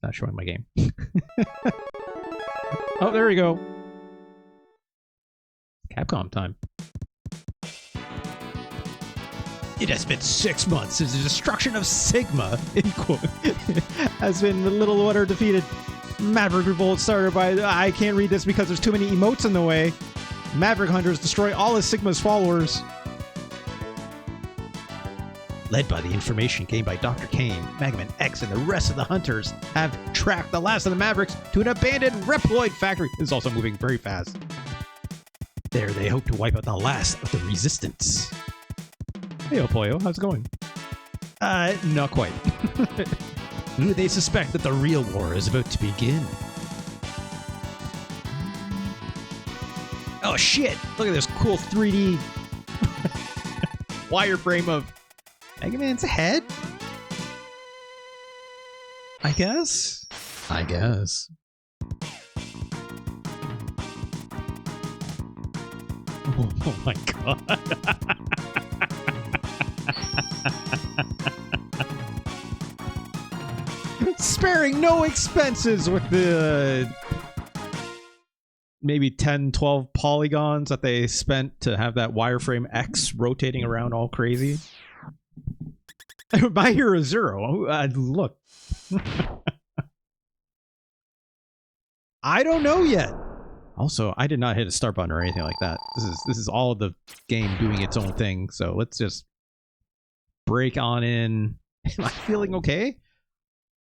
not showing my game. Oh, there we go. Capcom time. It has been 6 months since the destruction of Sigma, in quote, has been the Little Water defeated. Maverick revolt started by, I can't read this because there's too many emotes in the way. Maverick hunters destroy all of Sigma's followers. Led by the information gained by Dr. Kane, Mega Man X and the rest of the hunters have tracked the last of the Mavericks to an abandoned Reploid factory. This is also moving very fast. There they hope to wipe out the last of the resistance. Hey, Opoyo, how's it going? Not quite. They suspect that the real war is about to begin. Oh shit! Look at this cool 3D wireframe of Mega Man's head? I guess? I guess. Oh my god. Sparing no expenses with the maybe 10, 12 polygons that they spent to have that wireframe X rotating around all crazy. My Hero Zero. Look. I don't know yet. Also, I did not hit a start button or anything like that. This is all of the game doing its own thing. So let's just break on in. Am I feeling okay?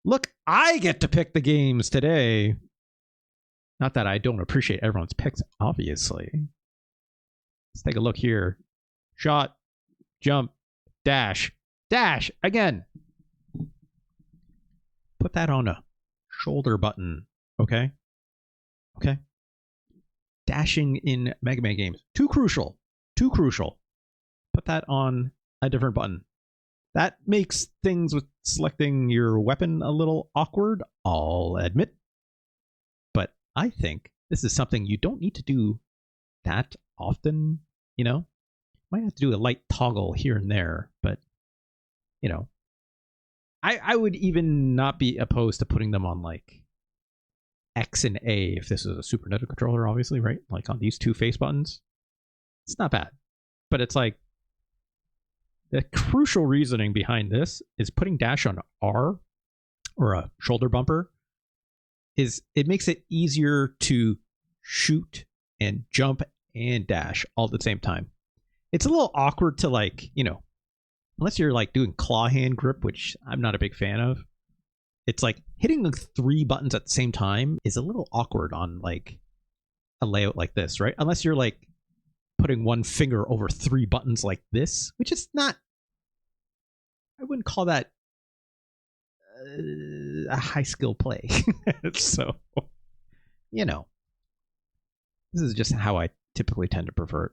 Look, I get to pick the games today. Not that I don't appreciate everyone's picks, obviously. Let's take a look here. Shot, jump, dash, dash again. Put that on a shoulder button, okay? Okay. Dashing in Mega Man games. Too crucial. Too crucial. Put that on a different button. That makes things with selecting your weapon a little awkward, I'll admit. But I think this is something you don't need to do that often, you know? Might have to do a light toggle here and there, but, you know. I would even not be opposed to putting them on, like, X and A if this is a Super Nintendo controller, obviously, right? Like on these two face buttons. It's not bad. But it's like, the crucial reasoning behind this is putting dash on R, or a shoulder bumper, is it makes it easier to shoot and jump and dash all at the same time. It's a little awkward to, like, you know, unless you're like doing claw hand grip, which I'm not a big fan of. It's like hitting the 3 buttons at the same time is a little awkward on like a layout like this, right? Unless you're like putting one finger over 3 buttons like this, which is not, I wouldn't call that a high skill play. So, you know, this is just how I typically tend to prefer it.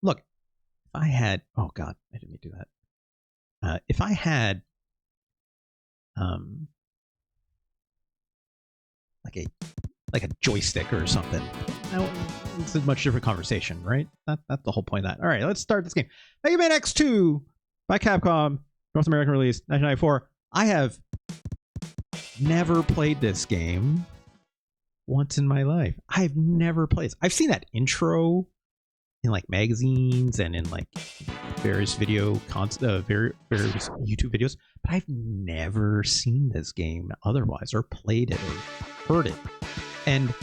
Look, if I had, oh god, I didn't mean to do that. If I had like a joystick or something, it's a much different conversation, right? That's the whole point of that. All right, let's start this game. Mega Man X2 by Capcom, North American release, 1994. I have never played this game once in my life. I've never played this. I've seen that intro in like magazines and in like various various YouTube videos, but I've never seen this game otherwise, or played it, or heard it. And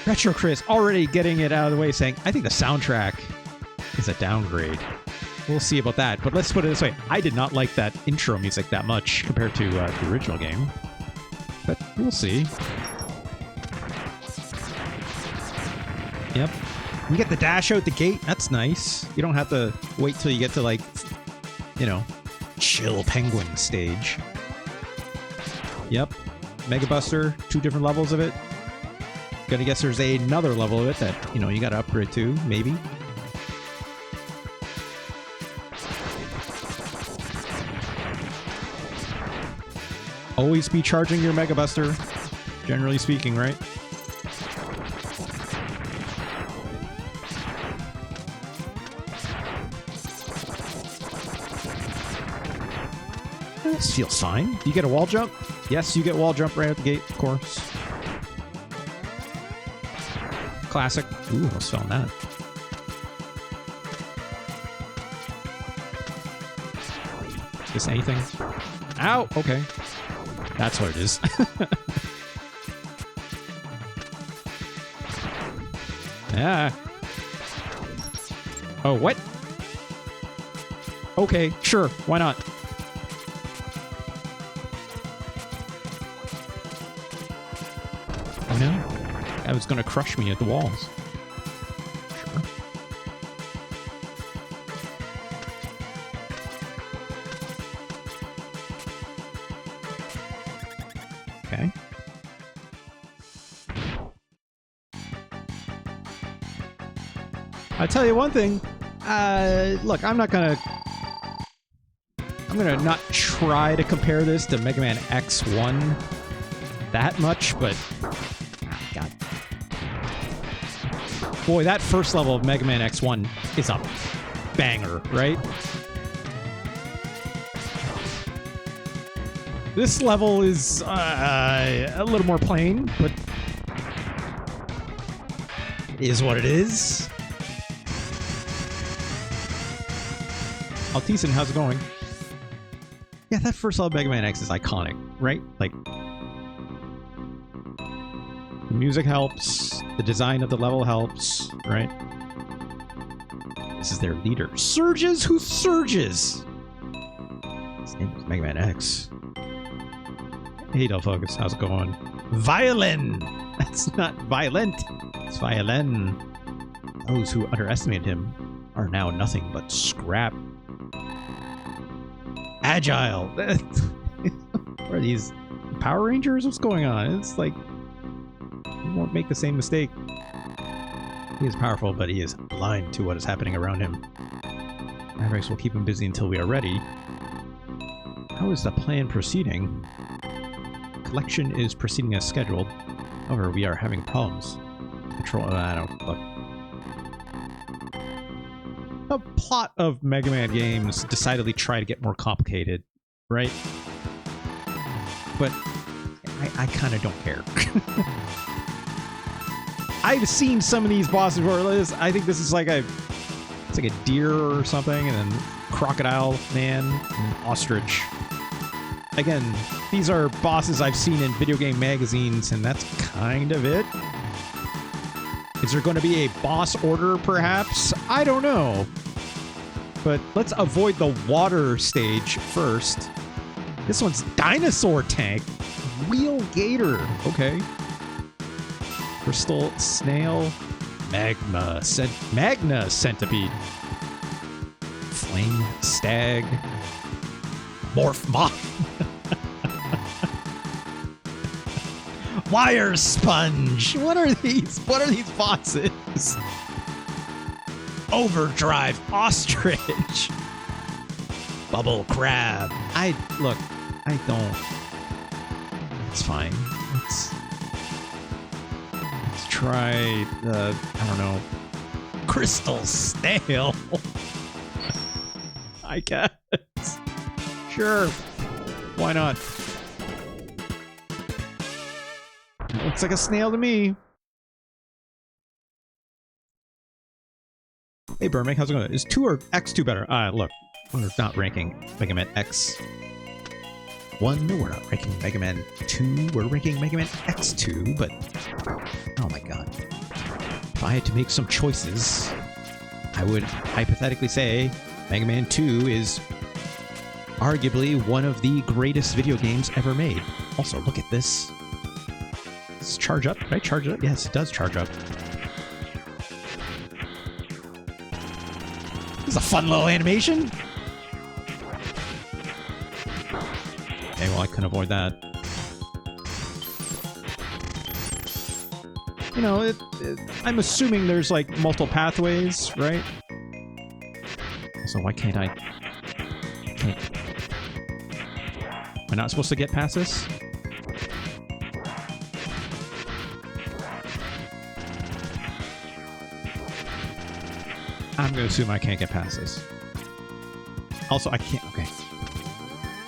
Retro Chris already getting it out of the way, saying, I think the soundtrack is a downgrade. We'll see about that, but let's put it this way. I did not like that intro music that much compared to the original game, but we'll see. Yep. You get the dash out the gate. That's nice. You don't have to wait till you get to, like, you know, chill penguin stage. Yep. Mega Buster, 2 different levels of it. Gonna guess there's another level of it that, you know, you gotta upgrade to, maybe. Always be charging your Mega Buster, generally speaking, right? This feels fine. Do you get a wall jump? Yes, you get wall jump right at the gate, of course. Classic. Ooh, I was feeling that. Is this anything? Ow! Okay. That's what it is. Yeah. Oh, what? Okay, sure. Why not? Oh no. I was gonna crush me at the walls. Sure. Okay. I'll tell you one thing. Look, I'm gonna not try to compare this to Mega Man X1 that much, but God. Boy, that first level of Mega Man X1 is a banger, right? This level is a little more plain, but it is what it is. Altisan, how's it going? Yeah, that first level of Mega Man X is iconic, right? Like, the music helps, the design of the level helps, right? This is their leader. Surges? Who surges? His name is Mega Man X. Hey, Del Focus, how's it going? Violin! That's not violent, it's violin. Those who underestimated him are now nothing but scrap. Agile! What are these? Power Rangers? What's going on? It's like, he won't make the same mistake. He is powerful, but he is blind to what is happening around him. Mavericks will keep him busy until we are ready. How is the plan proceeding? Collection is proceeding as scheduled. However, we are having problems. Control. I don't look. The plot of Mega Man games decidedly try to get more complicated, right? But I kind of don't care. I've seen some of these bosses where I think this is like it's like a deer or something, and then crocodile man, and ostrich. Again, these are bosses I've seen in video game magazines, and that's kind of it. Is there going to be a boss order, perhaps? I don't know. But let's avoid the water stage first. This one's Dinosaur Tank. Wheel Gator. Okay. Crystal Snail. Magna Centipede. Flame Stag. Morph Moth. Wire Sponge. What are these? What are these bosses? Overdrive Ostrich. Bubble Crab. I don't. It's fine. Let's try the, I don't know, Crystal Snail. I guess. Sure. Why not? Looks like a snail to me. Hey, Burmick, how's it going? Is 2 or X2 better? Look, we're not ranking Mega Man X1. No, we're not ranking Mega Man 2. We're ranking Mega Man X2, but oh my god. If I had to make some choices, I would hypothetically say Mega Man 2 is arguably one of the greatest video games ever made. Also, look at this. Does this charge up? Did I charge it up? Yes, it does charge up. This is a fun little animation. Okay, well, I couldn't avoid that. You know, I'm assuming there's like multiple pathways, right? So why can't I? Am I not supposed to get past this? I'm gonna assume I can't get past this. Also, I can't. Okay,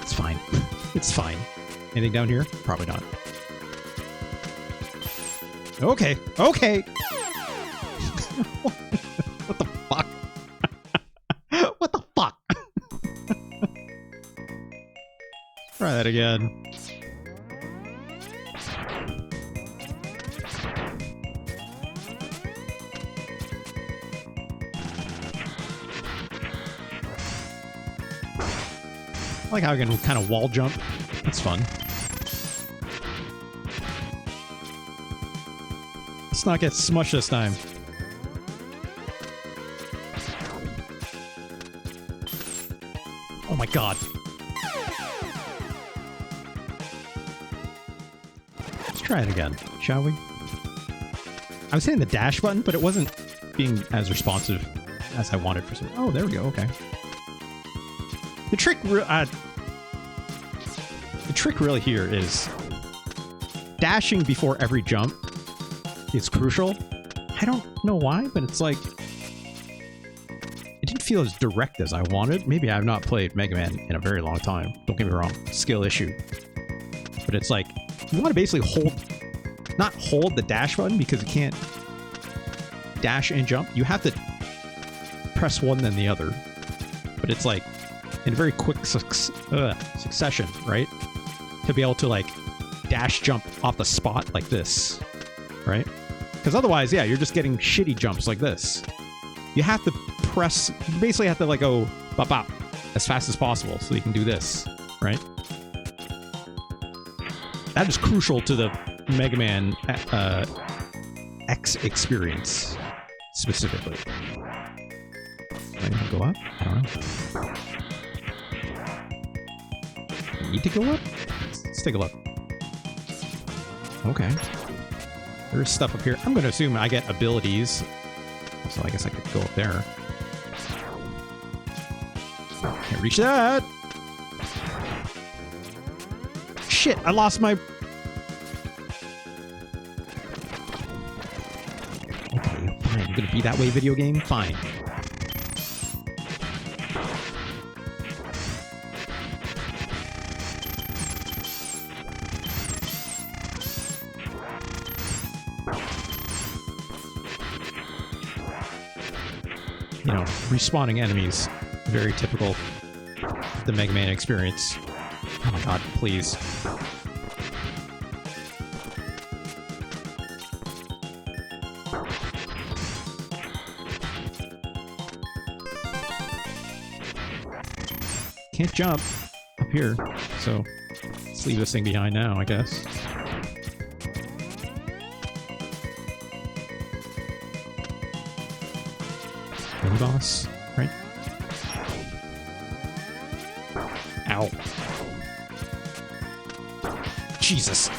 it's fine. It's fine. Anything down here? Probably not. Okay. Okay. What the fuck? What the fuck? Try that again. I like how I can kind of wall jump. That's fun. Let's not get smushed this time. Oh my god. Let's try it again, shall we? I was hitting the dash button, but it wasn't being as responsive as I wanted for some... Oh, there we go, okay. The trick really here is dashing before every jump is crucial. I don't know why, but it's like it didn't feel as direct as I wanted. Maybe I've not played Mega Man in a very long time. Don't get me wrong, skill issue. But it's like you want to basically not hold the dash button because you can't dash and jump. You have to press one then the other. But it's like in a very quick succession, right? To be able to like dash jump off the spot like this, right? Because otherwise, yeah, you're just getting shitty jumps like this. You have to press, you basically have to like go bop bop as fast as possible so you can do this, right? That is crucial to the Mega Man X experience specifically. Am I gonna go up? I don't know. Need to go up? Let's take a look. Okay. There's stuff up here. I'm going to assume I get abilities. So I guess I could go up there. Can't reach that! Shit, I lost my... Okay, fine. I'm going to be that way, video game? Fine. You know, respawning enemies. Very typical of the Mega Man experience. Oh my god, please. Can't jump up here, so let's leave this thing behind now, I guess. Mini boss, right? Ow. Jesus.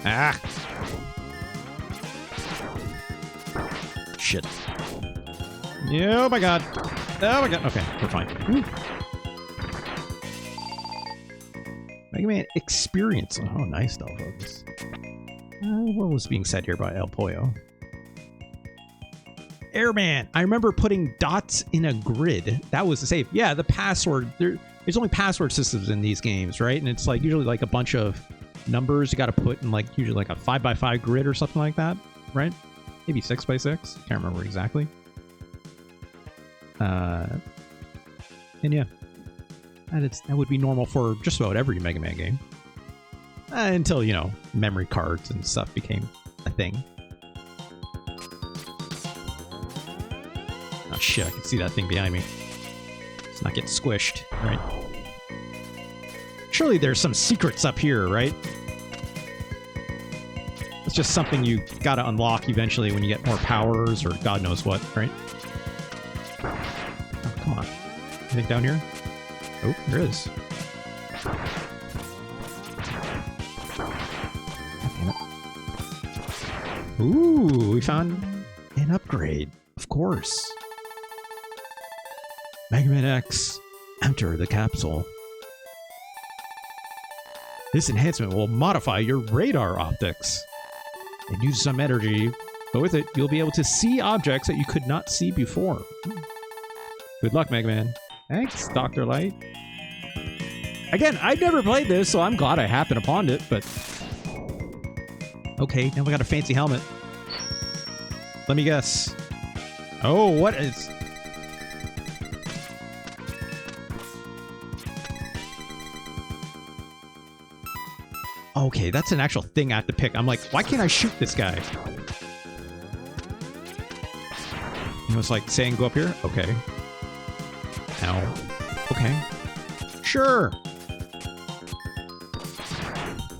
Ah. Shit. Yeah, oh my god. Oh my god. Okay, we're fine. Woo. Mega Man experience. Oh, nice though, folks. What was being said here by El Pollo? Airman. I remember putting dots in a grid. That was the save. Yeah, the password. There's only password systems in these games, right? And it's like usually like a bunch of numbers you got to put in like usually like a 5x5 grid or something like that, right? Maybe 6x6. Can't remember exactly. And yeah. That would be normal for just about every Mega Man game. Until, you know, memory cards and stuff became a thing. Oh shit, I can see that thing behind me. Let's not get squished, right? Surely there's some secrets up here, right? It's just something you gotta unlock eventually when you get more powers or God knows what, right? Oh, come on. Anything down here? Oh, there is. Ooh, we found an upgrade. Of course. Mega Man X, enter the capsule. This enhancement will modify your radar optics. and use some energy, but with it, you'll be able to see objects that you could not see before. Good luck, Mega Man. Thanks, Dr. Light. Again, I've never played this, so I'm glad I happened upon it, but... Okay, now we got a fancy helmet. Let me guess. Oh, what is... Okay, that's an actual thing I have to pick. I'm like, why can't I shoot this guy? It was like saying go up here? Okay. Ow. Okay. Sure.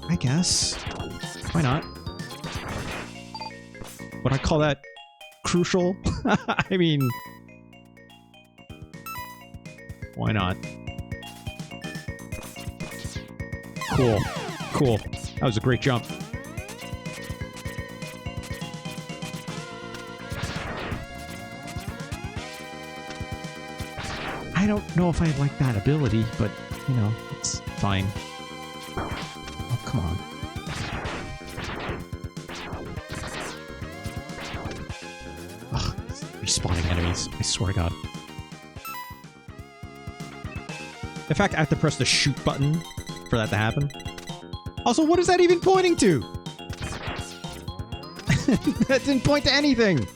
I guess. Why not? Would I call that crucial? I mean... Why not? Cool. Cool. That was a great jump. I don't know if I like that ability, but, you know, it's fine. Oh, come on. Ugh, respawning enemies. I swear to God. In fact, I have to press the shoot button for that to happen. Also, what is that even pointing to? That didn't point to anything.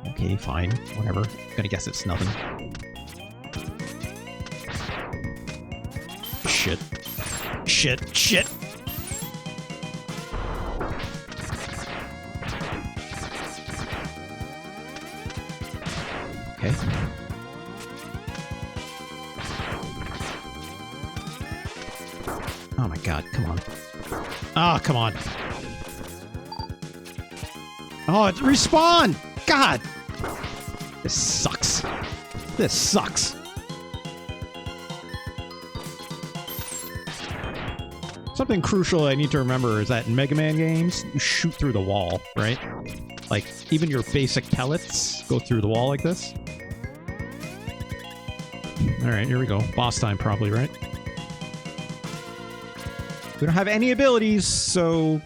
Okay, fine. Whatever. I'm gonna guess it's nothing. Shit. Shit. Shit. Okay. Oh my God, come on. Ah, oh, come on. Oh, it respawned! God! This sucks. This sucks. Something crucial I need to remember is that in Mega Man games, you shoot through the wall, right? Like, even your basic pellets go through the wall like this. Alright, here we go. Boss time probably, right? We don't have any abilities, so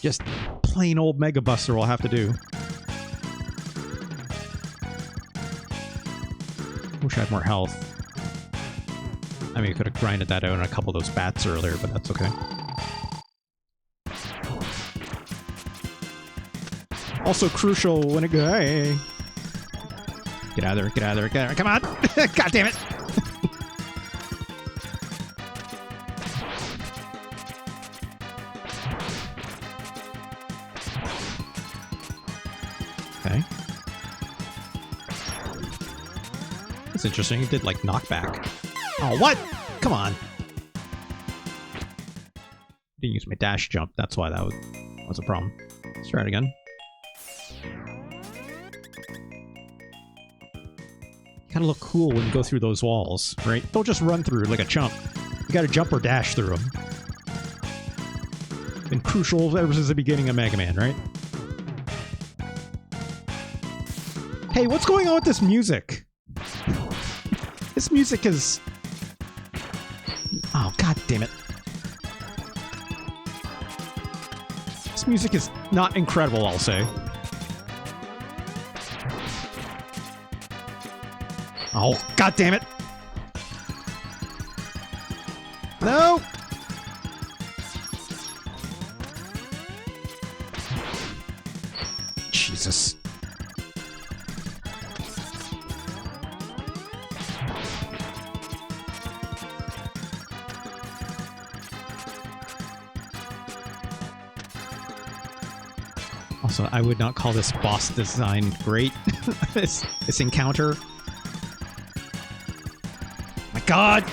just plain old Mega Buster will have to do. Wish I had more health. I mean, I could have grinded that out on a couple of those bats earlier, but that's okay. Also crucial when it goes... Hey. Get out of there, get out of there, get out of there. Come on! God damn it! Okay. That's interesting. It did, like, knockback. Oh, what? Come on. Didn't use my dash jump. That's why that was a problem. Let's try it again. Kind of look cool when you go through those walls, right? Don't just run through like a chump. You gotta jump or dash through them. Been crucial ever since the beginning of Mega Man, right? Hey, what's going on with this music? This music is... Oh, God damn it. This music is not incredible, I'll say. Oh, God damn it. No! Jesus. Also, I would not call this boss design great. this encounter. My God!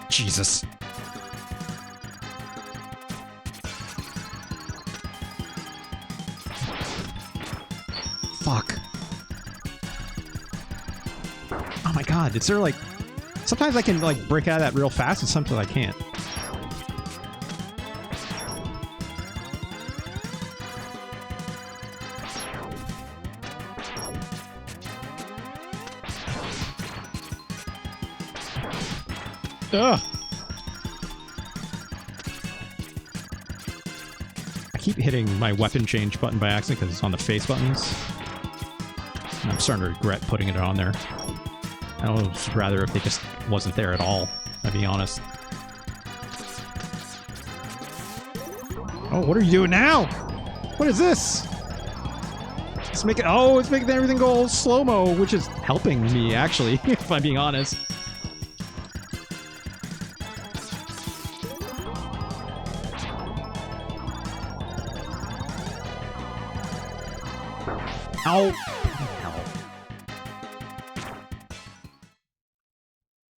Jesus. Fuck. Oh my God, is there like... Sometimes I can like break out of that real fast and sometimes I can't. Ugh. I keep hitting my weapon change button by accident because it's on the face buttons. And I'm starting to regret putting it on there. I would rather if they just wasn't there at all, I'll be honest. Oh, what are you doing now? What is this? It's making everything go all slow-mo, which is helping me, actually, if I'm being honest. Ow! Hell.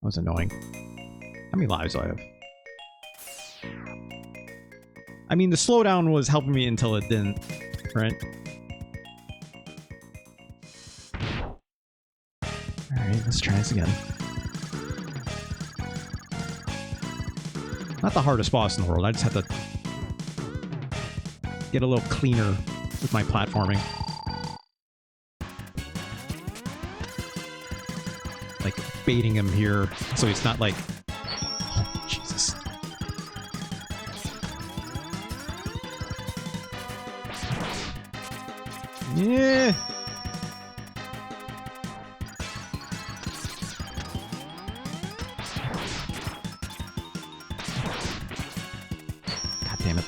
That was annoying. How many lives do I have? I mean, the slowdown was helping me until it didn't, right? Alright, let's try this again. Not the hardest boss in the world, I just have to get a little cleaner with my platforming. Like, baiting him here, so he's not like... Oh, Jesus. Yeah. God damn it.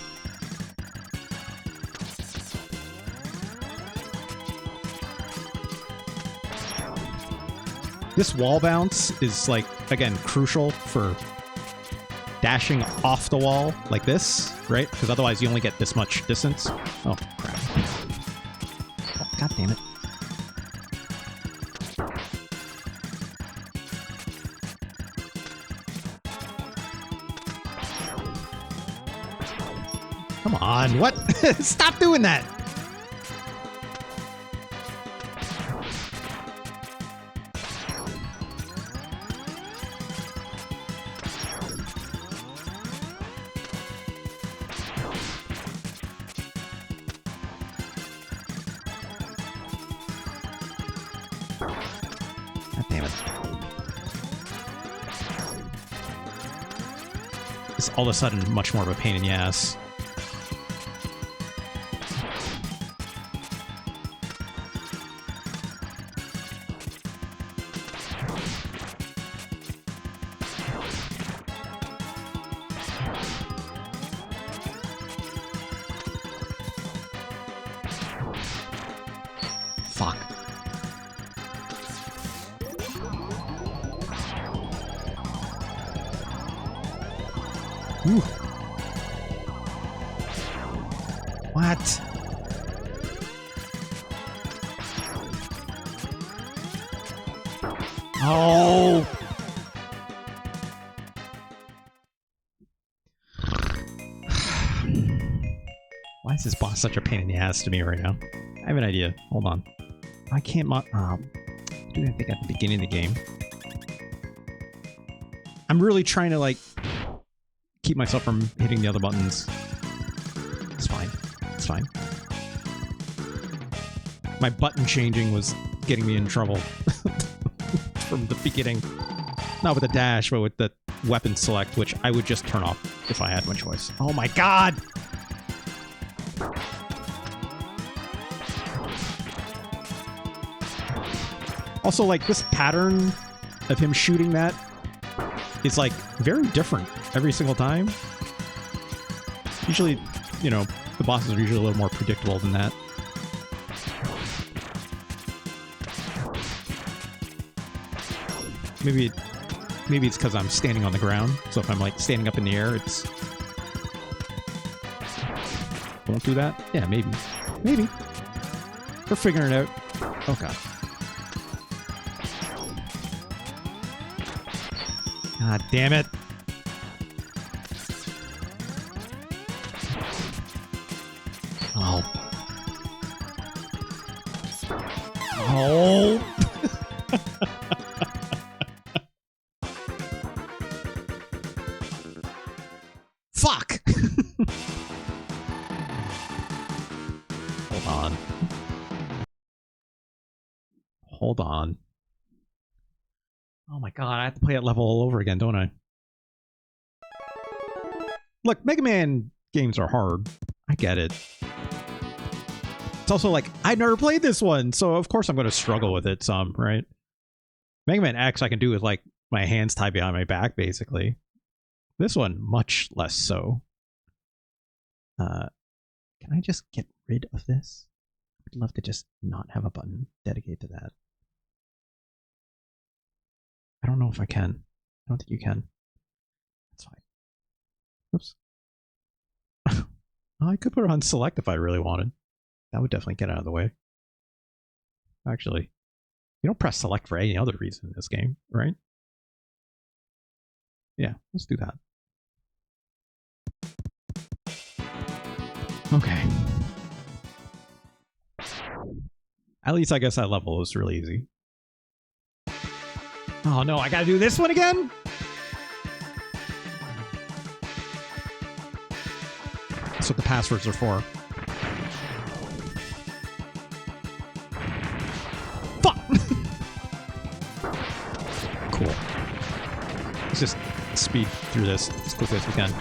This wall bounce is, like, again, crucial for dashing off the wall like this, right? Because otherwise you only get this much distance. Oh, crap. Oh, God damn it. Come on, what? Stop doing that! God damn it. It's all of a sudden much more of a pain in the ass. Fuck. Ooh. What? Oh. Why is this boss such a pain in the ass to me right now? I have an idea. Hold on. I can't do that thing at the beginning of the game. I'm really trying to, like, keep myself from hitting the other buttons. It's fine. It's fine. My button changing was getting me in trouble from the beginning. Not with the dash, but with the weapon select, which I would just turn off if I had my choice. Oh my god! Also, like, this pattern of him shooting that is, like, very different every single time. Usually, you know, the bosses are usually a little more predictable than that. Maybe it's because I'm standing on the ground, so if I'm, like, standing up in the air, it's... Won't do that? Yeah, maybe. Maybe. We're figuring it out. Oh, God. God damn it. Oh. Oh. Fuck. Hold on. Hold on. Oh my god, I have to play that level all over again, don't I? Look, Mega Man games are hard. I get it. It's also like, I never played this one, so of course I'm going to struggle with it some, right? Mega Man X I can do with like my hands tied behind my back, basically. This one, much less so. Can I just get rid of this? I'd love to just not have a button dedicated to that. I don't know if I can. I don't think you can. That's fine. Oops. I could put it on select if I really wanted. That would definitely get out of the way. Actually, you don't press select for any other reason in this game, right? Yeah, let's do that. Okay. At least I guess that level was really easy. Oh no, I gotta do this one again? That's what the passwords are for. Fuck! Cool. Let's just speed through this as quickly as we can.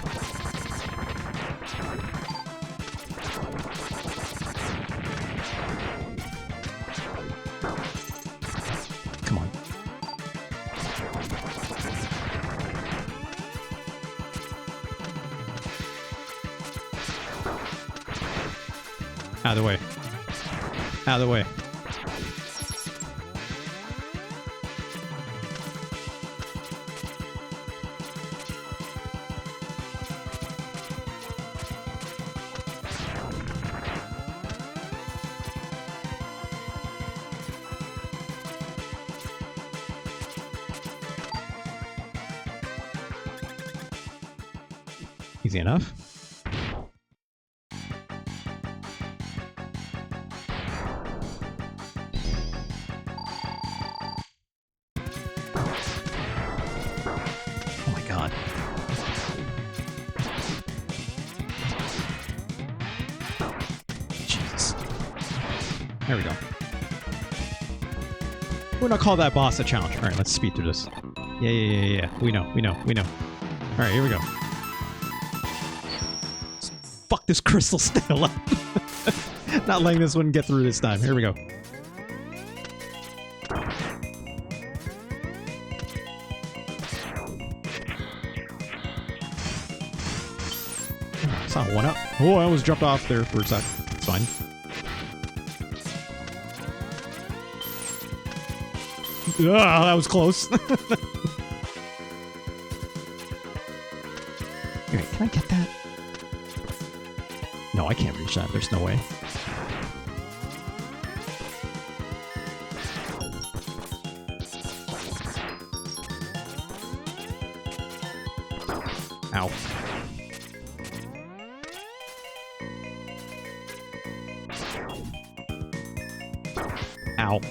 Come on. Out of the way. Out of the way. Easy enough. Oh my god. Jesus. There we go. We're gonna call that boss a challenge. Alright, let's speed through this. Yeah. We know. Alright, here we go. Fuck this crystal still up. Not letting this one get through this time. Here we go. It's not one up. Oh, I almost jumped off there for a sec. It's fine. Ah, that was close. Alright, can I get that? No, I can't reach that. There's no way. Ow. Ow.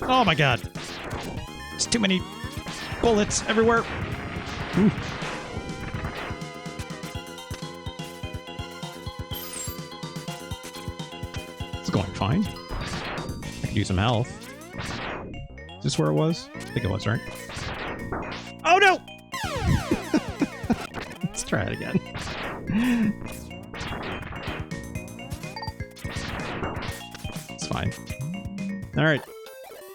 Oh my god. There's too many bullets everywhere. Ooh. It's going fine. I could use some health. Is this where it was? I think it was, right? Oh no! Let's try it again. It's fine. Alright.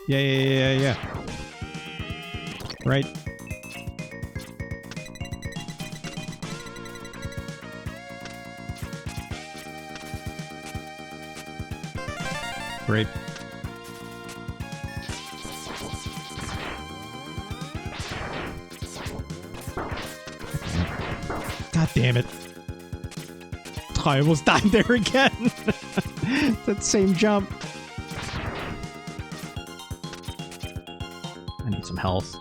Yeah. Right. Great. God damn it. I almost died there again. That same jump. I need some health.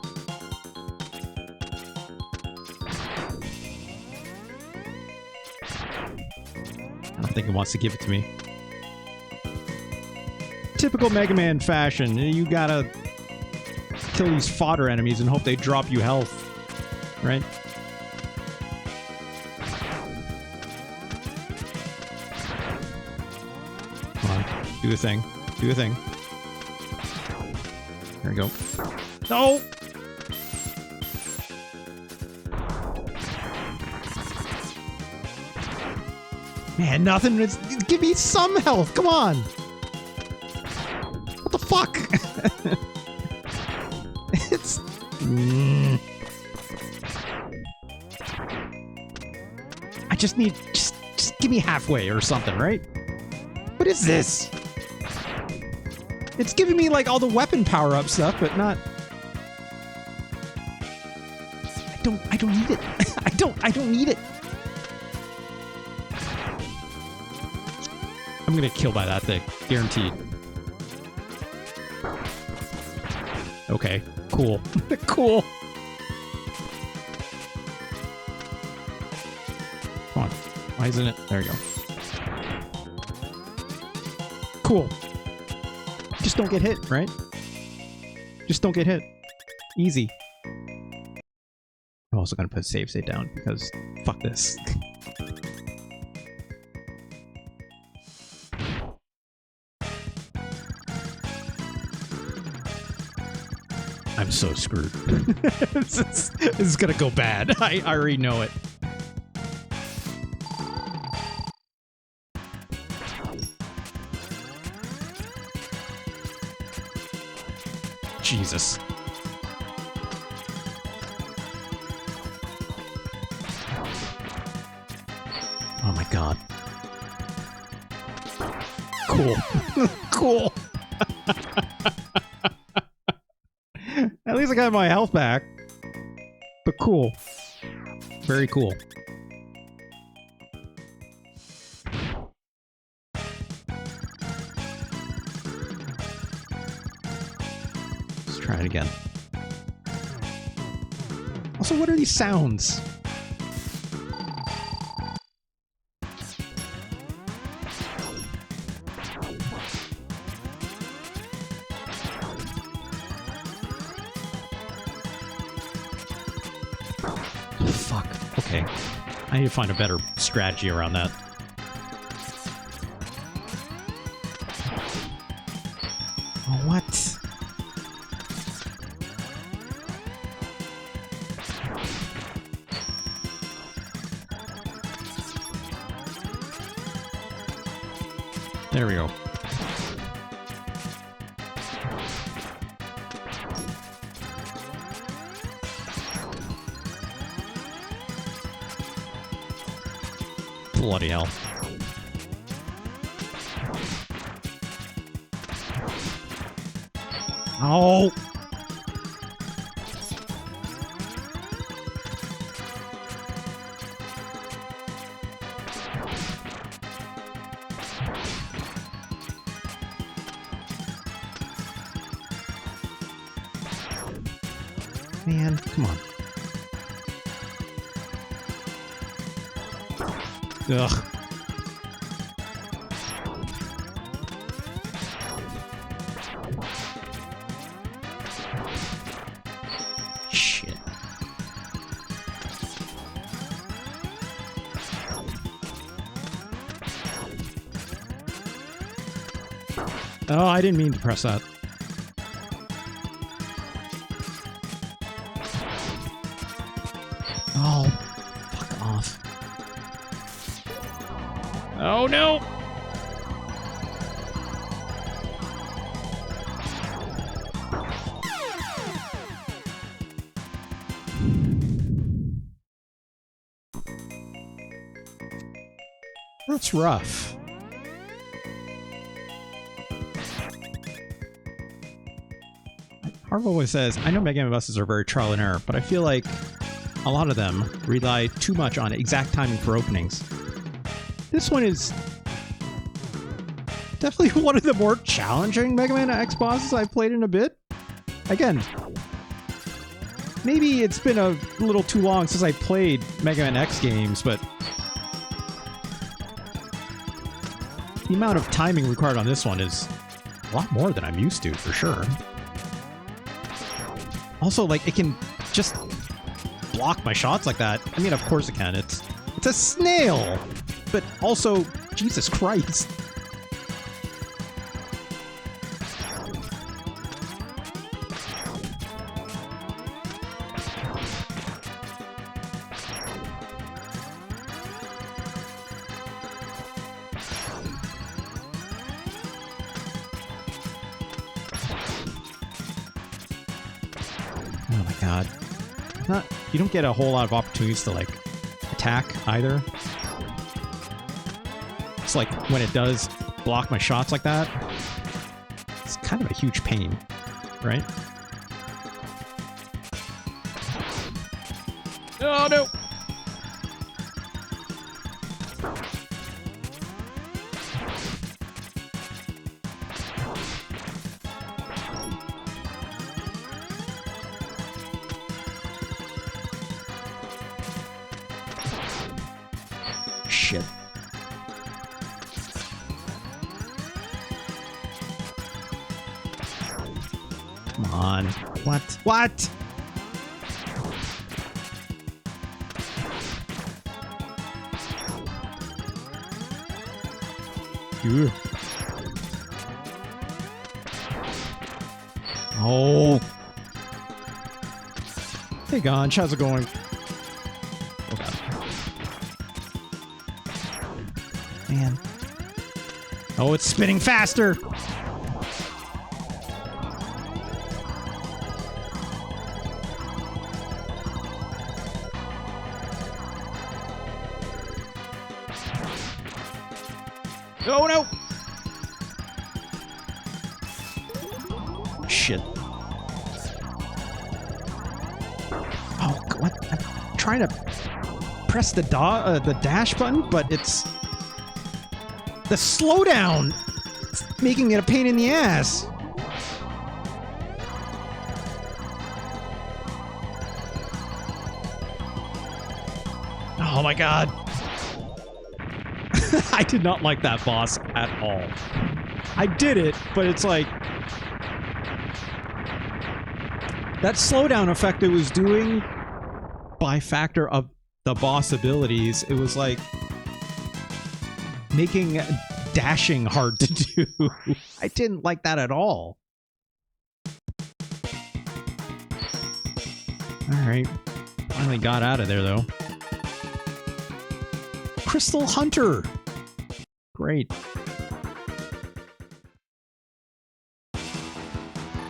I don't think it wants to give it to me. Typical Mega Man fashion. You gotta kill these fodder enemies and hope they drop you health, right? Come on, do the thing. Do the thing. There we go. No! Man, nothing. Give me some health. Come on. What the fuck? It's. I just need. Just give me halfway or something, right? What is this? It's giving me like all the weapon power-up stuff, but not. I don't need it. I don't need it. I'm gonna kill by that thing. Guaranteed. Okay. Cool. Cool. Come on. Why isn't it? There you go. Cool. Just don't get hit, right? Just don't get hit. Easy. I'm also gonna put save state down because fuck this. I'm so screwed. This is gonna go bad. I already know it. Jesus. Oh my god. Cool. Cool. At least I got my health back. But cool. Very cool. Let's try it again. Also, what are these sounds? Fuck. Okay. I need to find a better strategy around that. Oh, what? There we go. Bloody hell. Oh! Man, come on. Ugh. Shit. Oh, I didn't mean to press that. Oh, fuck off. Oh no! That's rough. Harv always says, I know Mega Man buses are very trial and error, but I feel like a lot of them rely too much on exact timing for openings. This one is definitely one of the more challenging Mega Man X bosses I've played in a bit. Again, maybe it's been a little too long since I played Mega Man X games, but the amount of timing required on this one is a lot more than I'm used to, for sure. Also, like, it can just block my shots like that. I mean, of course it can. It's a snail! But also, Jesus Christ. Oh my god. You don't get a whole lot of opportunities to, like, attack either. It's like when it does block my shots like that, it's kind of a huge pain, right? Oh no! Shit. Come on. What? What? Ugh. Oh. Hey, Gonch, how's it going? Oh, God. Man. Oh, it's spinning faster! Oh no! Shit. Oh, what? I'm trying to press the dash button, but it's... the slowdown! It's making it a pain in the ass! Oh my god! I did not like that boss at all. I did it, but it's like... that slowdown effect it was doing by factor of the boss abilities, it was like... making dashing hard to do. I didn't like that at all. Alright. Finally got out of there, though. Crystal Hunter! Great.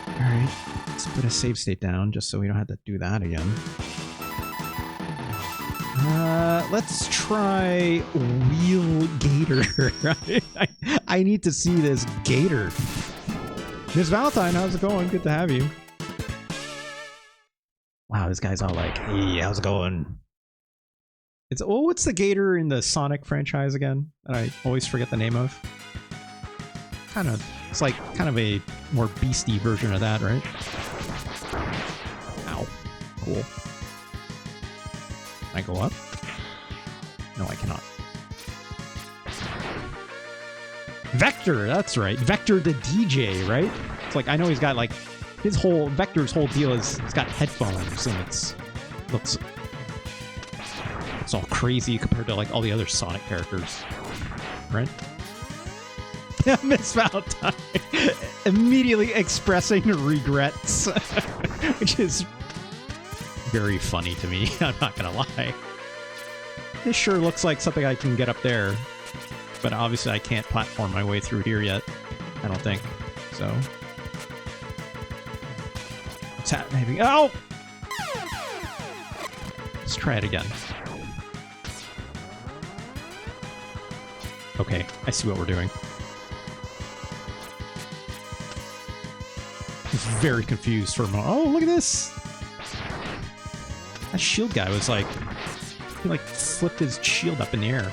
Alright. Let's put a save state down, just so we don't have to do that again. Let's try Wheel Gator. I need to see this gator. Miss Valentine, how's it going? Good to have you. Wow, this guy's all like, hey, how's it going? It's, oh, what's the gator in the Sonic franchise again? That I always forget the name of. Kind of, it's like kind of a more beastie version of that, right? Ow. Cool. Can I go up? No, I cannot. Vector, that's right. Vector the DJ, right? It's like, I know he's got like, Vector's whole deal is he's got headphones and it's all crazy compared to like all the other Sonic characters, right? Miss Valentine immediately expressing regrets, which is very funny to me. I'm not gonna lie. This sure looks like something I can get up there, but obviously I can't platform my way through here yet. I don't think so. What's happening? Oh! Let's try it again. Okay, I see what we're doing. I was very confused for a moment. Oh, look at this! That shield guy was like... he like flipped his shield up in the air.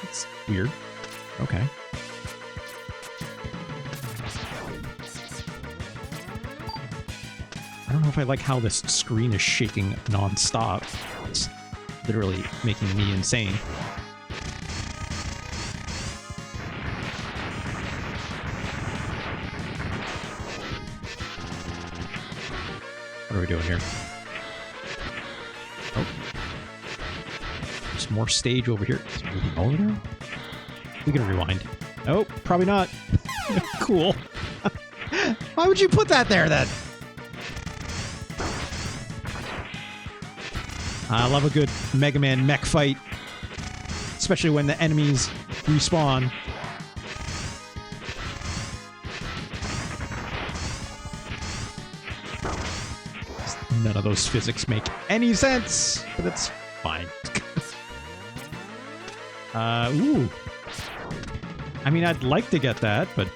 That's weird. Okay. I don't know if I like how this screen is shaking non-stop. It's literally making me insane. What are we doing here? Oh. There's more stage over here. Is it moving over there? We can rewind. Oh, probably not. Cool. Why would you put that there then? I love a good Mega Man mech fight. Especially when the enemies respawn. None of those physics make any sense, but it's fine. Ooh. I mean, I'd like to get that, but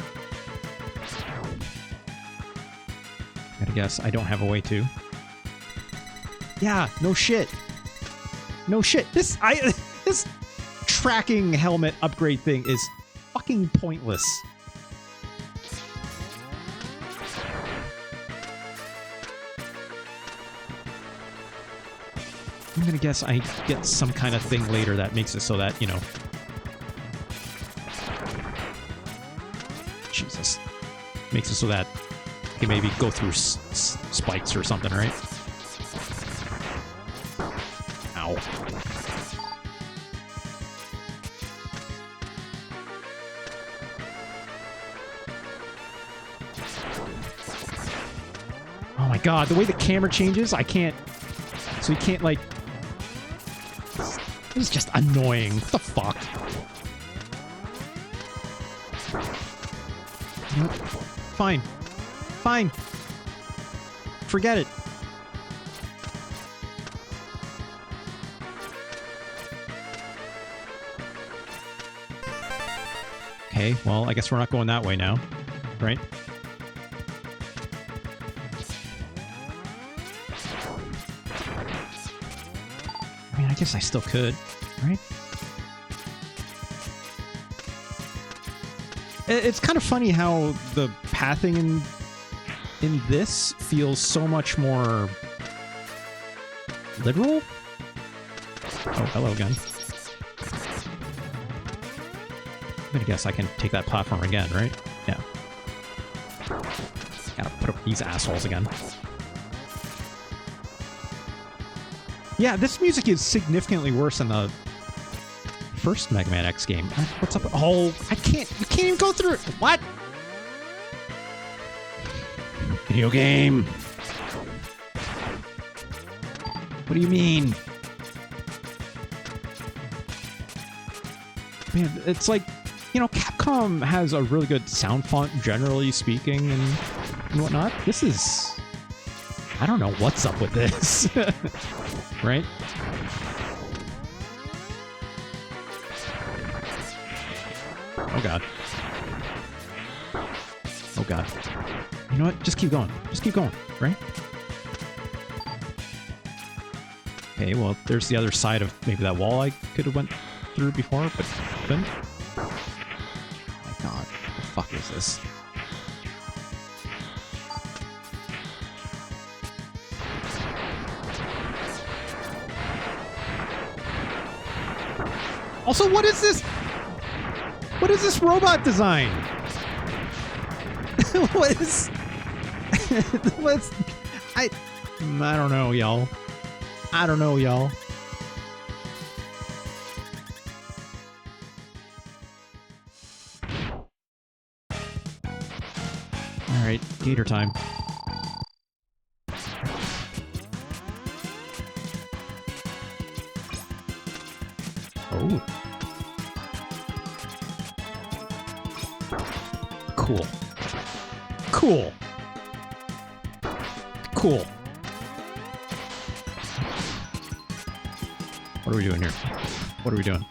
I guess I don't have a way to. Yeah, no shit. No shit. This tracking helmet upgrade thing is fucking pointless. I'm gonna guess I get some kind of thing later that makes it so that, you know... Jesus. Makes it so that I can maybe go through spikes or something, right? Ow. Oh my god, the way the camera changes, I can't... So you can't, like... It's just annoying. What the fuck? Fine. Fine. Forget it. Okay, well, I guess we're not going that way now, right? I mean, I guess I still could, right? It's kind of funny how the pathing in this feels so much more literal. Oh, hello again. I'm gonna guess I can take that platform again, right? Yeah. Gotta put up these assholes again. Yeah, this music is significantly worse than the first Mega Man X game. What's up? Oh, I can't. You can't even go through it. What? Video game. What do you mean? Man, it's like, you know, Capcom has a really good sound font, generally speaking, and whatnot. This is... I don't know what's up with this. Right? Oh god. Oh god. You know what? Just keep going. Just keep going, right? Okay, well, there's the other side of maybe that wall I could have went through before, but couldn't. Oh my god. What the fuck is this? Also, what is this? What is this robot design? What is... What's... I don't know, y'all. I don't know, y'all. Alright, gator time. Oh. Cool. Cool. Cool. What are we doing here? What are we doing?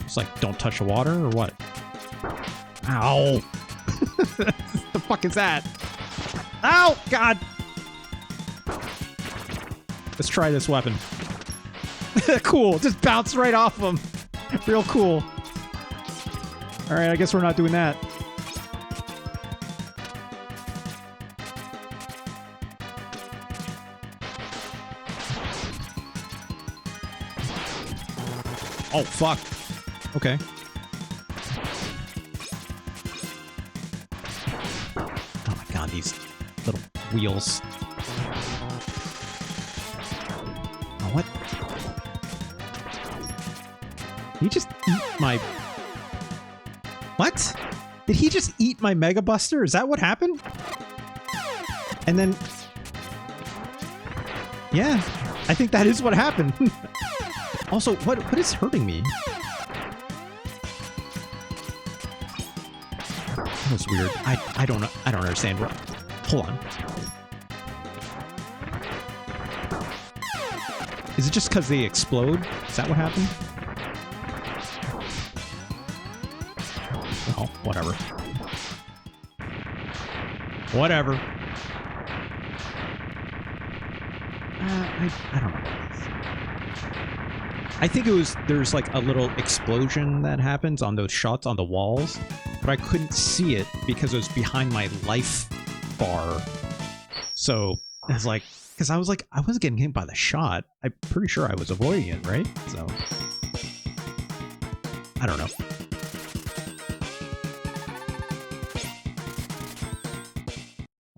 It's like, don't touch the water, or what? Ow! What the fuck is that? Ow! God! Let's try this weapon. Cool, just bounce right off them. Real cool. Alright, I guess we're not doing that. Oh, fuck. Okay. Oh my god, these little wheels. Oh, what? Did he just eat my... What? Did he just eat my Mega Buster? Is that what happened? And then... Yeah, I think that is what happened. Also, what is hurting me? That was weird. I don't understand. Hold on. Is it just because they explode? Is that what happened? Oh, whatever. Whatever. I don't know. I think it was, there's like a little explosion that happens on those shots on the walls, but I couldn't see it because it was behind my life bar. So I was like, because I was like, I wasn't getting hit by the shot. I'm pretty sure I was avoiding it, right? So I don't know.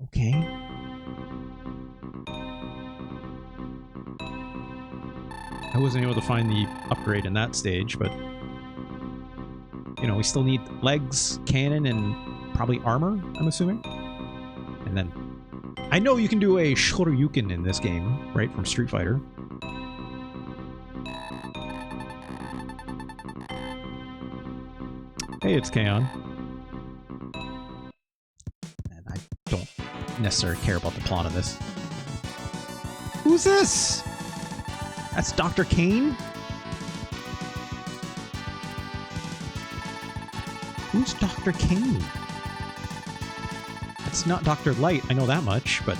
Okay. I wasn't able to find the upgrade in that stage, but you know, we still need legs, cannon, and probably armor, I'm assuming. And then I know you can do a Shoryuken in this game, right, from Street Fighter. Hey, it's Kaon. And I don't necessarily care about the plot of this. Who's this? That's Dr. Kane? Who's Dr. Kane? It's not Dr. Light, I know that much, but...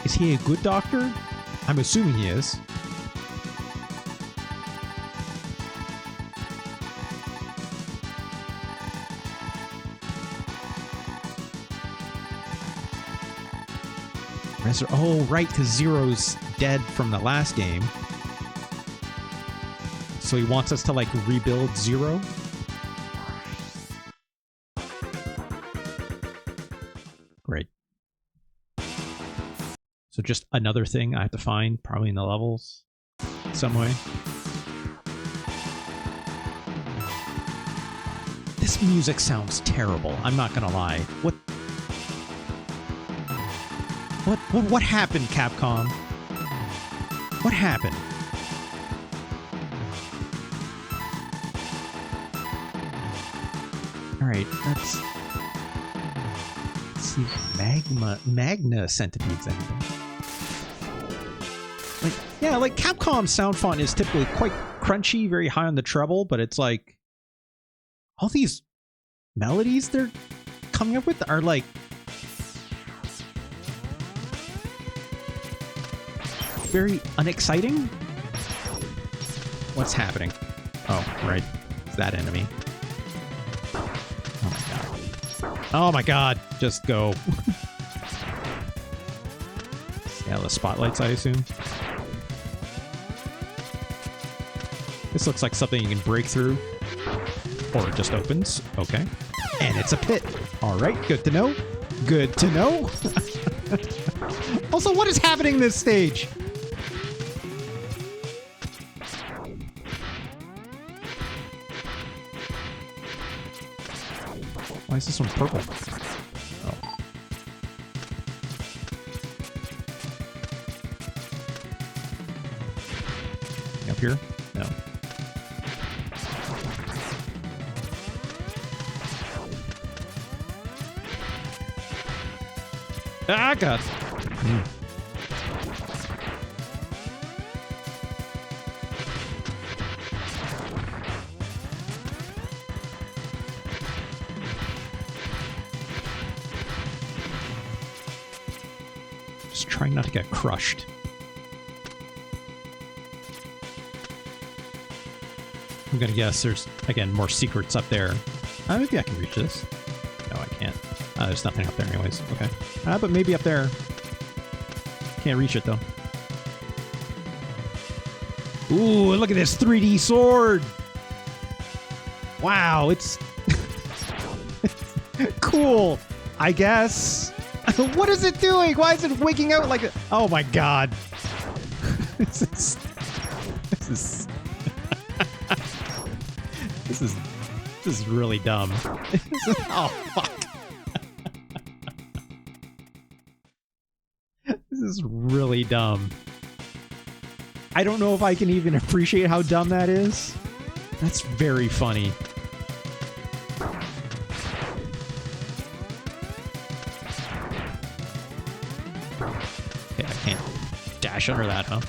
Is he a good doctor? I'm assuming he is. Oh, right, because Zero's dead from the last game. So he wants us to, like, rebuild Zero? Great. So just another thing I have to find, probably in the levels, some way. This music sounds terrible, I'm not gonna lie. What happened, Capcom? What happened? Alright, let's see if Magna Centipedes anything. Like, yeah, like Capcom's sound font is typically quite crunchy, very high on the treble, but it's like all these melodies they're coming up with are like very unexciting. What's happening? Oh, right. It's that enemy. Oh my god. Oh my god. Just go. Yeah, the spotlights, I assume. This looks like something you can break through. Or it just opens. Okay. And it's a pit. Alright, good to know. Good to know. Also, what is happening in this stage? Why is this one purple? Oh. Up here? No. Ah, God. Just trying not to get crushed. I'm gonna guess there's, again, more secrets up there. Maybe I can reach this. No, I can't. There's nothing up there anyways. Okay. But maybe up there. Can't reach it, though. Ooh, look at this 3D sword. Wow, it's cool, I guess. What is it doing? Why is it wigging out like a... Oh my god. This is this is really dumb. Oh fuck. This is really dumb. I don't know if I can even appreciate how dumb that is. That's very funny. Okay, I can't dash under that, huh?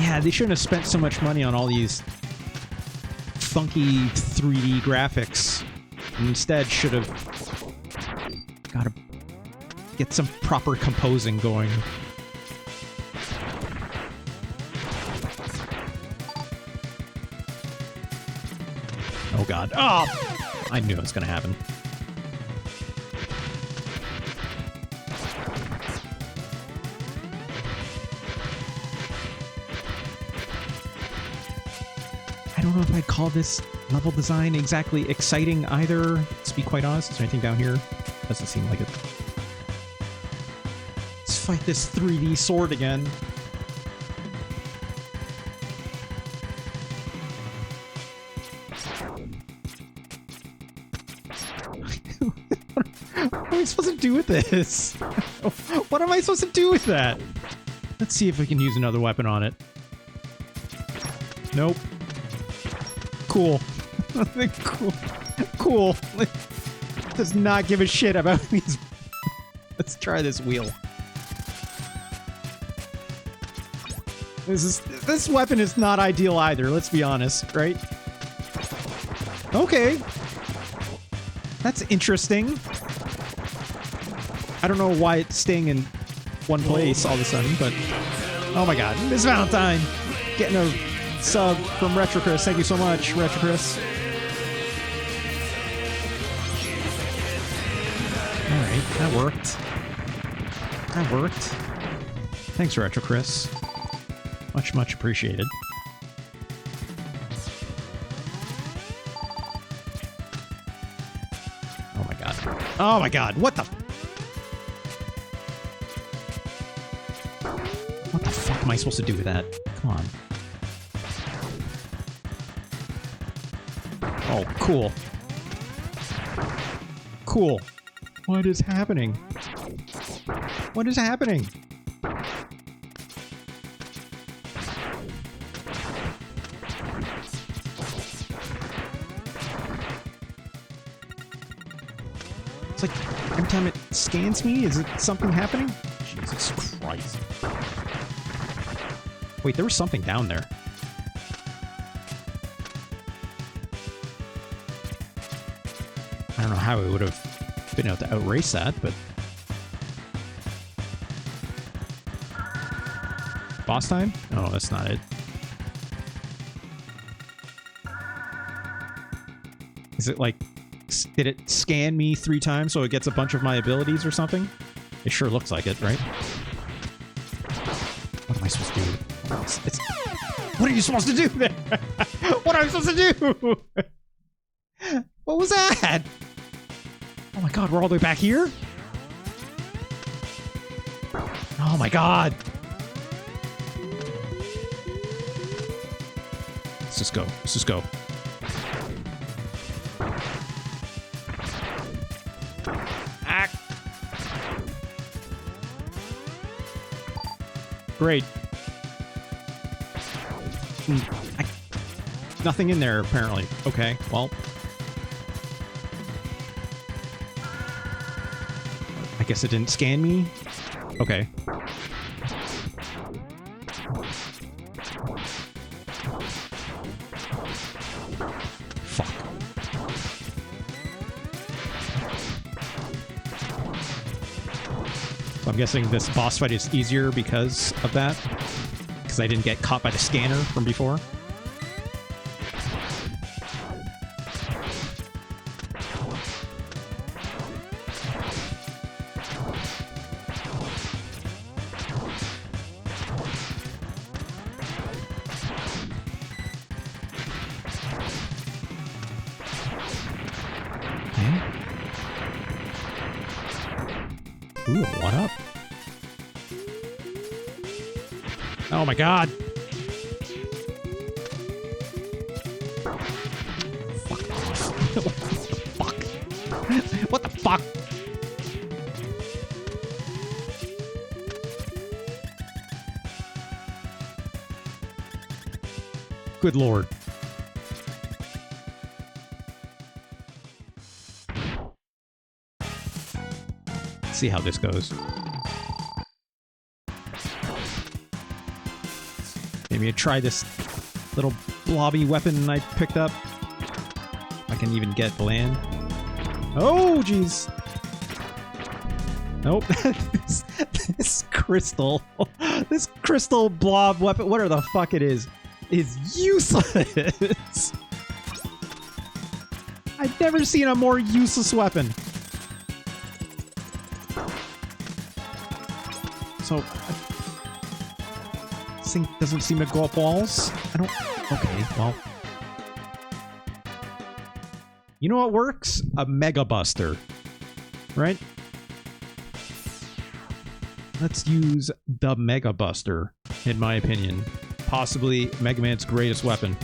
Yeah, they shouldn't have spent so much money on all these funky 3D graphics. And instead should have gotta get some proper composing going. Oh god. Oh! I knew it was gonna happen. I don't know if I'd call this level design exactly exciting either, to be quite honest. Is there anything down here? Doesn't seem like it. Let's fight this 3D sword again. What am I supposed to do with this? What am I supposed to do with that? Let's see if we can use another weapon on it. Nope. Cool. Cool. Cool. Does not give a shit about these. Let's try this wheel. This weapon is not ideal either, let's be honest, right? Okay. That's interesting. I don't know why it's staying in one place all of a sudden, but... Oh my god. Miss Valentine! Getting a sub from Retro Chris. Thank you so much, Retro Chris. Alright, that worked. That worked. Thanks, Retro Chris. Much, much appreciated. Oh my god. Oh my god, what the... What the fuck am I supposed to do with that? Come on. Oh, cool. Cool. What is happening? What is happening? It's like every time it scans me, is it something happening? Jesus Christ. Wait, there was something down there. I don't know how it would have been able to outrace that, but... Boss time? Oh, that's not it. Is it like... Did it scan me 3 times so it gets a bunch of my abilities or something? It sure looks like it, right? What am I supposed to do? What are you supposed to do there? What am I supposed to do? What was that? Oh my god, we're all the way back here? Oh my god. Let's just go. Let's just go. Ah. Great. Nothing in there, apparently. Okay, well. I guess it didn't scan me? Okay. Fuck. So I'm guessing this boss fight is easier because of that? Because I didn't get caught by the scanner from before? Ooh, what up? Oh my god! Fuck off. What the fuck? What the fuck? Good lord. Let's see how this goes. Maybe I try this little blobby weapon I picked up. I can even get land. Oh, jeez. Nope. this crystal blob weapon, whatever the fuck it is useless. I've never seen a more useless weapon. So, this thing doesn't seem to go up walls. I don't... Okay, well... You know what works? A Mega Buster. Right? Let's use the Mega Buster, in my opinion. Possibly Mega Man's greatest weapon.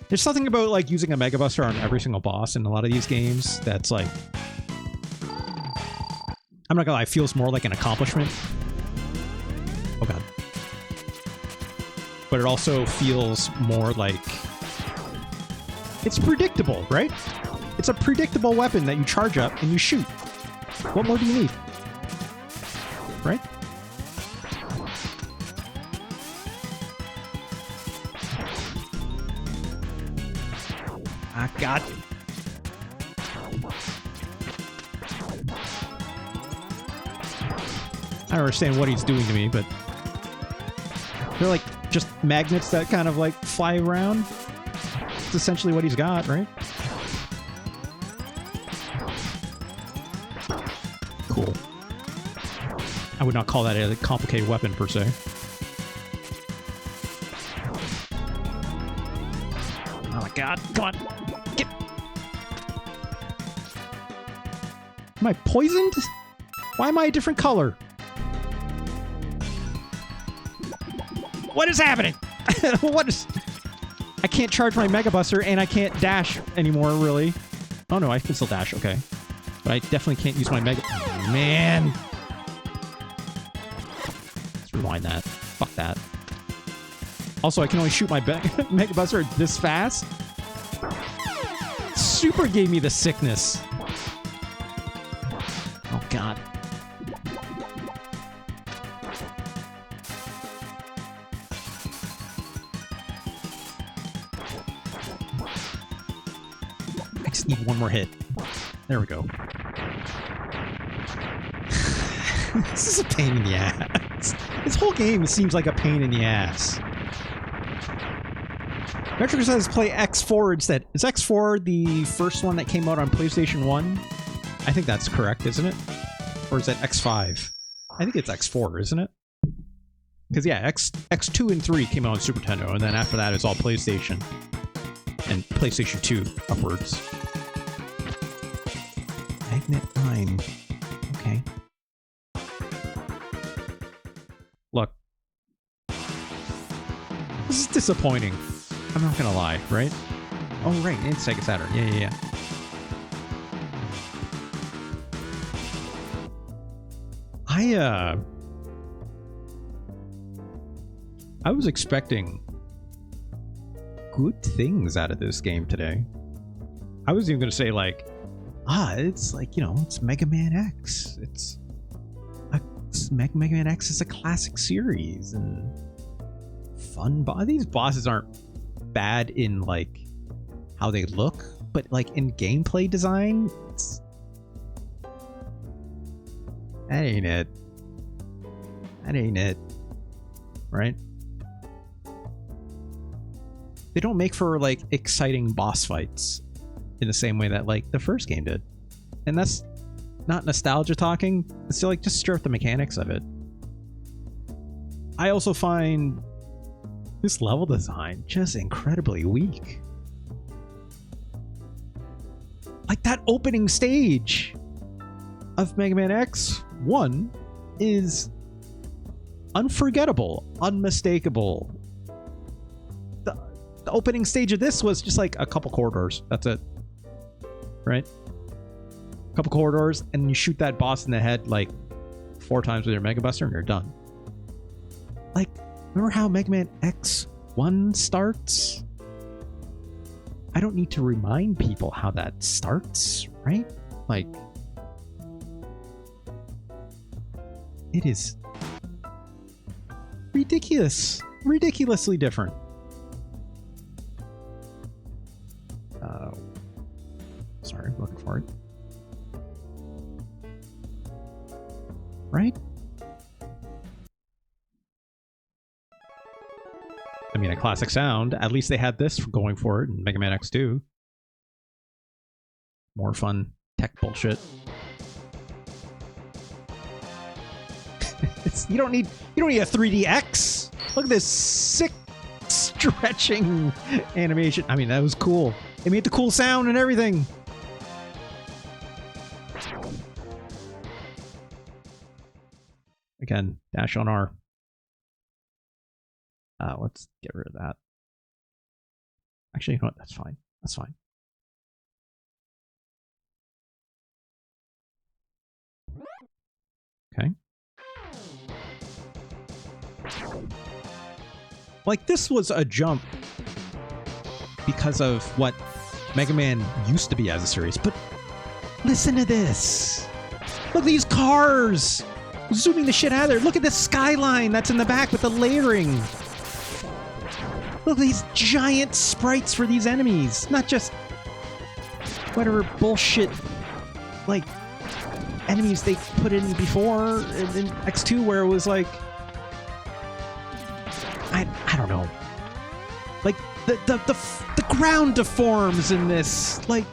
There's something about, like, using a Mega Buster on every single boss in a lot of these games that's, like... I'm not gonna lie, it feels more like an accomplishment. Oh god. But it also feels more like... It's predictable, right? It's a predictable weapon that you charge up and you shoot. What more do you need? Right? Ah, god. I don't understand what he's doing to me, but they're like just magnets that kind of like fly around. It's essentially what he's got, right? Cool. I would not call that a complicated weapon per se. Oh my god, come on. Get. Am I poisoned? Why am I a different color? What is happening? What is... I can't charge my Mega Buster, and I can't dash anymore, really. Oh no, I can still dash, okay. But I definitely can't use my Mega... Oh, man! Let's rewind that. Fuck that. Also, I can only shoot my Mega Buster this fast? Super gave me the sickness. Oh god. Need one more hit. There we go. This is a pain in the ass. This whole game seems like a pain in the ass. Metric says play X4 instead. Is X4 the first one that came out on PlayStation 1? I think that's correct, isn't it? Or is that X5? I think it's X4, isn't it? Because yeah, X2 and 3 came out on Super Nintendo, and then after that it's all PlayStation. And PlayStation 2 upwards. Magnet 9. Okay. Look. This is disappointing. I'm not gonna lie, right? Oh, right, it's Sega Saturn. Yeah. I was expecting good things out of this game today. I was even gonna say, like, it's like, you know, it's Mega Man X. Mega Man X is a classic series and fun. These bosses aren't bad in like how they look, but like in gameplay design, that ain't it. That ain't it, right? They don't make for like exciting boss fights in the same way that like the first game did. And that's not nostalgia talking, it's still like just stir up the mechanics of it. I also find this level design just incredibly weak. Like that opening stage. of Mega Man X 1 is unforgettable, unmistakable. The opening stage of this was just like a couple corridors. That's it. Right? A couple corridors, and you shoot that boss in the head like 4 times with your Mega Buster, and you're done. Like, remember how Mega Man X1 starts? I don't need to remind people how that starts, right? Like, it is ridiculously different. Sorry, looking for it. Right? I mean, a classic sound. At least they had this going for it in Mega Man X2. More fun tech bullshit. You don't need a 3DX. Look at this sick stretching animation. I mean, that was cool. It made the cool sound and everything. Again, dash on R. Let's get rid of that. Actually, you know what? That's fine. That's fine. Okay. Like, this was a jump because of what Mega Man used to be as a series. But listen to this. Look at these cars. Zooming the shit out of there. Look at the skyline that's in the back with the layering. Look at these giant sprites for these enemies. Not just whatever bullshit, like, enemies they put in before in X2 where it was like, I don't know. Like, the ground deforms in this. Like,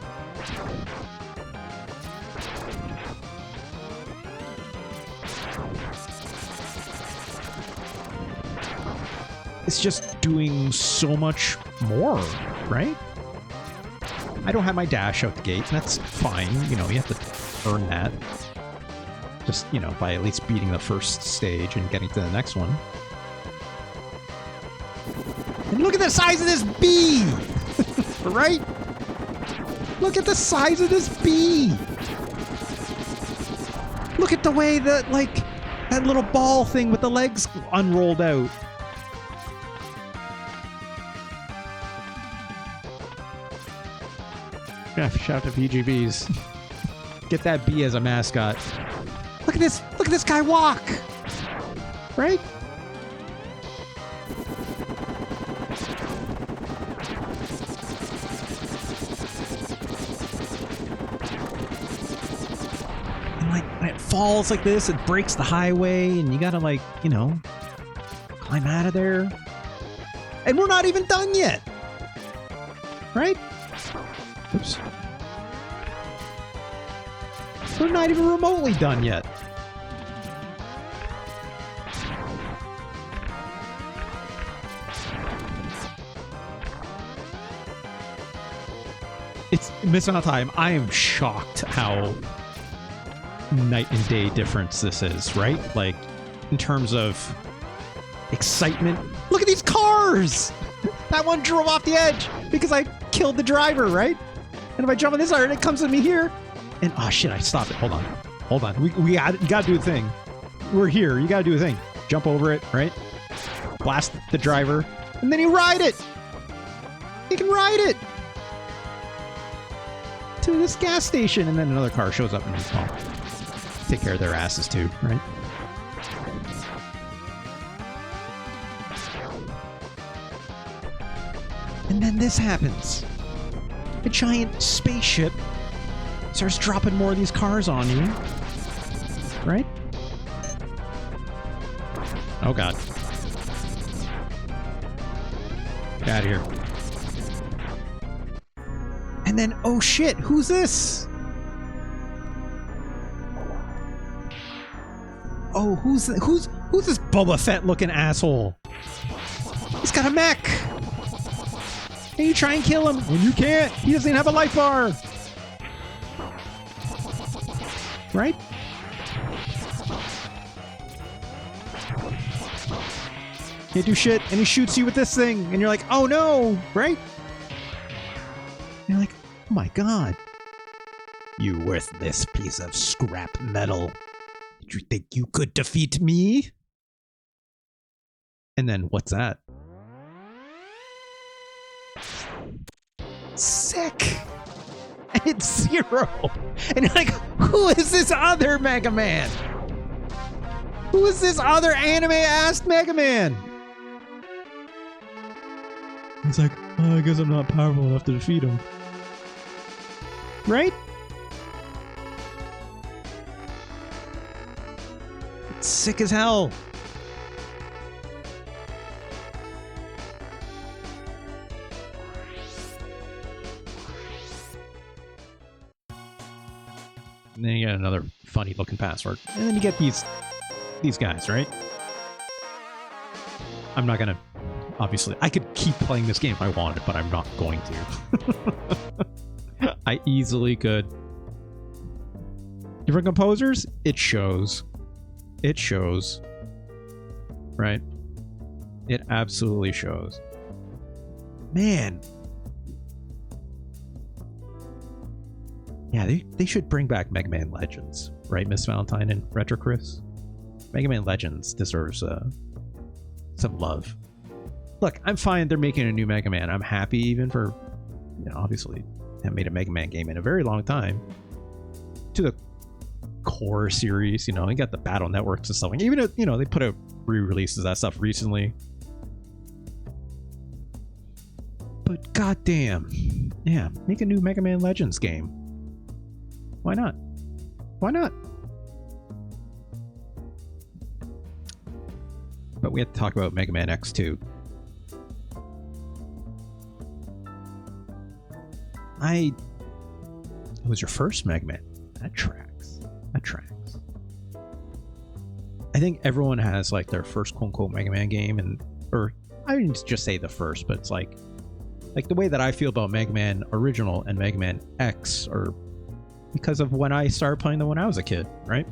it's just doing so much more, right? I don't have my dash out the gate, and that's fine. You know, you have to earn that. Just, you know, by at least beating the first stage and getting to the next one. And look at the size of this bee! Right? Look at the size of this bee! Look at the way that, like, that little ball thing with the legs unrolled out. Yeah, shout out to PGBs. Get that bee as a mascot. Look at this guy walk! Right? And like, when it falls like this, it breaks the highway, and you gotta, like, you know, climb out of there. And we're not even done yet! Right? Oops. We're not even remotely done yet. It's missing out time. I am shocked how night and day difference this is, right? Like, in terms of excitement. Look at these cars! That one drove off the edge because I killed the driver, right? And if I jump on this side, it comes to me here. And, oh shit, I stopped it. Hold on. Hold on. You gotta do a thing. We're here. You gotta do a thing. Jump over it, right? Blast the driver. And then you ride it! You can ride it! To this gas station. And then another car shows up and, well, take care of their asses too, right? And then this happens. A giant spaceship starts dropping more of these cars on you. Right? Oh god. Get out of here. And then, oh shit, who's this? Oh, who's this Boba Fett looking asshole? He's got a mech! And you try and kill him, and you can't! He doesn't even have a life bar! right? You do shit, and he shoots you with this thing, and you're like, oh no, right? And you're like, oh my god. You worthless piece of scrap metal. Did you think you could defeat me? And then, what's that? Sick! And it's Zero! And you're like, who is this other Mega Man? Who is this other anime-ass Mega Man? He's like, oh, I guess I'm not powerful enough to defeat him. Right? It's sick as hell. And then you get another funny looking password. And then you get these guys, right? I'm not gonna... Obviously, I could keep playing this game if I wanted, but I'm not going to. I easily could. Different composers? It shows. It shows. Right? It absolutely shows. Man. Yeah, they should bring back Mega Man Legends, right, Miss Valentine and Retro Chris? Mega Man Legends deserves some love. Look, I'm fine they're making a new Mega Man. I'm happy even for, you know, obviously, haven't made a Mega Man game in a very long time. To the core series, you know, you got the Battle Networks and stuff. Even if, you know, they put out re-releases of that stuff recently. But goddamn, yeah, make a new Mega Man Legends game. Why not? Why not? But we have to talk about Mega Man X2. It was your first Mega Man. That tracks. That tracks. I think everyone has like their first quote-unquote Mega Man game, and or I wouldn't just say the first, but it's like the way that I feel about Mega Man Original and Mega Man X, or because of when I started playing them when I was a kid, right?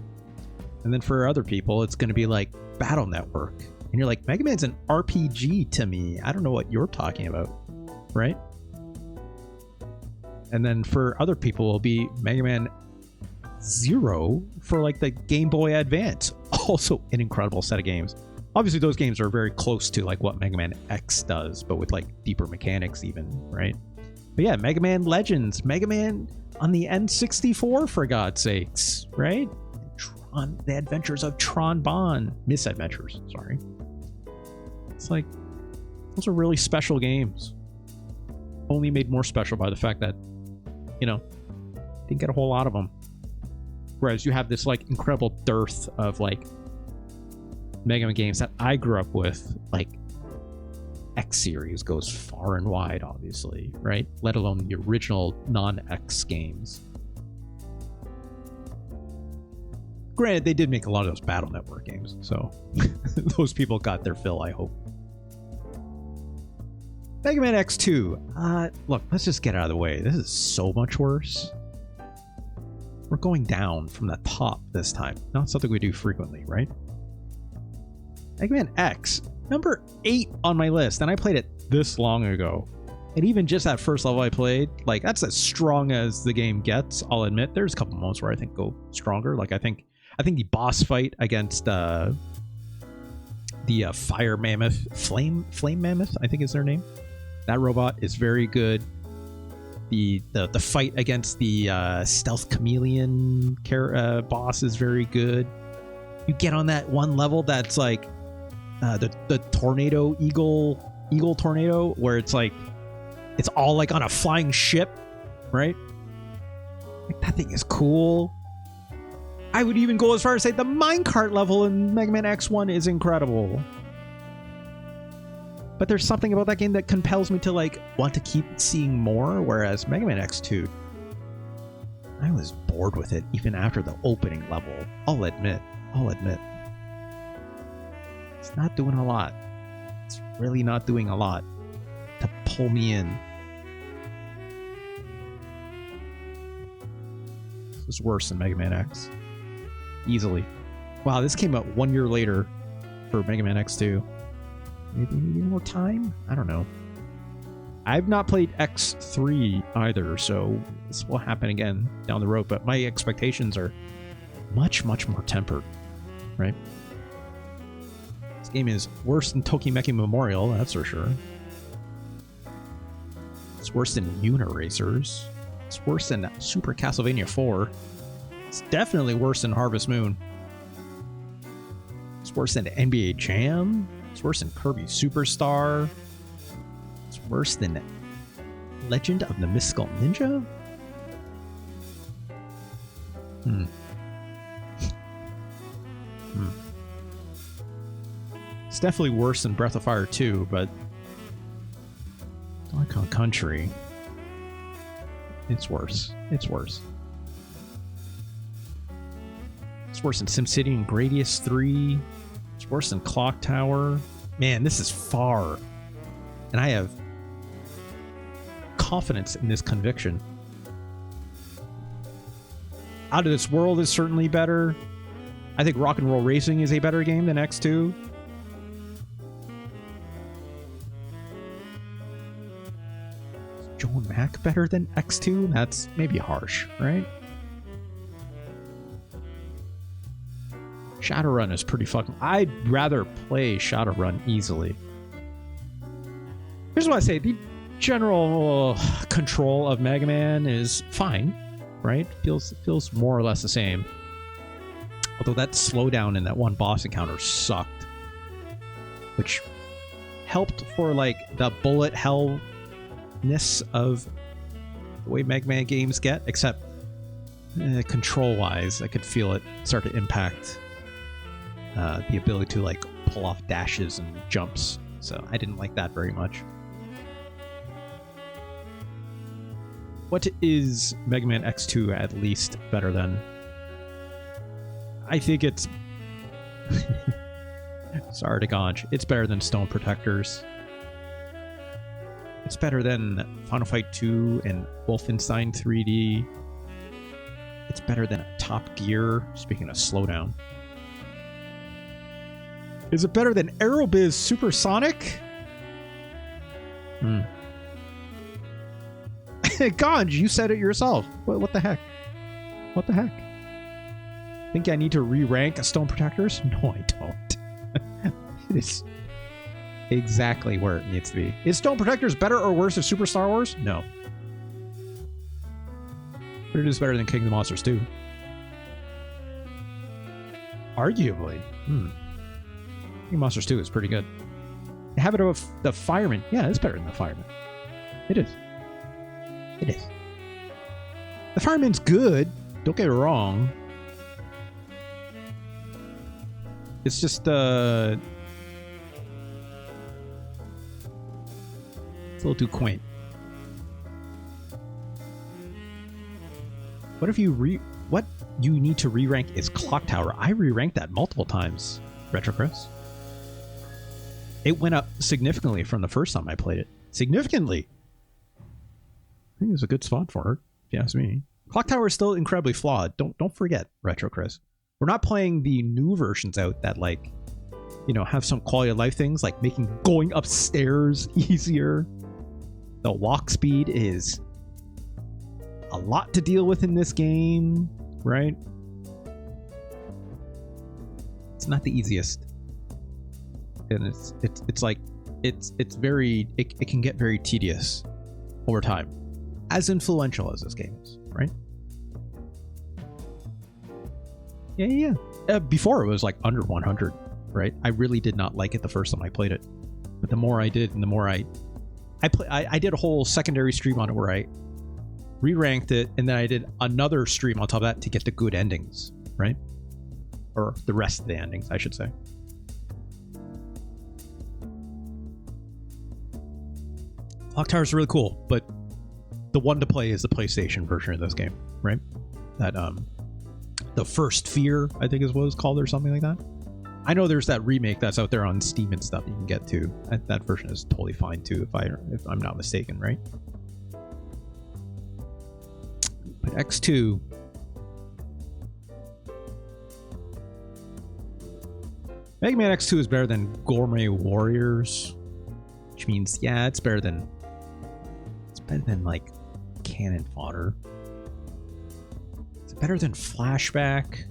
And then for other people, it's going to be like Battle Network, and you're like, Mega Man's an RPG to me. I don't know what you're talking about, right? And then for other people, it'll be Mega Man Zero for like the Game Boy Advance. Also an incredible set of games. Obviously, those games are very close to like what Mega Man X does, but with like deeper mechanics even, right? But yeah, Mega Man Legends, Mega Man on the N64, for God's sakes, right? Tron, the Adventures of Tron Bonne. Misadventures, sorry. It's like, those are really special games. Only made more special by the fact that, you know, didn't get a whole lot of them. Whereas you have this like incredible dearth of like Mega Man games that I grew up with. Like X series goes far and wide, obviously, right? Let alone the original non-X games. Granted, they did make a lot of those Battle Network games, so those people got their fill, I hope. Mega Man X2. Look, let's just get out of the way. This is so much worse. We're going down from the top this time. Not something we do frequently, right? Mega Man X, number 8 on my list, and I played it this long ago. And even just that first level I played, like, that's as strong as the game gets, I'll admit. There's a couple moments where I think go stronger. Like, I think the boss fight against the fire mammoth, flame mammoth, I think is their name. That robot is very good. The fight against the stealth chameleon boss is very good. You get on that one level that's like the tornado eagle tornado, where it's like it's all like on a flying ship, right? Like, that thing is cool. I would even go as far as say the minecart level in Mega Man X1 is incredible. But there's something about that game that compels me to like want to keep seeing more, whereas Mega Man X2, I was bored with it even after the opening level. I'll admit. It's not doing a lot. It's really not doing a lot to pull me in. This is worse than Mega Man X. easily. Wow, this came out 1 year later for Mega Man X2. Maybe more time? I don't know. I've not played X3 either, so this will happen again down the road, but my expectations are much, much more tempered, right? This game is worse than Tokimeki Memorial, that's for sure. It's worse than Uniracers. It's worse than Super Castlevania 4. It's definitely worse than Harvest Moon. It's worse than NBA Jam. It's worse than Kirby Superstar. It's worse than Legend of the Mystical Ninja? It's definitely worse than Breath of Fire 2, but Donkey Kong Country, it's worse. It's worse. It's worse than SimCity and Gradius 3. It's worse than Clock Tower. Man, this is far. And I have confidence in this conviction. Out of This World is certainly better. I think Rock and Roll Racing is a better game than X2. Is Joan Mac better than X2? That's maybe harsh, right? Shadowrun is pretty fucking... I'd rather play Shadowrun easily. Here's what I say. The general control of Mega Man is fine, right? Feels more or less the same. Although that slowdown in that one boss encounter sucked. Which helped for, like, the bullet hell-ness of the way Mega Man games get. Except, control-wise, I could feel it start to impact the ability to, like, pull off dashes and jumps. So I didn't like that very much. What is Mega Man X2 at least better than? I think it's... Sorry to Ganj. It's better than Stone Protectors. It's better than Final Fight 2 and Wolfenstein 3D. It's better than Top Gear, speaking of slowdown. Is it better than Aerobiz Supersonic? Ganj, you said it yourself. What the heck? What the heck? Think I need to re-rank Stone Protectors? No, I don't. It is exactly where it needs to be. Is Stone Protectors better or worse than Super Star Wars? No. But it is better than King of the Monsters 2. Arguably. King of Monsters 2 is pretty good. Habit of the Fireman. Yeah, it's better than the Fireman. It is. It is. The Fireman's good. Don't get it wrong. It's just, it's a little too quaint. What if you what you need to re-rank is Clock Tower. I re-ranked that multiple times, Retro Chris. It went up significantly from the first time I played it. Significantly. I think it was a good spot for it, if you ask me. Clock Tower is still incredibly flawed. Don't forget, Retro Chris. We're not playing the new versions out that, like, you know, have some quality of life things, like making going upstairs easier. The walk speed is a lot to deal with in this game, right? It's not the easiest. And it's like it's very it can get very tedious over time, as influential as this game is, right? Yeah. Before it was like under 100, right? I really did not like it the first time I played it, but the more I did, and the more I did a whole secondary stream on it where I re-ranked it, and then I did another stream on top of that to get the good endings, right? Or the rest of the endings, I should say. Clock Tower is really cool, but the one to play is the PlayStation version of this game, right? That the First Fear, I think is what it's called, or something like that. I know there's that remake that's out there on Steam and stuff you can get too. That version is totally fine too, if I'm not mistaken, right? But X2, Mega Man X2 is better than Gourmet Warriors, which means, yeah, it's better than like Cannon Fodder. It's better than Flashback.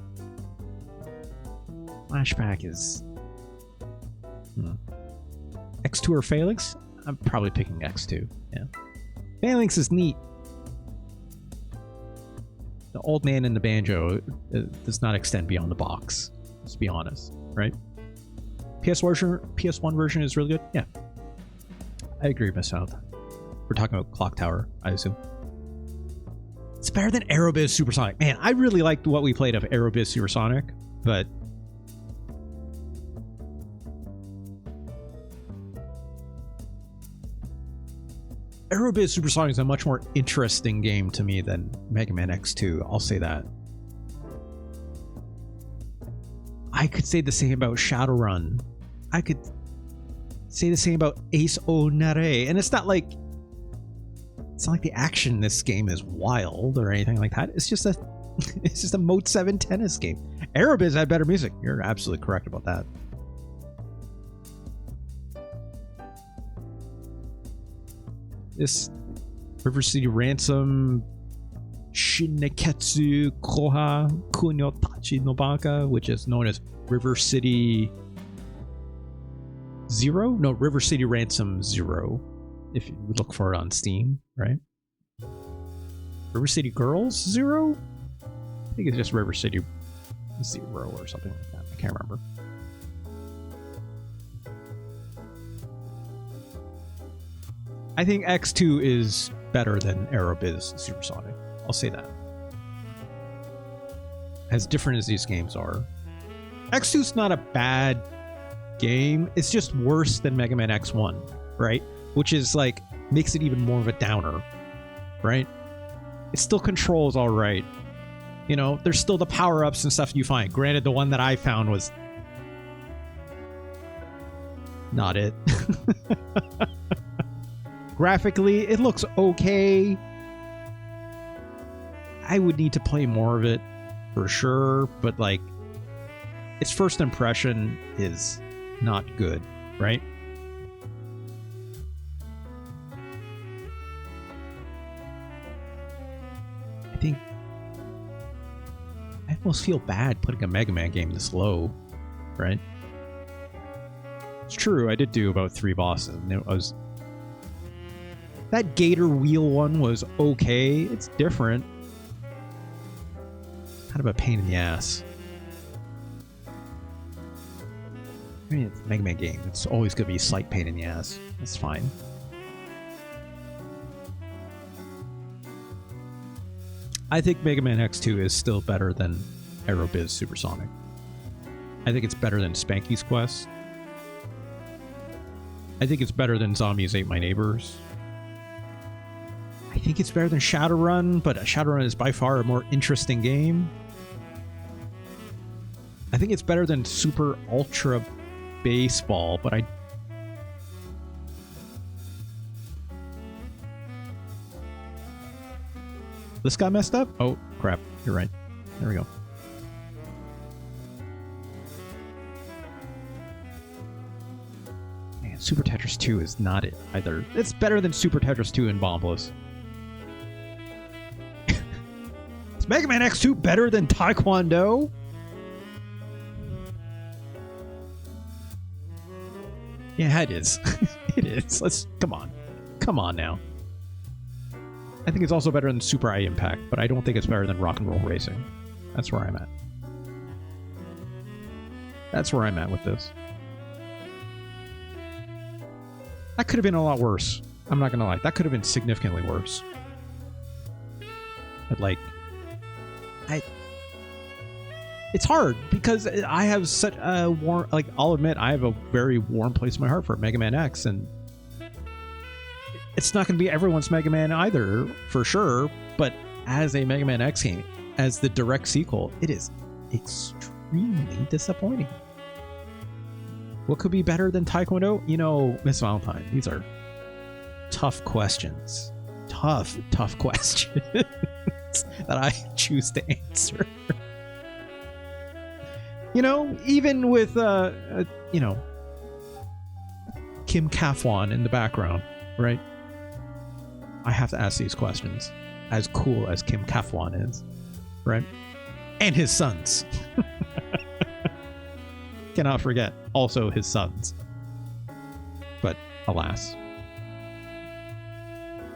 Flashback is X2 or Phalanx? I'm probably picking X2. Yeah, Phalanx is neat. The old man in the banjo does not extend beyond the box. Let's be honest, right? PS1 version is really good. Yeah, I agree, Miss South. We're talking about Clock Tower, I assume. It's better than Aerobiz Supersonic. Man, I really liked what we played of Aerobiz Supersonic, but Aerobiz Supersonic is a much more interesting game to me than Mega Man X2. I'll say that. I could say the same about Shadowrun. I could say the same about Ace O Nare. And it's not like the action in this game is wild or anything like that. It's just a Mode 7 tennis game. Aerobiz had better music. You're absolutely correct about that. This River City Ransom Shineketsu Koha Kunyo Tachi Nobaka, which is known as River City Zero? No, River City Ransom Zero, if you look for it on Steam, right? River City Girls Zero? I think it's just River City Zero or something like that. I can't remember. I think X2 is better than Aerobiz Supersonic. I'll say that. As different as these games are, X2's not a bad game. It's just worse than Mega Man X1, right? Which is like, makes it even more of a downer, right? It still controls all right. You know, there's still the power-ups and stuff you find. Granted, the one that I found was not it. Graphically, it looks okay. I would need to play more of it for sure, but like, its first impression is not good, right? I think I almost feel bad putting a Mega Man game this low, right? It's true, I did do about 3 bosses, and it was... That Gator Wheel one was okay. It's different. Kind of a pain in the ass. I mean, it's a Mega Man game. It's always going to be a slight pain in the ass. That's fine. I think Mega Man X2 is still better than Aerobiz Supersonic. I think it's better than Spanky's Quest. I think it's better than Zombies Ate My Neighbors. I think it's better than Shadowrun, but Shadowrun is by far a more interesting game. I think it's better than Super Ultra Baseball, but This got messed up? Oh, crap. You're right. There we go. Man, Super Tetris 2 is not it either. It's better than Super Tetris 2 and Bombless. Is Mega Man X2 better than Taekwondo? Yeah, it is. It is. Come on. Come on now. I think it's also better than Super High Impact, but I don't think it's better than Rock and Roll Racing. That's where I'm at. That's where I'm at with this. That could have been a lot worse. I'm not gonna lie. That could have been significantly worse. But like, it's hard because I have such a warm, like, I'll admit I have a very warm place in my heart for Mega Man X, and it's not going to be everyone's Mega Man either, for sure, but as a Mega Man X game, as the direct sequel, it is extremely disappointing. What could be better than Taekwondo? You know, Miss Valentine, these are tough questions. Tough questions that I choose to answer. You know, even with you know, Kim Kafwan in the background, right? I have to ask these questions. As cool as Kim Kafwan is, right? And his sons. Cannot forget also his sons. But alas.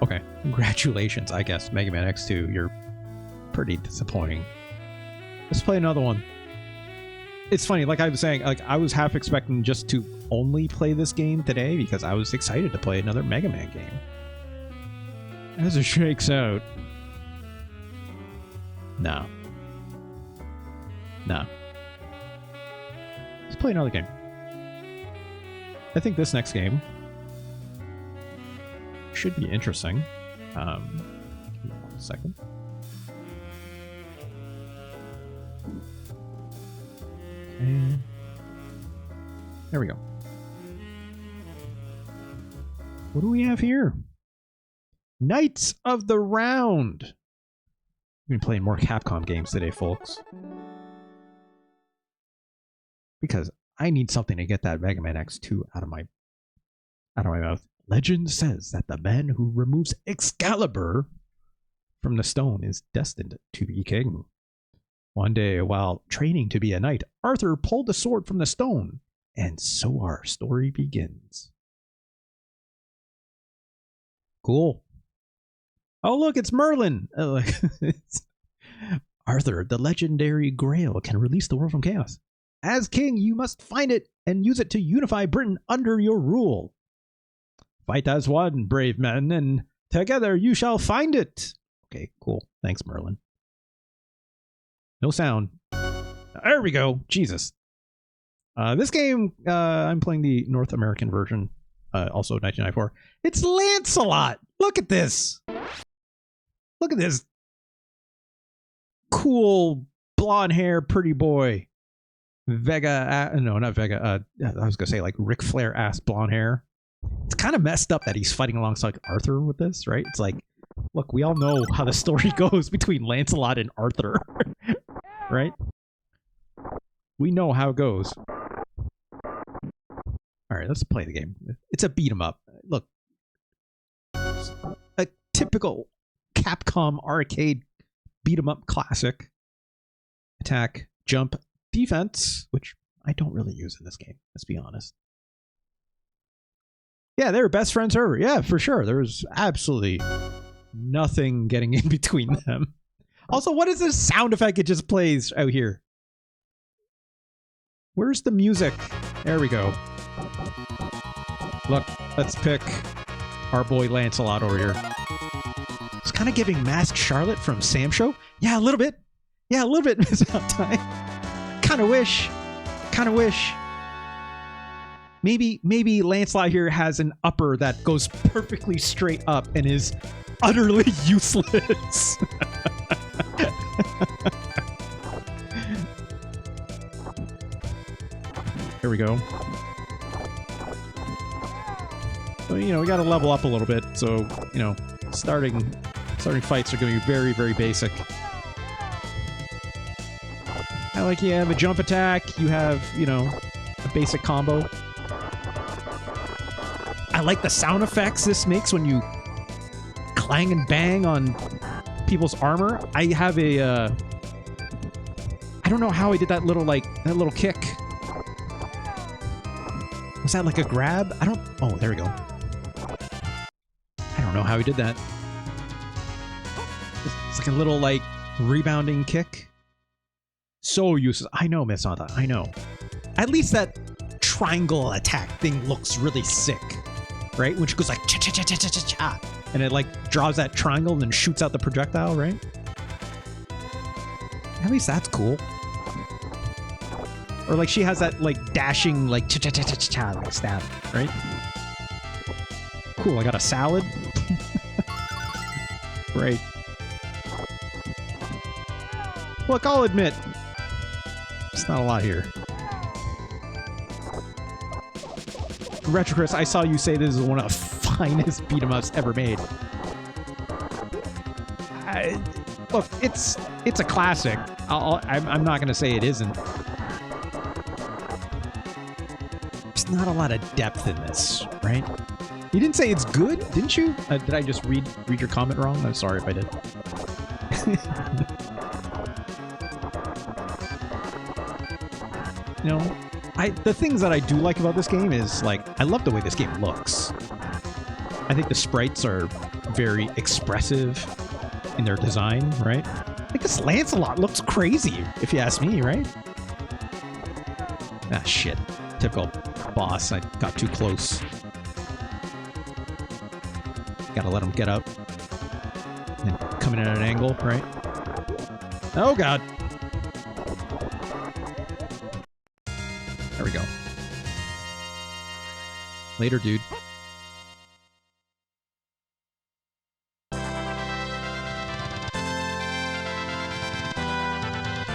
Okay, congratulations, I guess, Mega Man X2. You're pretty disappointing. Let's play another one. It's funny, like I was saying, like I was half expecting just to only play this game today because I was excited to play another Mega Man game. As it shakes out. No. No. Let's play another game. I think this next game should be interesting. Give me 1 second. Okay. There we go. What do we have here? Knights of the Round. We've been playing more Capcom games today, folks. Because I need something to get that Mega Man X2 out of my mouth. Legend says that the man who removes Excalibur from the stone is destined to be king. One day, while training to be a knight, Arthur pulled the sword from the stone, and so our story begins. Cool. Oh, look, it's Merlin. Arthur, the legendary Grail, can release the world from chaos. As king, you must find it and use it to unify Britain under your rule. Fight as one, brave men, and together you shall find it. Okay, cool. Thanks, Merlin. No sound. There we go. Jesus. This game, I'm playing the North American version, also 1994. It's Lancelot. Look at this. Look at this cool blonde hair, pretty boy. Vega, no, not Vega. I was gonna say like Ric Flair ass blonde hair. It's kind of messed up that he's fighting alongside Arthur with this, right? It's like, look, we all know how the story goes between Lancelot and Arthur, right? We know how it goes. All right, let's play the game. It's a beat 'em up. Look, a typical Capcom arcade beat 'em up classic. Attack, jump, defense, which I don't really use in this game, let's be honest. Yeah, they were best friends forever. Yeah, for sure. There was absolutely nothing getting in between them. Also, what is this sound effect it just plays out here? Where's the music? There we go. Look, let's pick our boy Lancelot over here. It's kind of giving Masked Charlotte from Sam Show. Yeah, a little bit. Yeah, a little bit, Miss Valentine. Kind of wish. Kind of wish. Maybe Lancelot here has an upper that goes perfectly straight up and is utterly useless. Here we go. So, you know, we got to level up a little bit. So, you know, starting fights are going to be very, very basic. I like you have a jump attack. You have, you know, a basic combo. I like the sound effects this makes when you clang and bang on people's armor. I have a, I don't know how I did that little kick. Was that like a grab? Oh, there we go. I don't know how he did that. It's like a little, like, rebounding kick. So useless. I know, Miss Santa, I know. At least that triangle attack thing looks really sick. Right? Which goes like cha-cha-cha-cha-cha-cha. And it like draws that triangle and then shoots out the projectile, right? At least that's cool. Or like she has that like dashing like cha-cha-cha-cha-cha like stab, right? Cool, I got a salad. Great. Look, I'll admit, it's not a lot here. Retro Chris, I saw you say this is one of the finest beat-em-ups ever made. Look, it's a classic. I'm not going to say it isn't. there's not a lot of depth in this, right? You didn't say it's good, didn't you? Did I just read your comment wrong? I'm sorry if I did. You know, the things that I do like about this game is, like, I love the way this game looks. I think the sprites are very expressive in their design, right? I think this Lancelot looks crazy, if you ask me, right? Ah, shit. Typical boss. I got too close. Gotta let him get up. And coming in at an angle, right? Oh, God. There we go. Later, dude.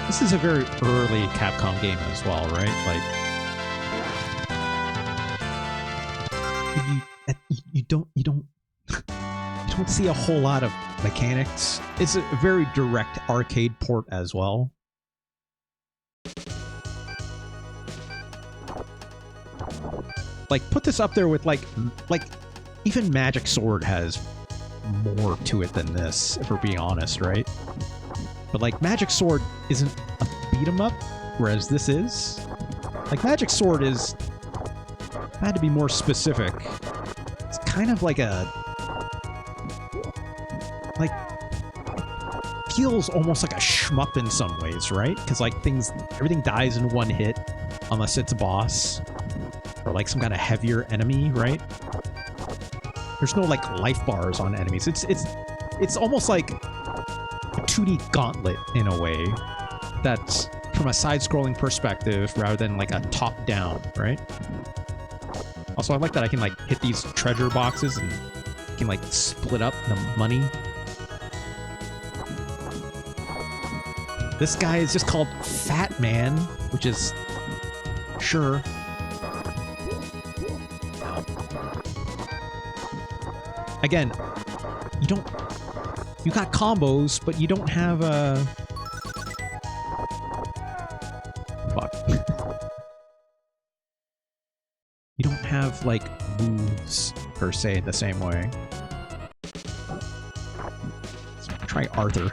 This is a very early Capcom game as well, right? Like, you don't you don't see a whole lot of mechanics. It's a very direct arcade port as well. Like, put this up there with like even Magic Sword has more to it than this, if we're being honest, right? But like, Magic Sword isn't a beat 'em up, whereas this is. Like, Magic Sword is, I had to be more specific. It's kind of like a, like, feels almost like a shmup in some ways, right? Because like everything dies in one hit, unless it's a boss or like some kind of heavier enemy, right? There's no like life bars on enemies. It's almost like a 2D gauntlet in a way that's from a side-scrolling perspective rather than like a top-down, right? Also, I like that I can like hit these treasure boxes and can like split up the money. This guy is just called Fat Man, which is sure. Again, you got combos, but you don't have a... Fuck. You don't have, like, moves, per se, the same way. Let's try Arthur.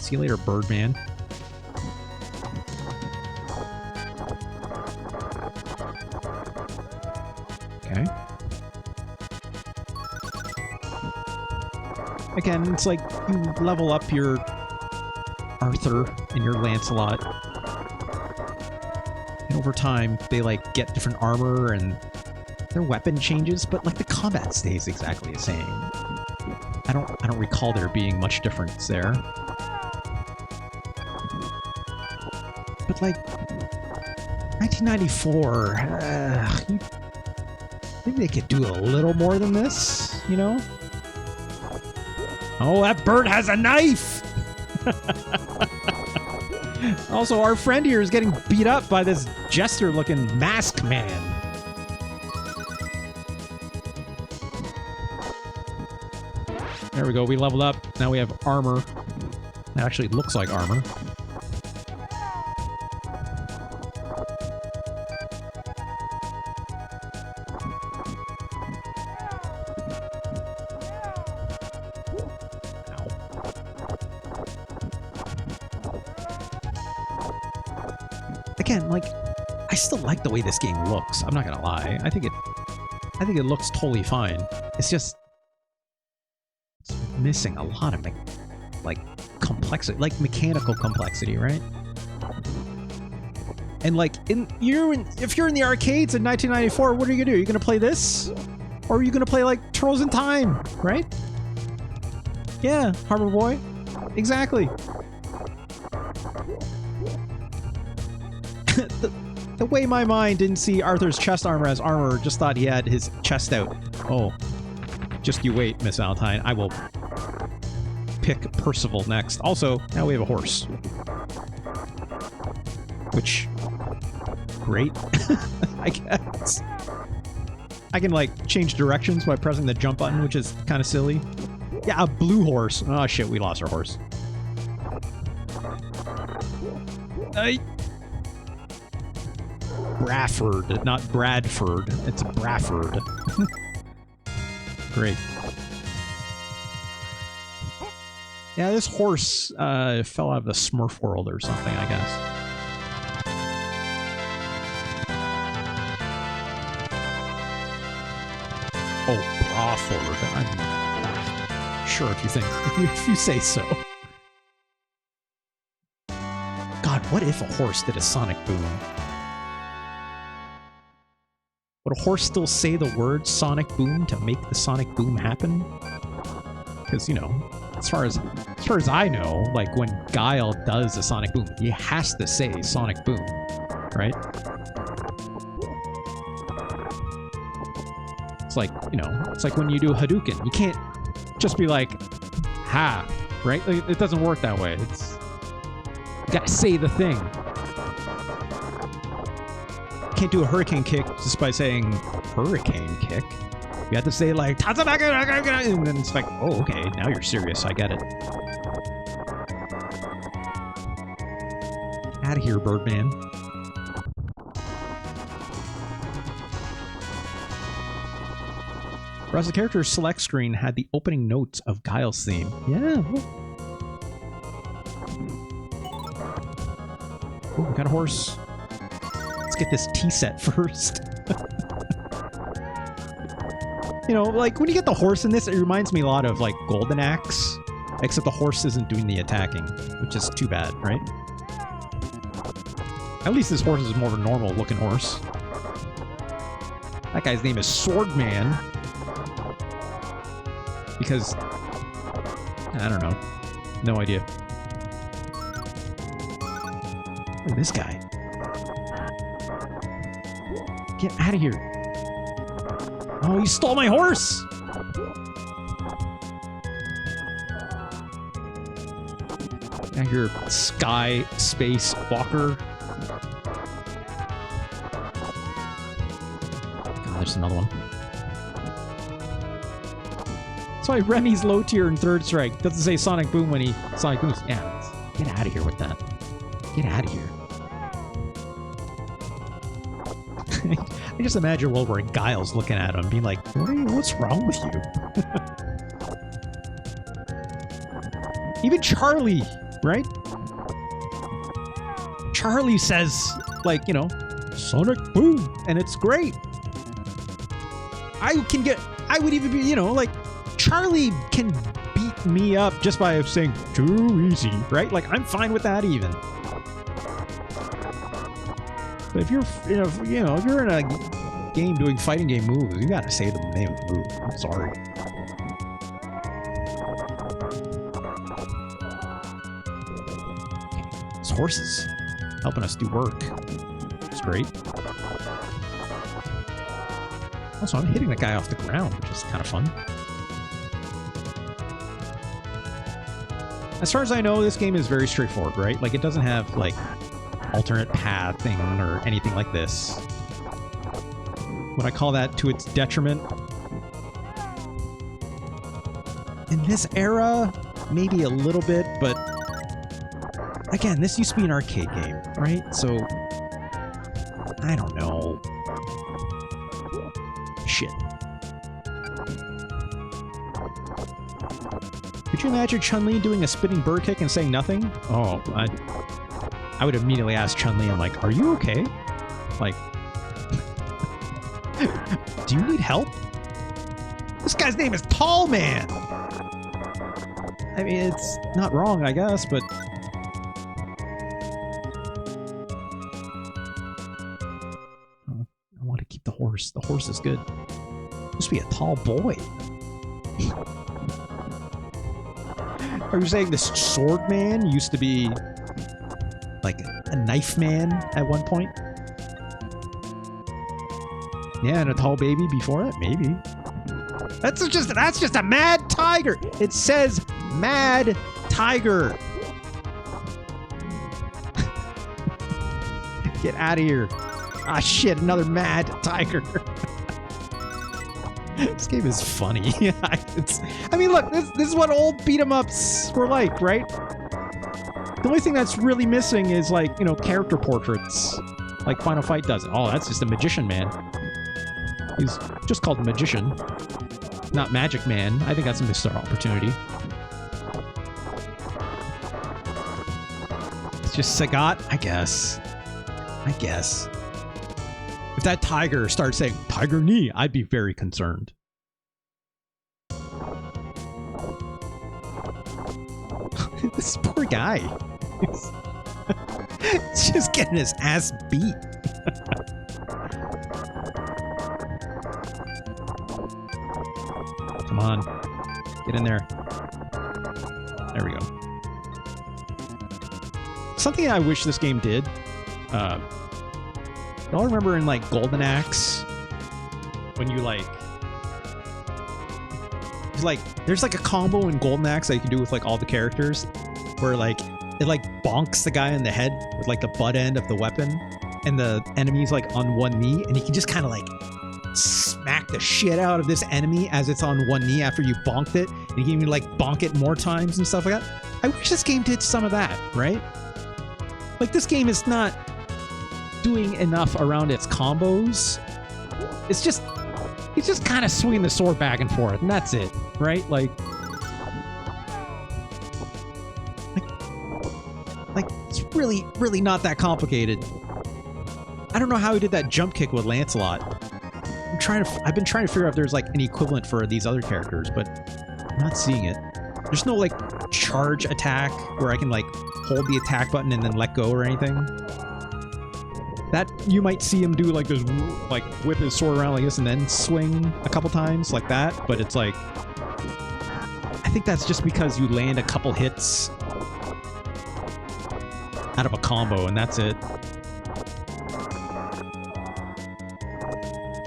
See you later, Birdman. Okay. Again, it's like you level up your Arthur and your Lancelot. And over time, they like get different armor and their weapon changes, but like the combat stays exactly the same. I don't recall there being much difference there. But like 1994, maybe they could do a little more than this, you know? Oh, that bird has a knife! Also, our friend here is getting beat up by this jester-looking mask man. There we go, we leveled up. Now we have armor. It actually looks like armor. Again, like, I still like the way this game looks. I'm not gonna lie. I think it looks totally fine. It's just it's missing a lot of like complexity, like mechanical complexity, right? And like if you're in the arcades in 1994, what are you gonna do? You're gonna play this, or are you gonna play like Turtles in Time, right? Yeah, Harbor Boy, exactly. The way my mind didn't see Arthur's chest armor as armor, just thought he had his chest out. Oh, just you wait, Miss Valentine. I will pick Percival next. Also, now we have a horse. Which, great, I guess. I can, like, change directions by pressing the jump button, which is kind of silly. Yeah, a blue horse. Oh, shit, we lost our horse. Bradford, not Bradford. It's Bradford. Great. Yeah, this horse fell out of the Smurf world or something, I guess. Oh, Bradford. I'm sure if you think, if you say so. God, what if a horse did a sonic boom? Would a horse still say the word sonic boom to make the sonic boom happen? Because, you know, as far as I know, like when Guile does a sonic boom, he has to say sonic boom, right? It's like, you know, it's like when you do Hadouken, you can't just be like, ha, right? Like, it doesn't work that way. It's, you gotta say the thing. You can't do a hurricane kick just by saying hurricane kick. You have to say like, and then it's like, oh, okay, now you're serious. I get it. Out of here, Birdman. Whereas the character's select screen had the opening notes of Guile's theme. Yeah. Oh, we got a horse. Let's get this tea set first. You know, like, when you get the horse in this, it reminds me a lot of, like, Golden Axe. Except the horse isn't doing the attacking, which is too bad, right? At least this horse is more of a normal-looking horse. That guy's name is Swordman. Because... I don't know. No idea. Look at this guy. Get out of here. Oh, you stole my horse! Now you're Sky Space Walker. God, there's another one. That's why Remy's low tier in Third Strike. Doesn't say Sonic Boom when he Sonic Booms. Yeah, get out of here with that. Get out of here. I just imagine a world where Guile's looking at him, being like, what's wrong with you? Even Charlie, right? Charlie says, like, you know, Sonic Boom, and it's great. I would even be, you know, like, Charlie can beat me up just by saying, too easy, right? Like, I'm fine with that even. But if you're, if you're in a game doing fighting game moves, you gotta say the name of the move. I'm sorry. Okay. These horses helping us do work. It's great. Also, I'm hitting the guy off the ground, which is kind of fun. As far as I know, this game is very straightforward, right? Like, it doesn't have, like, alternate pathing or anything like this. Would I call that to its detriment? In this era, maybe a little bit, but again, this used to be an arcade game, right? So, I don't know. Shit. Could you imagine Chun-Li doing a spinning bird kick and saying nothing? Oh, I would immediately ask Chun-Li, I'm like, are you okay? Like, do you need help? This guy's name is Tall Man! I mean, it's not wrong, I guess, but... Oh, I want to keep the horse. The horse is good. Must be a tall boy. Are you saying this sword man used to be like a knife man at one point? Yeah, and a tall baby before that? Maybe. That's just a mad tiger. It says mad tiger. Get out of here. Ah, shit, another mad tiger. This game is funny. I mean, look, this is what old beat-em-ups were like, right? The only thing that's really missing is, like, you know, character portraits. Like Final Fight does it. Oh, that's just a magician man. He's just called Magician, not Magic Man. I think that's a missed opportunity. It's just Sagat, I guess. I guess. If that tiger starts saying, Tiger Knee, I'd be very concerned. This poor guy. He's just getting his ass beat. Come on. Get in there. There we go. Something I wish this game did. Y'all remember in, like, Golden Axe? When you, like... There's, like, a combo in Golden Axe that you can do with, like, all the characters. Where, like, it, like, bonks the guy in the head with, like, the butt end of the weapon. And the enemy's, like, on one knee. And he can just kind of, like, smack the shit out of this enemy as it's on one knee after you bonked it. And you can even, like, bonk it more times and stuff like that. I wish this game did some of that, right? Like, this game is not doing enough around its combos. It's just... He's just kind of swinging the sword back and forth, and that's it, right? Like, it's really, really not that complicated. I don't know how he did that jump kick with Lancelot. I've been trying to figure out if there's, like, an equivalent for these other characters, but I'm not seeing it. There's no, like, charge attack where I can, like, hold the attack button and then let go or anything. That, you might see him do, like, this, like, whip his sword around like this and then swing a couple times like that, but it's like... I think that's just because you land a couple hits out of a combo, and that's it.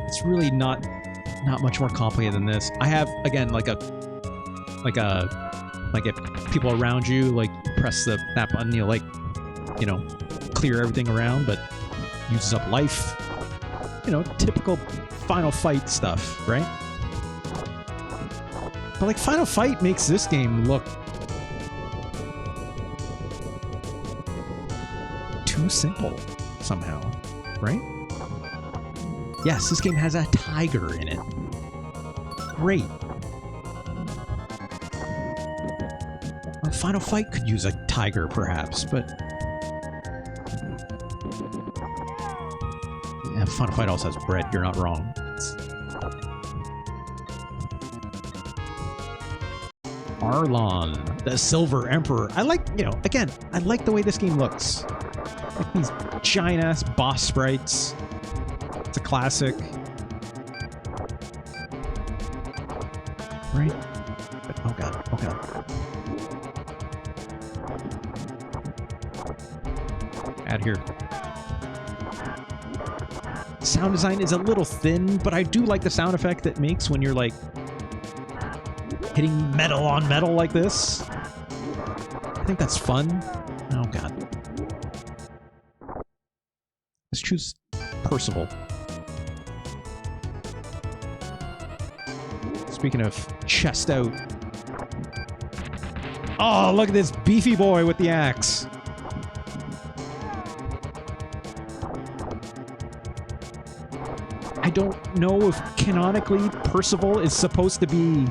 It's really not much more complicated than this. I have, again, like if people around you, like, press that button, you'll, like, you know, clear everything around, but uses up life. You know, typical Final Fight stuff, right? But, like, Final Fight makes this game look too simple somehow, right? Yes, this game has a tiger in it. Great. Well, Final Fight could use a tiger, perhaps, but... Yeah, Final Fight also has bread. You're not wrong. Arlon, the Silver Emperor. I like, you know, again, I like the way this game looks. Like these giant-ass boss sprites. It's a classic. Right? But, oh god, oh god. Out here. Sound design is a little thin, but I do like the sound effect it makes when you're, like, hitting metal on metal like this. I think that's fun. Oh god. Let's choose Percival. Speaking of chest out. Oh, look at this beefy boy with the axe. I don't know if canonically Percival is supposed to be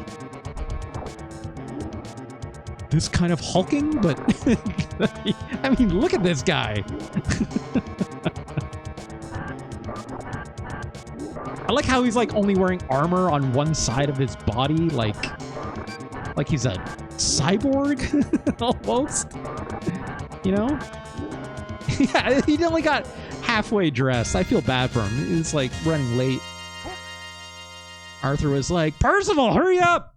this kind of hulking, but I mean, look at this guy. I like how he's, like, only wearing armor on one side of his body, like he's a cyborg almost, you know? Yeah, he only got halfway dressed. I feel bad for him. He's, like, running late. Arthur was like, Percival, hurry up!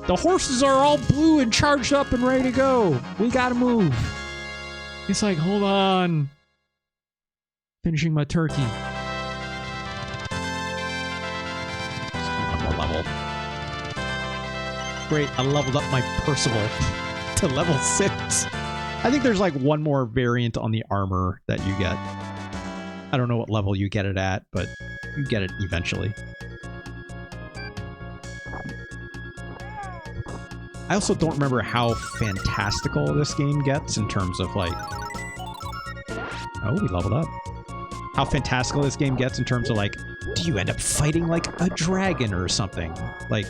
The horses are all blue and charged up and ready to go. We gotta move. He's like, hold on. Finishing my turkey. One more level. Great, I leveled up my Percival to level 6. I think there's, like, one more variant on the armor that you get. I don't know what level you get it at, but you get it eventually. I also don't remember how fantastical this game gets in terms of like... Oh, we leveled up. How fantastical this game gets in terms of like, do you end up fighting like a dragon or something? Like,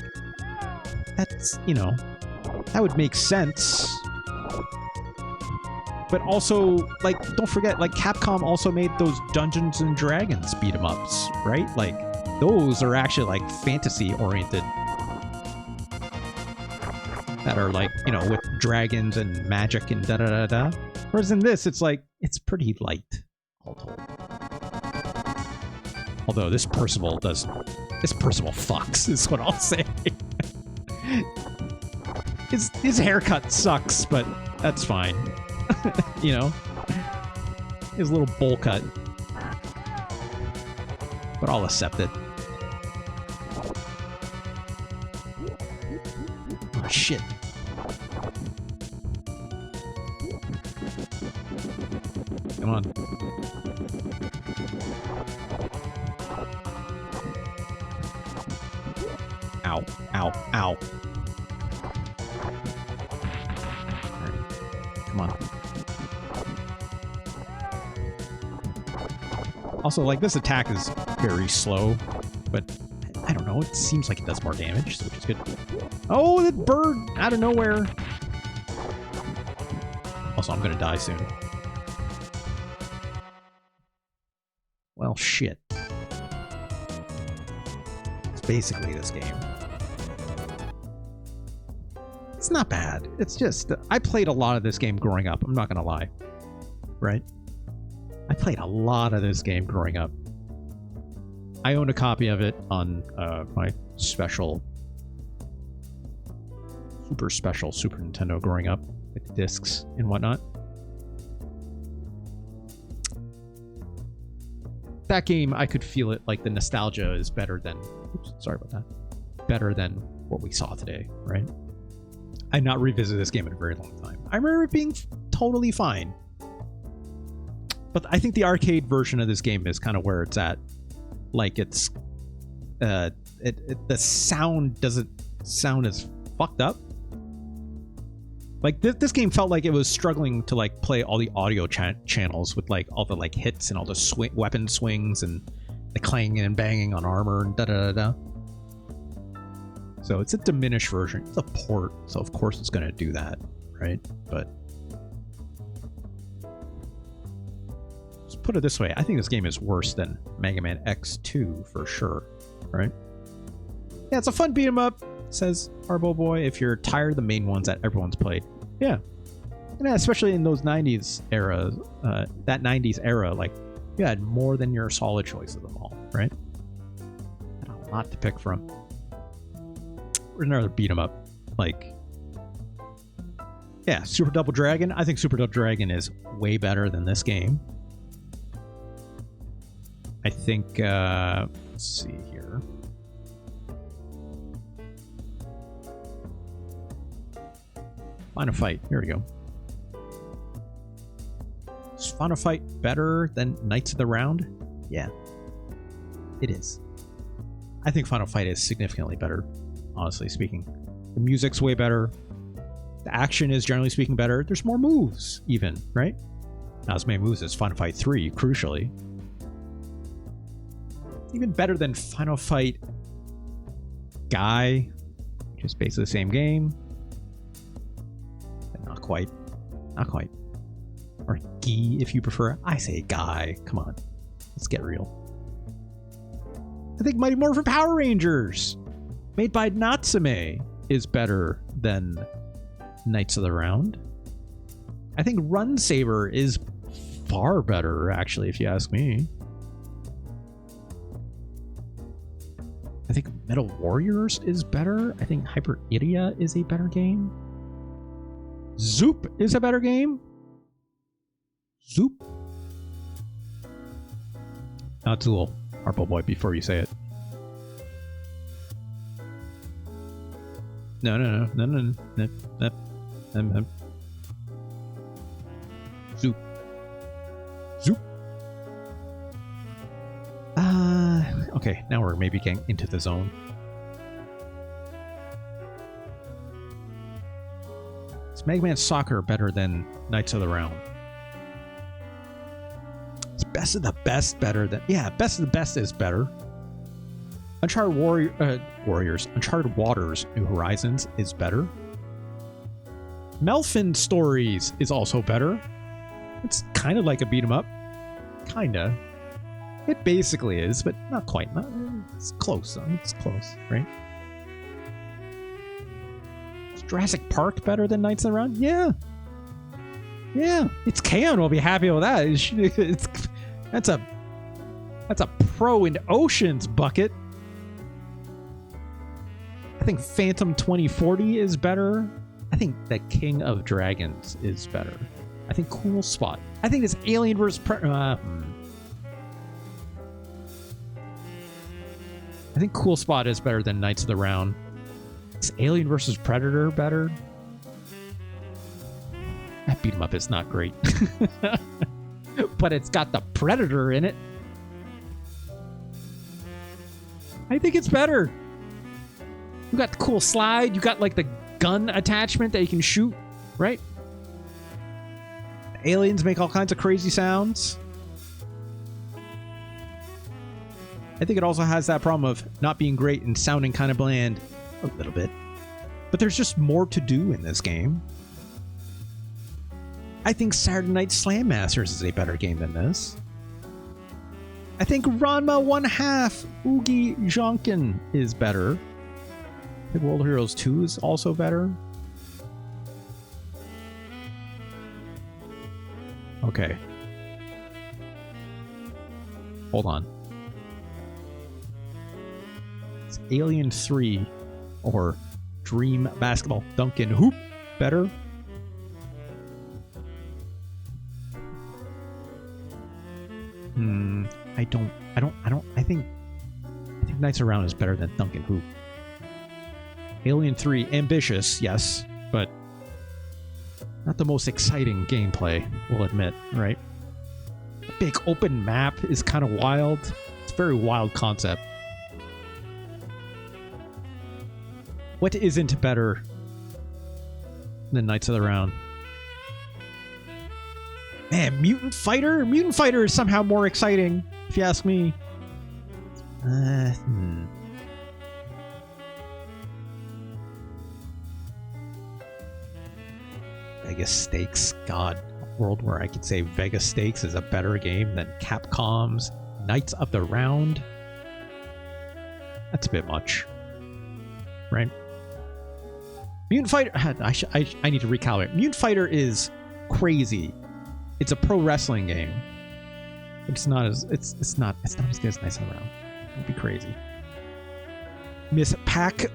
that's, you know, that would make sense. But also, like, don't forget, like, Capcom also made those Dungeons and Dragons beat 'em ups, right? Like, those are actually like fantasy oriented. That are like, you know, with dragons and magic and da-da-da-da. Whereas in this, it's like, it's pretty light, all told. Although this Percival fucks, is what I'll say. His haircut sucks, but that's fine. You know? His little bowl cut. But I'll accept it. Oh, shit. Come on. Ow, ow, ow. Alright. Come on. Also, like, this attack is very slow, but I don't know, it seems like it does more damage, so which is good. Oh, that bird out of nowhere! Also, I'm gonna die soon. Well, shit. It's basically this game. It's not bad. It's just... I played a lot of this game growing up, I'm not gonna lie. Right? I played a lot of this game growing up. I own a copy of it on my special... super special Super Nintendo growing up, with the discs and whatnot. That game, I could feel it, like the nostalgia is better than... Oops, sorry about that. Better than what we saw today, right? I've not revisited this game in a very long time. I remember it being totally fine. But I think the arcade version of this game is kind of where it's at. Like, it's... the sound doesn't sound as fucked up. Like, this game felt like it was struggling to, like, play all the audio channels with, like, all the, like, hits and all the weapon swings and the clanging and banging on armor and da-da-da-da. So it's a diminished version. It's a port, so of course it's going to do that, right? But... let's put it this way. I think this game is worse than Mega Man X2 for sure, right? Yeah, it's a fun beat 'em up, says Harbo Boy, if you're tired of the main ones that everyone's played. Yeah. And especially in those 90s era, that 90s era, like, you had more than your solid choice of them all, right? And a lot to pick from. Or another beat 'em up. Like, yeah, Super Double Dragon. I think Super Double Dragon is way better than this game. I think, let's see here. Final Fight. Here we go. Is Final Fight better than Knights of the Round? Yeah. It is. I think Final Fight is significantly better, honestly speaking. The music's way better. The action is, generally speaking, better. There's more moves, even, right? Not as many moves as Final Fight 3, crucially. Even better than Final Fight Guy, which is basically the same game. But not quite. Not quite. Or Guy, if you prefer. I say Guy. Come on. Let's get real. I think Mighty Morphin Power Rangers, made by Natsume, is better than Knights of the Round. I think Run Saber is far better, actually, if you ask me. I think Metal Warriors is better. I think Hyper Idia is a better game. Zoop is a better game. Zoop. Not Zool, Harpo Boy, before you say it. No. Zoop. Zoop. Okay, now we're maybe getting into the zone. Is Mega Man Soccer better than Knights of the Round? Is Best of the Best better than... Yeah, Best of the Best is better. Uncharted Warriors. Uncharted Waters New Horizons is better. Melfin Stories is also better. It's kind of like a beat 'em up. Kinda. It basically is, but not quite. It's close. It's close, right? Is Jurassic Park better than Knights of the Round? Yeah. Yeah. It's Kaon will be happy with that. That's a pro in Oceans bucket. I think Phantom 2040 is better. I think The King of Dragons is better. I think Cool Spot. I think it's Alien vs. Predator. I think Cool Spot is better than Knights of the Round. Is Alien vs. Predator better? That beat 'em up is not great. But it's got the Predator in it. I think it's better. You got the cool slide. You got like the gun attachment that you can shoot, right? Aliens make all kinds of crazy sounds. I think it also has that problem of not being great and sounding kind of bland a little bit. But there's just more to do in this game. I think Saturday Night Slam Masters is a better game than this. I think Ranma 1/2 Oogie Jonkin is better. I think World Heroes 2 is also better. Okay. Hold on. Is Alien 3 or Dream Basketball Duncan Hoop better? I think Knights Around is better than Duncan Hoop. Alien 3, ambitious, yes, but not the most exciting gameplay, we'll admit, right? The big open map is kind of wild. It's a very wild concept. What isn't better than Knights of the Round? Man, Mutant Fighter? Mutant Fighter is somehow more exciting, if you ask me. Vegas Stakes. God, a world where I could say Vegas Stakes is a better game than Capcom's Knights of the Round. That's a bit much, right? Mutant Fighter. I need to recalibrate. Mutant Fighter is crazy. It's a pro wrestling game. It's not as it's not as good as Knights of the Round. It'd be crazy. Miss Pac-Man,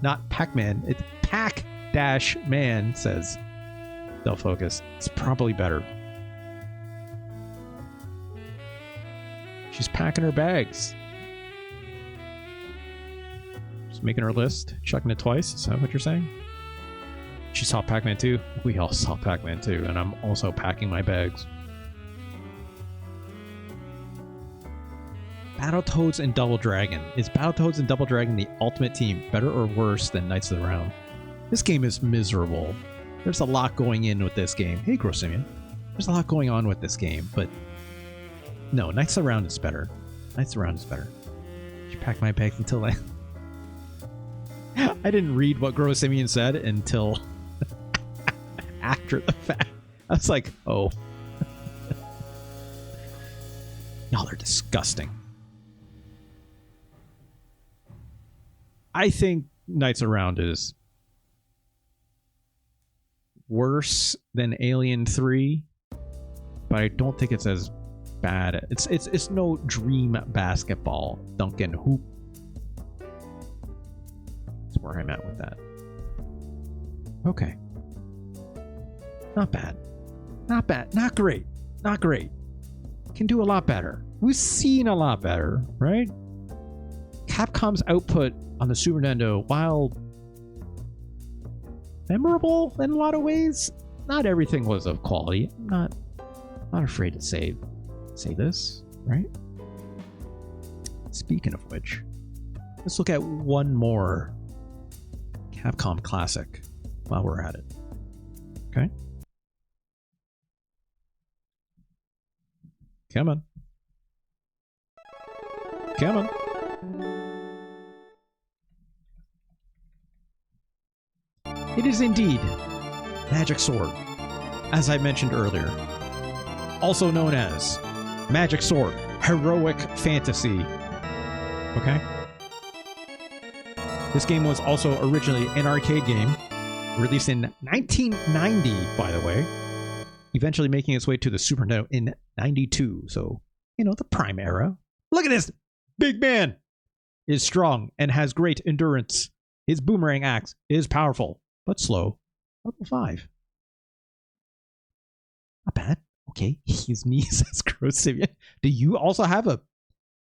not Pac-Man. It's Pac-Man says Self Focus. It's probably better. She's packing her bags. Just making her list, checking it twice. Is that what you're saying? She saw Pac-Man 2. We all saw Pac-Man 2, and I'm also packing my bags. Battletoads and Double Dragon. Is Battletoads and Double Dragon the ultimate team better or worse than Knights of the Round? This game is miserable. There's a lot going in with this game. Hey, Grossimian. There's a lot going on with this game, but no, Knights of the Round is better. Knights of the Round is better. Did you pack my bags until I... I didn't read what Grossimian said until after the fact. I was like, oh. Y'all are disgusting. I think Knights Around is worse than Alien 3, but I don't think it's as bad. It's no Dream Basketball Duncan Hoop. That's where I'm at with that. Okay. Not bad. Not bad. Not great. Not great. Can do a lot better. We've seen a lot better, right? Capcom's output on the Super Nintendo, while memorable in a lot of ways, not everything was of quality. I'm not afraid to say this, right? Speaking of which, let's look at one more Capcom classic. while we're at it. Okay. Come on. Come on. It is indeed Magic Sword, as I mentioned earlier. Also known as Magic Sword Heroic Fantasy. Okay? This game was also originally an arcade game, released in 1990, by the way, eventually making its way to the Super Nintendo in 92. So, you know, the prime era. Look at this! Big man is strong and has great endurance. His boomerang axe is powerful, but slow. Level 5. Not bad. Okay, his knees as Gross Simeon. Do you also have a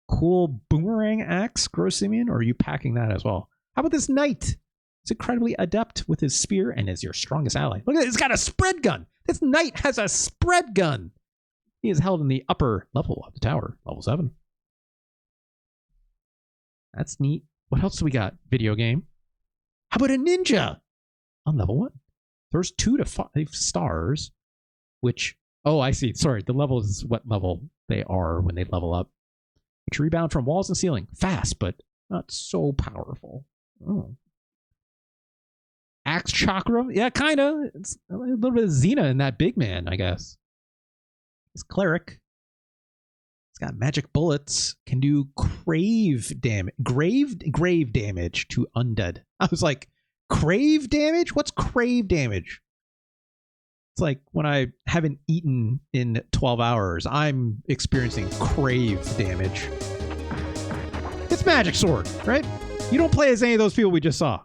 cool boomerang axe, Gross Simeon, or are you packing that as well? How about this knight? He's incredibly adept with his spear and is your strongest ally. Look at it, he's got a spread gun. This knight has a spread gun. He is held in the upper level of the tower, level 7. That's neat. What else do we got? Video game. How about a ninja on level 1? There's 2 to 5 stars, which, oh, I see. Sorry, the level is what level they are when they level up. Which rebound from walls and ceiling. Fast, but not so powerful. Oh. Axe chakra? Yeah, kind of. It's a little bit of Xena in that big man, I guess. This cleric. It's got magic bullets. Can do grave damage to undead. I was like, crave damage? What's crave damage? It's like when I haven't eaten in 12 hours, I'm experiencing crave damage. It's Magic Sword, right? You don't play as any of those people we just saw.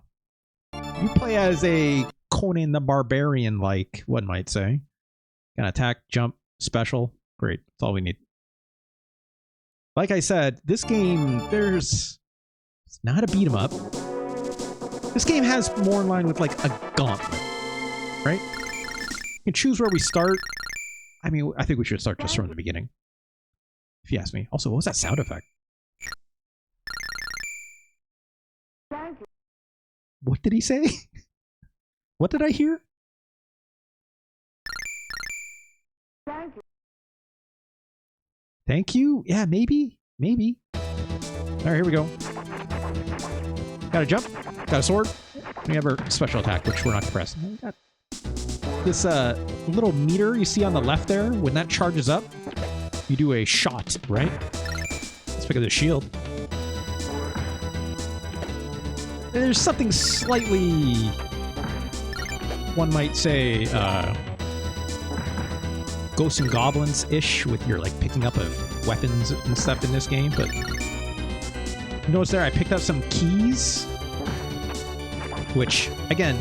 You play as a Conan the Barbarian, like one might say. Can attack, jump, special. Great. That's all we need. Like I said, this game, it's not a beat 'em up. This game has more in line with like a gauntlet, right? You can choose where we start. I mean, I think we should start just from the beginning, if you ask me. Also, what was that sound effect? What did he say? What did I hear? Thank you? Yeah, maybe. Maybe. All right, here we go. Got a jump. Got a sword. We have our special attack, which we're not pressing. We got this little meter you see on the left there. When that charges up, you do a shot, right? Let's pick up the shield. There's something slightly, one might say, Ghosts and Goblins-ish with your like picking up of weapons and stuff in this game, but notice there I picked up some keys, which again,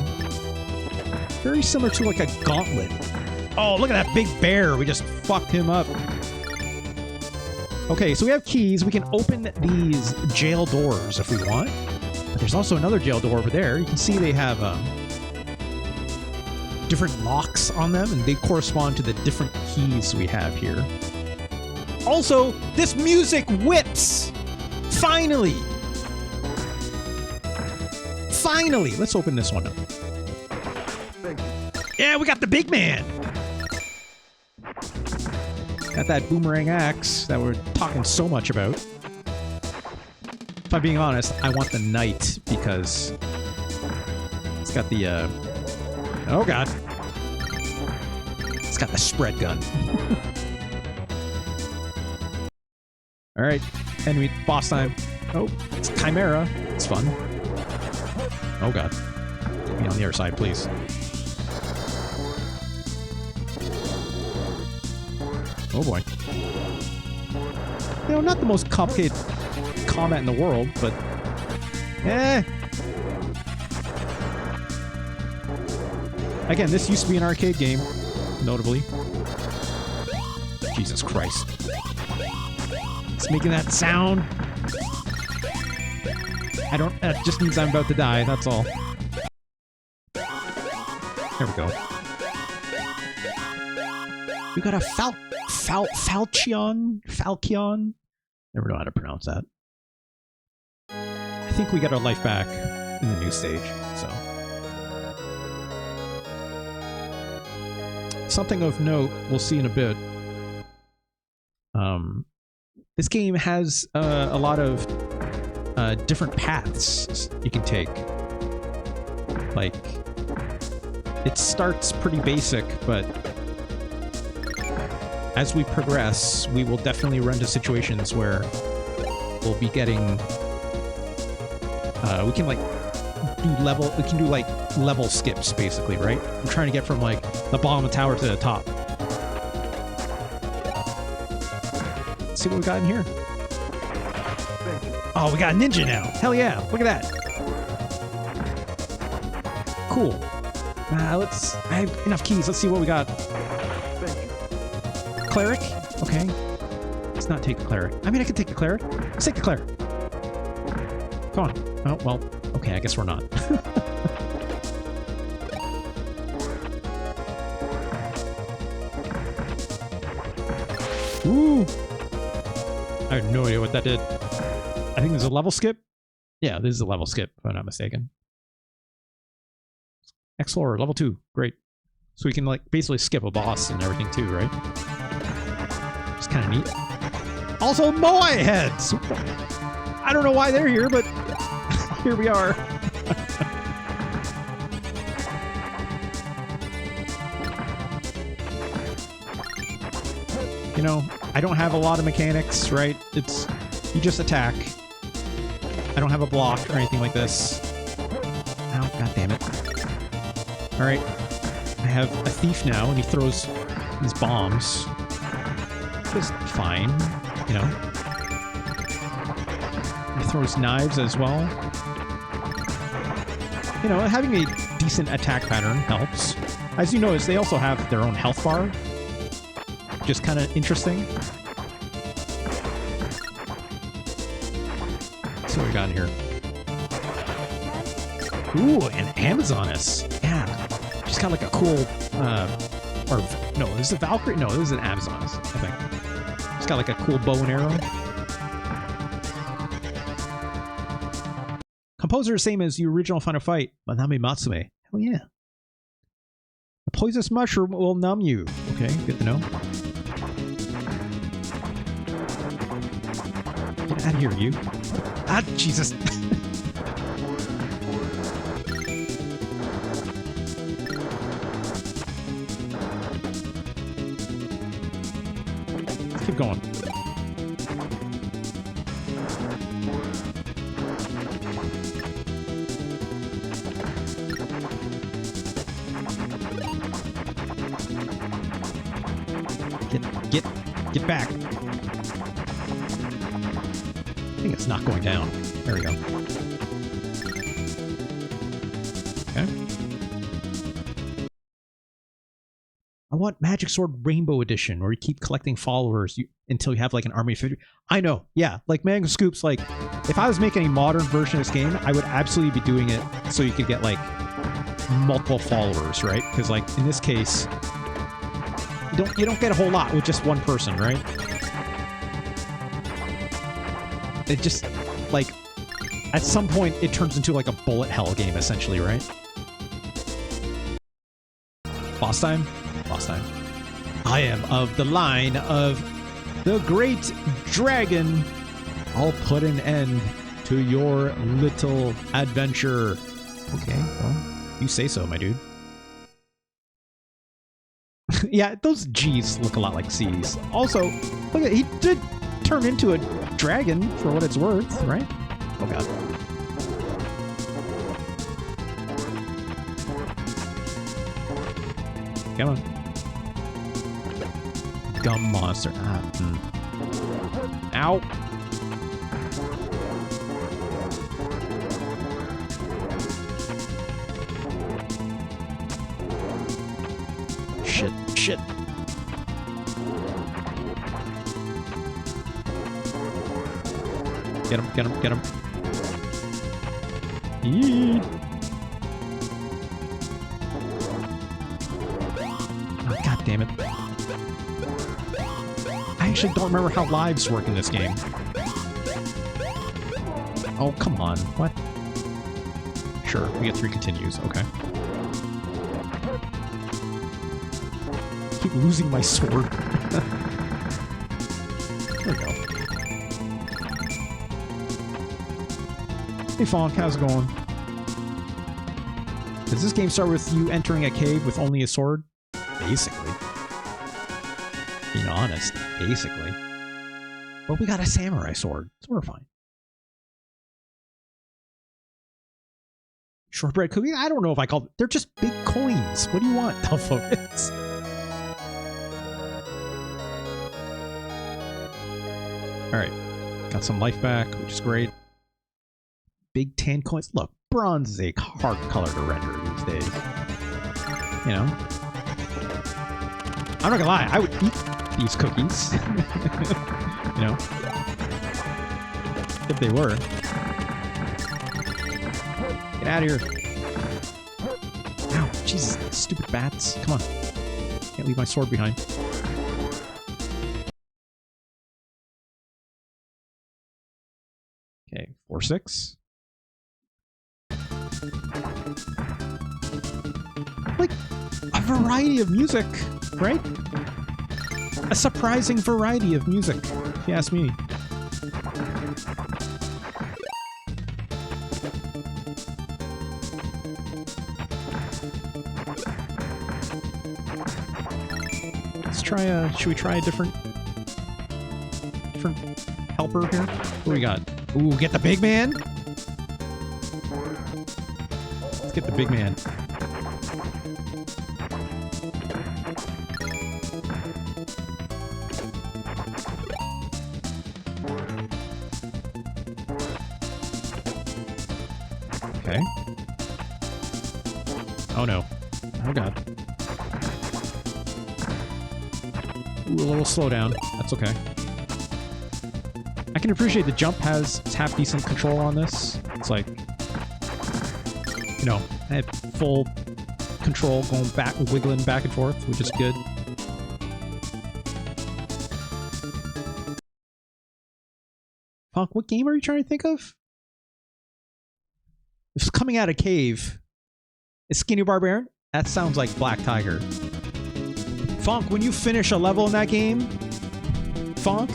very similar to like a gauntlet. Oh, look at that big bear. We just fucked him up. Okay, so we have keys. We can open these jail doors if we want. But there's also another jail door over there. You can see they have different locks on them, and they correspond to the different keys we have here. Also, this music whips! Finally! Finally! Let's open this one up. Yeah, we got the big man! Got that boomerang axe that we're talking so much about. If I'm being honest, I want the knight because it's got the, oh god. It's got the spread gun. Alright, enemy boss time. Oh, it's Chimera. It's fun. Oh god. Get me on the other side, please. Oh boy. You know, not the most complicated combat in the world, but again, this used to be an arcade game, notably. Jesus Christ. It's making that sound. That just means I'm about to die, that's all. There we go. We got a Falchion? Never know how to pronounce that. I think we got our life back in the new stage, so. something of note, we'll see in a bit. This game has a lot of different paths you can take. Like, it starts pretty basic, but as we progress, we will definitely run into situations where we'll be getting... we can do level skips, basically, right? I'm trying to get from like the bottom of the tower to the top. Let's see what we got in here. Oh, we got a ninja now. Hell yeah. Look at that. Cool. I have enough keys. Let's see what we got. Cleric? Okay. Let's not take the cleric. I mean, I could take the cleric. Let's take the cleric. Come on. Oh, well. Okay, I guess we're not. Ooh! I have no idea what that did. I think there's a level skip. Yeah, this is a level skip, if I'm not mistaken. Explorer, level 2. Great. So we can, like, basically skip a boss and everything, too, right? It's kind of neat. Also, Moai heads! I don't know why they're here, but here we are. You know, I don't have a lot of mechanics, right? It's... you just attack. I don't have a block or anything like this. Ow, god damn it. Alright. I have a thief now, and he throws these bombs. Just fine, you know. He throws knives as well. You know, having a decent attack pattern helps. As you notice, they also have their own health bar. Just kind of interesting. Let's see what we got in here. Ooh, an Amazoness. Yeah. She's got like a cool, or, no, this is a Valkyrie? No, this is an Amazoness, I think. She's got like a cool bow and arrow. Composer same as the original Final Fight, Manami Matsume. Hell yeah. A poisonous mushroom will numb you. Okay, good to know. Get out of here, you. Ah, Jesus. Let's keep going. Get back. I think it's not going down. There we go. Okay. I want Magic Sword Rainbow Edition, where you keep collecting followers until you have like an army of 50. I know, yeah. Like Manga Scoops, like if I was making a modern version of this game, I would absolutely be doing it so you could get like multiple followers, right? Because like in this case, you don't get a whole lot with just one person, right? It just, like, at some point, it turns into, like, a bullet hell game, essentially, right? Boss time? Boss time. I am of the line of the Great Dragon. I'll put an end to your little adventure. Okay, well, you say so, my dude. Yeah, those G's look a lot like C's. Also, look at, he did turn into a dragon for what it's worth, right? Oh god. Come on. Gum monster. Ow. Shit. Get him. Yee. Oh, god damn it. I actually don't remember how lives work in this game. Oh, come on. What? Sure, we get 3 continues. Okay. keep losing my sword. There we go. Hey Fonk, how's it going? Does this game start with you entering a cave with only a sword? Basically. Being honest, basically. But we got a samurai sword, so we're fine. Shortbread cookie? I don't know if I call them. They're just big coins. What do you want, Focus? Alright. Got some life back, which is great. Big tan coins. Look, bronze is a hard color to render these days. You know? I'm not gonna lie, I would eat these cookies. You know? If they were. Get out of here. Ow, Jesus, stupid bats. Come on. Can't leave my sword behind. Okay, 4-6. Like, a variety of music, right? A surprising variety of music, if you ask me. Let's try a... Should we try a different helper here? What do we got? Ooh, get the big man? Let's get the big man. Okay. Oh no. Oh god. Ooh, a little slowdown. That's okay. I can appreciate the jump has half decent control on this. It's like, you know, I had full control going back, wiggling back and forth, which is good. Fuck, what game are you trying to think of? It's coming out of cave. Is Skinny Barbarian? That sounds like Black Tiger. Funk, when you finish a level in that game, Funk,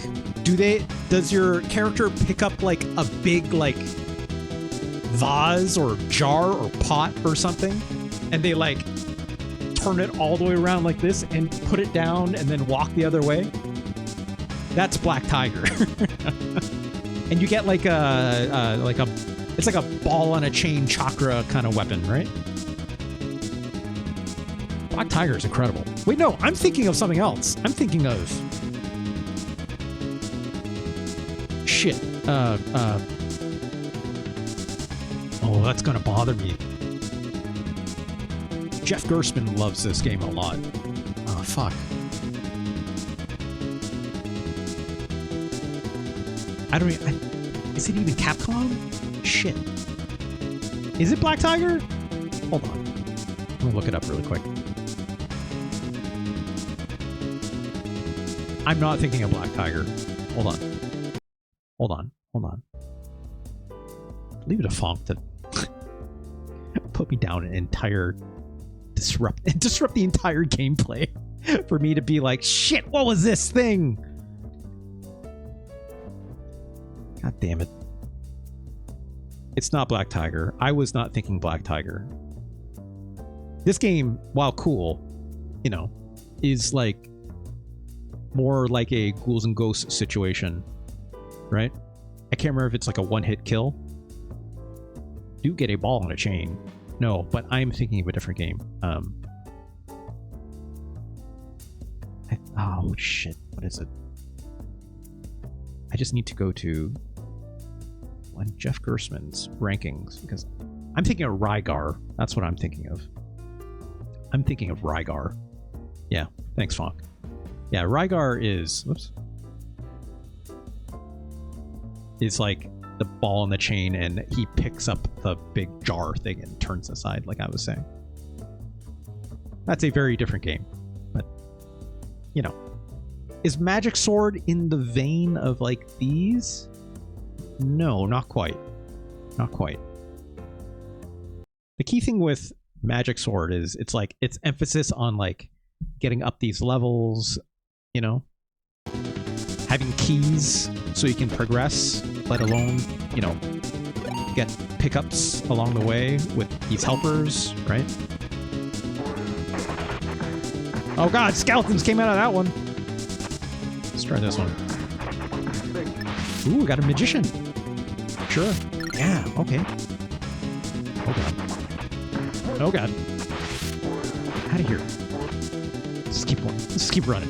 does your character pick up like a big like vase or jar or pot or something, and they like turn it all the way around like this and put it down and then walk the other way? That's Black Tiger. And you get like a it's like a ball on a chain chakra kind of weapon, right? Black Tiger is incredible. Wait, no, I'm thinking of something else. I'm thinking of... Shit. Oh, that's gonna bother me. Jeff Gerstmann loves this game a lot. Oh, fuck. I don't even... Is it even Capcom? Shit. Is it Black Tiger? Hold on. I'm gonna look it up really quick. I'm not thinking of Black Tiger. Hold on. Hold on. Hold on. Leave it a Fonk to put me down an entire... disrupt the entire gameplay for me to be like, shit, what was this thing? God damn it. It's not Black Tiger. I was not thinking Black Tiger. This game, while cool, you know, is like more like a Ghouls and Ghosts situation, right? I can't remember if it's like a one-hit kill. Do get a ball on a chain. No, but I'm thinking of a different game. Oh, shit. What is it? I just need to go to Jeff Gerstmann's rankings, because I'm thinking of Rygar. That's what I'm thinking of. I'm thinking of Rygar. Yeah, thanks, Fonk. Yeah, Rygar is... Whoops. Is like the ball on the chain, and he picks up the big jar thing and turns aside, like I was saying. That's a very different game. But, you know. Is Magic Sword in the vein of, like, these? No, not quite. Not quite. The key thing with Magic Sword is it's like its emphasis on, like, getting up these levels, you know, having keys so you can progress, let alone, you know, get pickups along the way with these helpers, right? Oh god, skeletons came out of that one. Let's try this one. Ooh, got a magician. Sure. Yeah, okay. Oh god. Oh god. Out of here. Let's keep going. Let's keep running.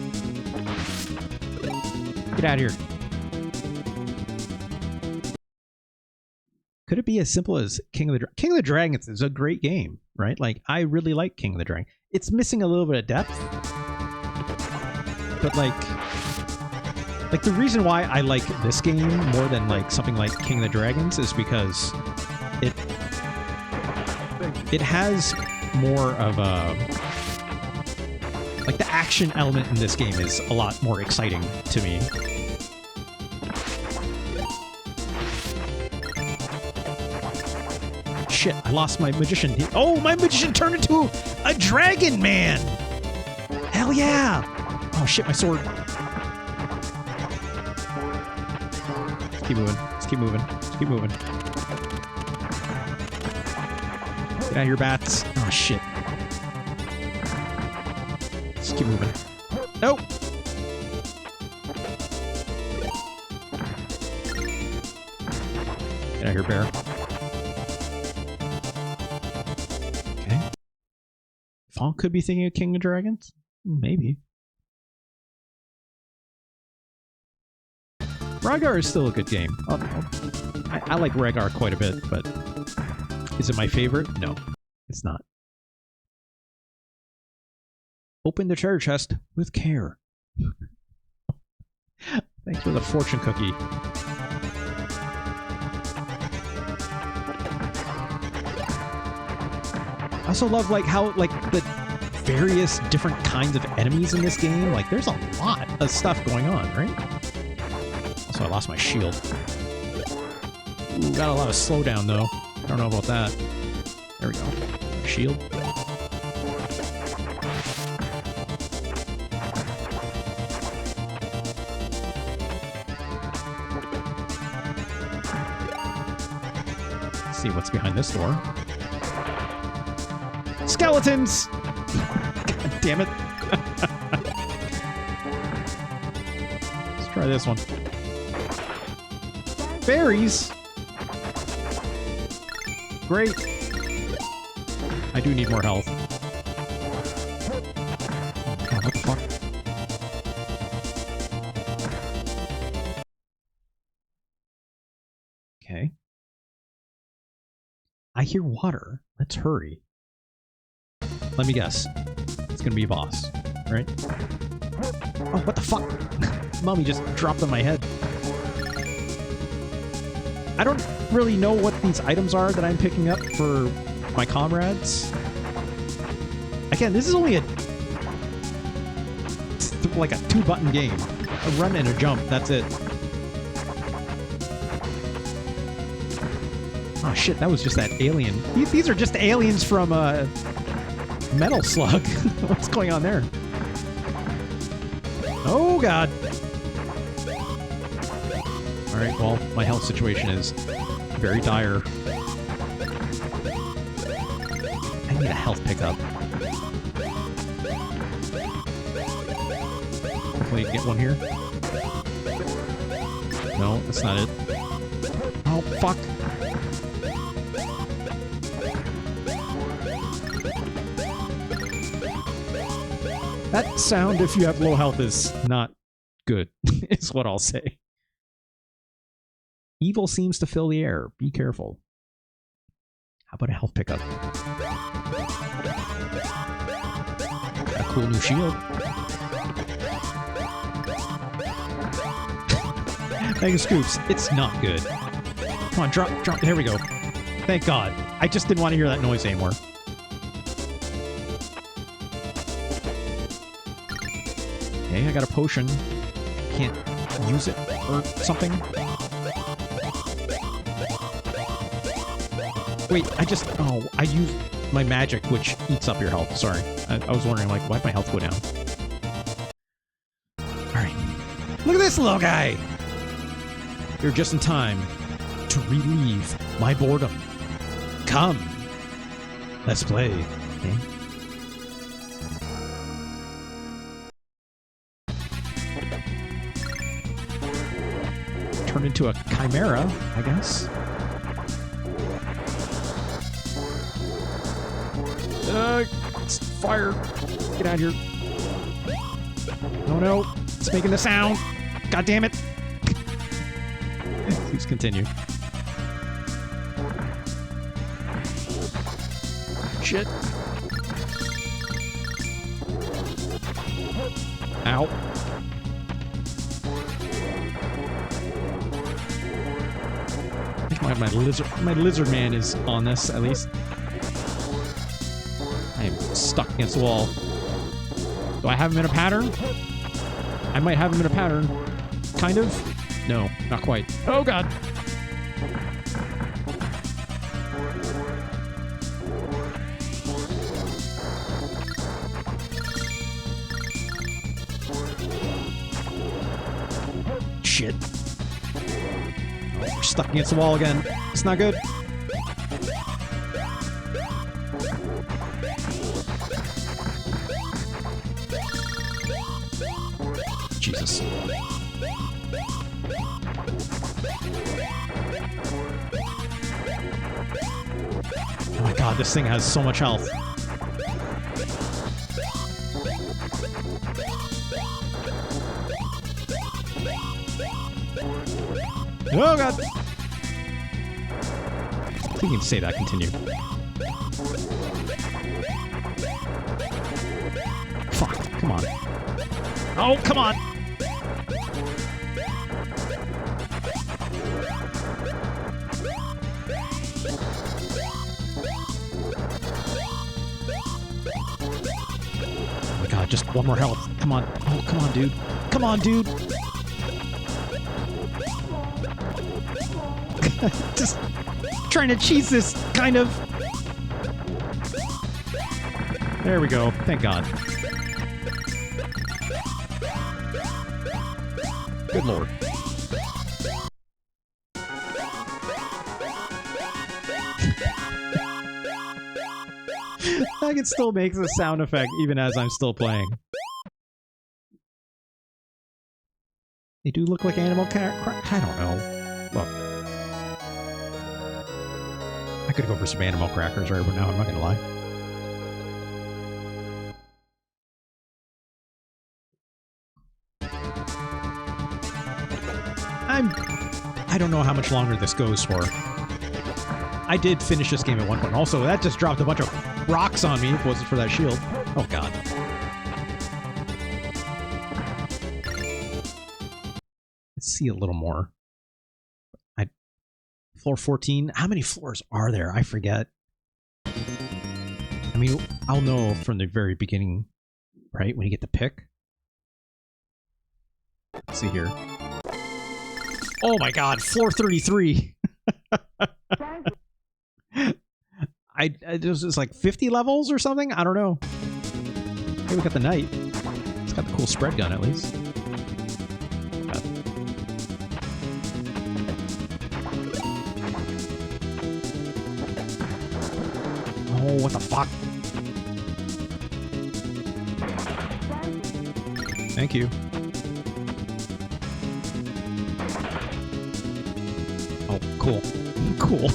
Get out of here. Could it be as simple as King of the Dragons is a great game, right? Like, I really like King of the Dragon. It's missing a little bit of depth. But like the reason why I like this game more than like something like King of the Dragons is because it has more of a, like, the action element in this game is a lot more exciting to me. Shit, I lost my magician. Oh, my magician turned into a dragon man! Hell yeah! Oh shit, my sword. Let's keep moving. Let's keep moving. Let's keep moving. Get out of here, bats. Oh shit. Let's keep moving. Nope! Get out of here, bear. Okay. Fawn could be thinking of King of Dragons? Maybe. Rygar is still a good game. I like Rygar quite a bit, but is it my favorite? No, it's not. Open the treasure chest with care. Thanks for the fortune cookie. I also love like how like the various different kinds of enemies in this game. Like there's a lot of stuff going on, right? Also, I lost my shield. Ooh, got a lot of slowdown though. I don't know about that. There we go. Shield. Let's see what's behind this door. Skeletons! God damn it. Let's try this one. Berries? Great. I do need more health. God, what the fuck? Okay. I hear water. Let's hurry. Let me guess. It's gonna be a boss, right? Oh, what the fuck? Mommy just dropped on my head. I don't really know what these items are that I'm picking up for my comrades. Again, this is only like a 2-button game. A run and a jump, that's it. Oh shit, that was just that alien. These are just aliens from Metal Slug. What's going on there? Oh god. Alright, well, my health situation is very dire. I need a health pickup. Hopefully get one here. No, that's not it. Oh, fuck. That sound, if you have low health, is not good, is what I'll say. Evil seems to fill the air. Be careful. How about a health pickup? A cool new shield. Mega Scoops, it's not good. Come on, drop. There we go. Thank God. I just didn't want to hear that noise anymore. Okay, I got a potion. Can't use it or something. Wait, I used... Oh, I used... my magic, which eats up your health. Sorry. I was wondering, like, why'd my health go down? Alright. Look at this little guy! You're just in time to relieve my boredom. Come! Let's play. Okay. Turn into a chimera, I guess. It's fire. Get out of here. Oh no. It's making the sound. God damn it. Please continue. Shit. Ow. My lizard man is on this, at least. I am stuck against the wall. Do I have him in a pattern? I might have him in a pattern. Kind of? No, not quite. Oh god! Shit. Oh, we're stuck against the wall again. It's not good. Jesus. Oh my god, this thing has so much health. Oh god! We can say that, continue. Fuck, come on. Oh, come on! Oh my god, just one more health. Come on. Oh, come on, dude. Come on, dude! Just trying to cheese this, kind of. There we go. Thank God. Good lord. I can still make the sound effect even as I'm still playing. They do look like animal I don't know. Look. I could go for some animal crackers right now, I'm not gonna lie. I don't know how much longer this goes for. I did finish this game at one point. Also, that just dropped a bunch of rocks on me if it wasn't for that shield. Oh god. Let's see a little more. Floor 14? How many floors are there? I forget. I mean, I'll know from the very beginning, right? When you get the pick. Let's see here. Oh my god, floor 33! There's like 50 levels or something? I don't know. Hey, we got the knight. It's got the cool spread gun at least. Oh, what the fuck? Thank you. Oh, cool. Cool.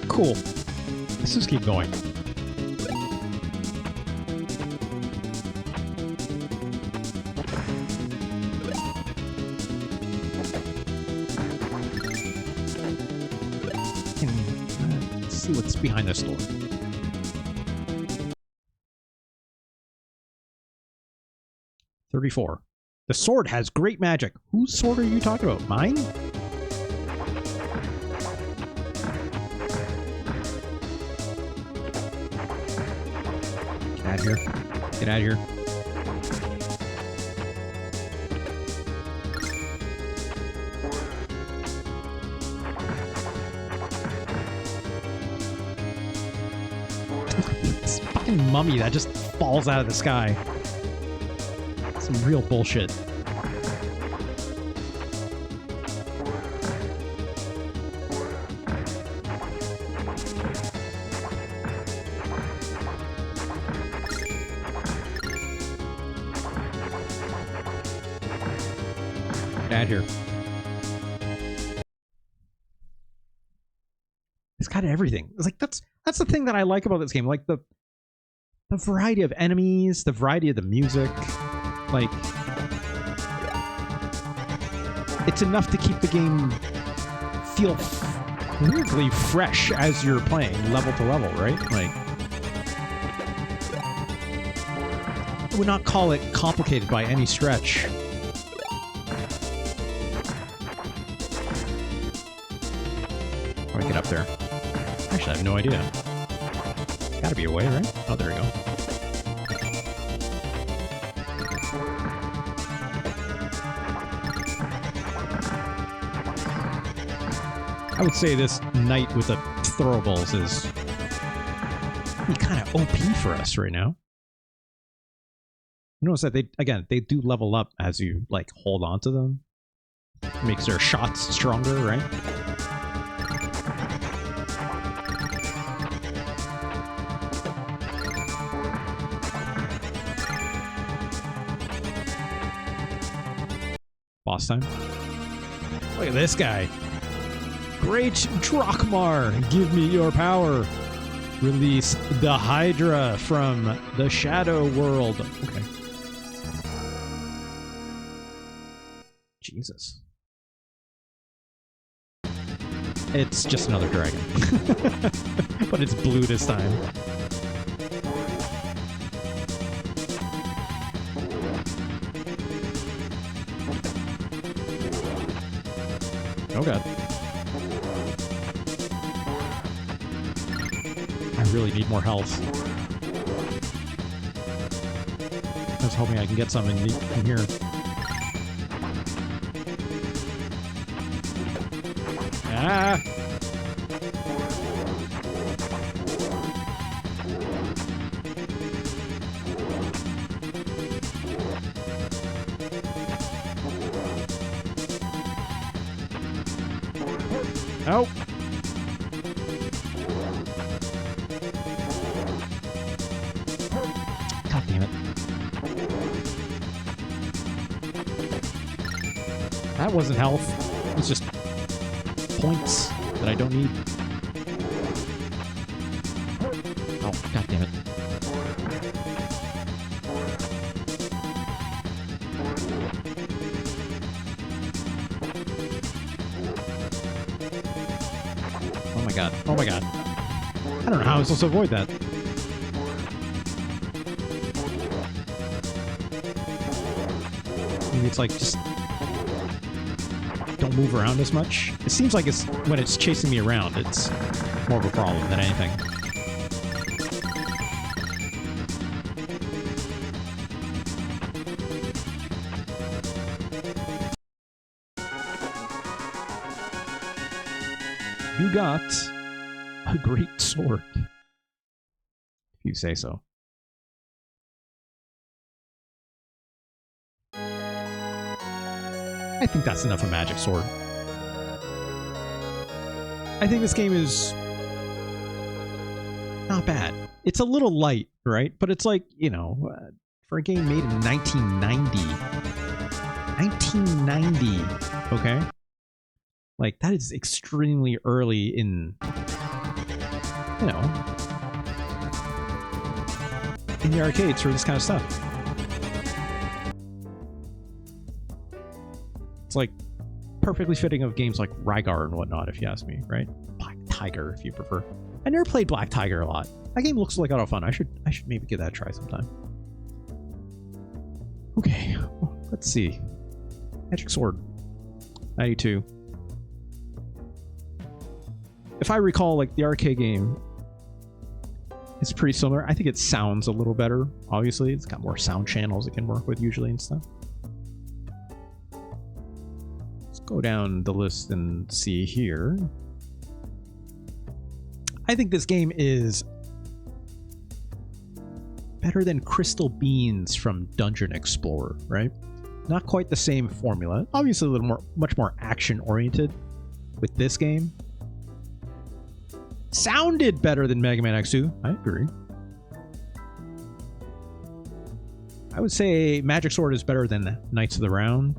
Cool. Let's just keep going. Let's see what's behind this door. $34. The sword has great magic. Whose sword are you talking about? Mine? Get out of here. Get out of here. fucking mummy that just falls out of the sky. Some real bullshit. Get here. It's got everything. It's like that's the thing that I like about this game. Like the variety of enemies, the variety of the music. Like it's enough to keep the game feel weirdly fresh as you're playing, level to level, right? Like I would not call it complicated by any stretch. How do I get up there? Actually, I have no idea. Gotta be a way, right? Oh, there we go. I would say this knight with the throwables is kind of OP for us right now. Notice that they do level up as you like hold on to them. Makes their shots stronger, right? Boss time. Look at this guy. Great Drakmar, give me your power. Release the Hydra from the Shadow World. Okay. Jesus. It's just another dragon. But it's blue this time. Oh god. I really need more health. I was hoping I can get some in here. Ah! Oh! God damn it. That wasn't health. It was just points that I don't need. Oh, god damn it. Oh my god. Oh my god. I don't know how I'm supposed to avoid that. Maybe it's like just don't move around as much. It seems like it's when it's chasing me around, it's more of a problem than anything. You got a great sword. If you say so. I think that's enough of Magic Sword. I think this game is not bad. It's a little light, right? But it's like, you know, for a game made in 1990. 1990, okay? Like, that is extremely early in, you know, in the arcades for this kind of stuff. It's like perfectly fitting of games like Rygar and whatnot, if you ask me, right? Black Tiger, if you prefer. I never played Black Tiger a lot. That game looks like a lot of fun. I should maybe give that a try sometime. Okay, well, let's see. Magic Sword, 92. If I recall, like, the arcade game is pretty similar. I think it sounds a little better, obviously. It's got more sound channels it can work with usually and stuff. Let's go down the list and see here. I think this game is better than Crystal Beans from Dungeon Explorer, right? Not quite the same formula. Obviously a little more, much more action-oriented with this game. Sounded better than Mega Man X2. I agree. I would say Magic Sword is better than Knights of the Round.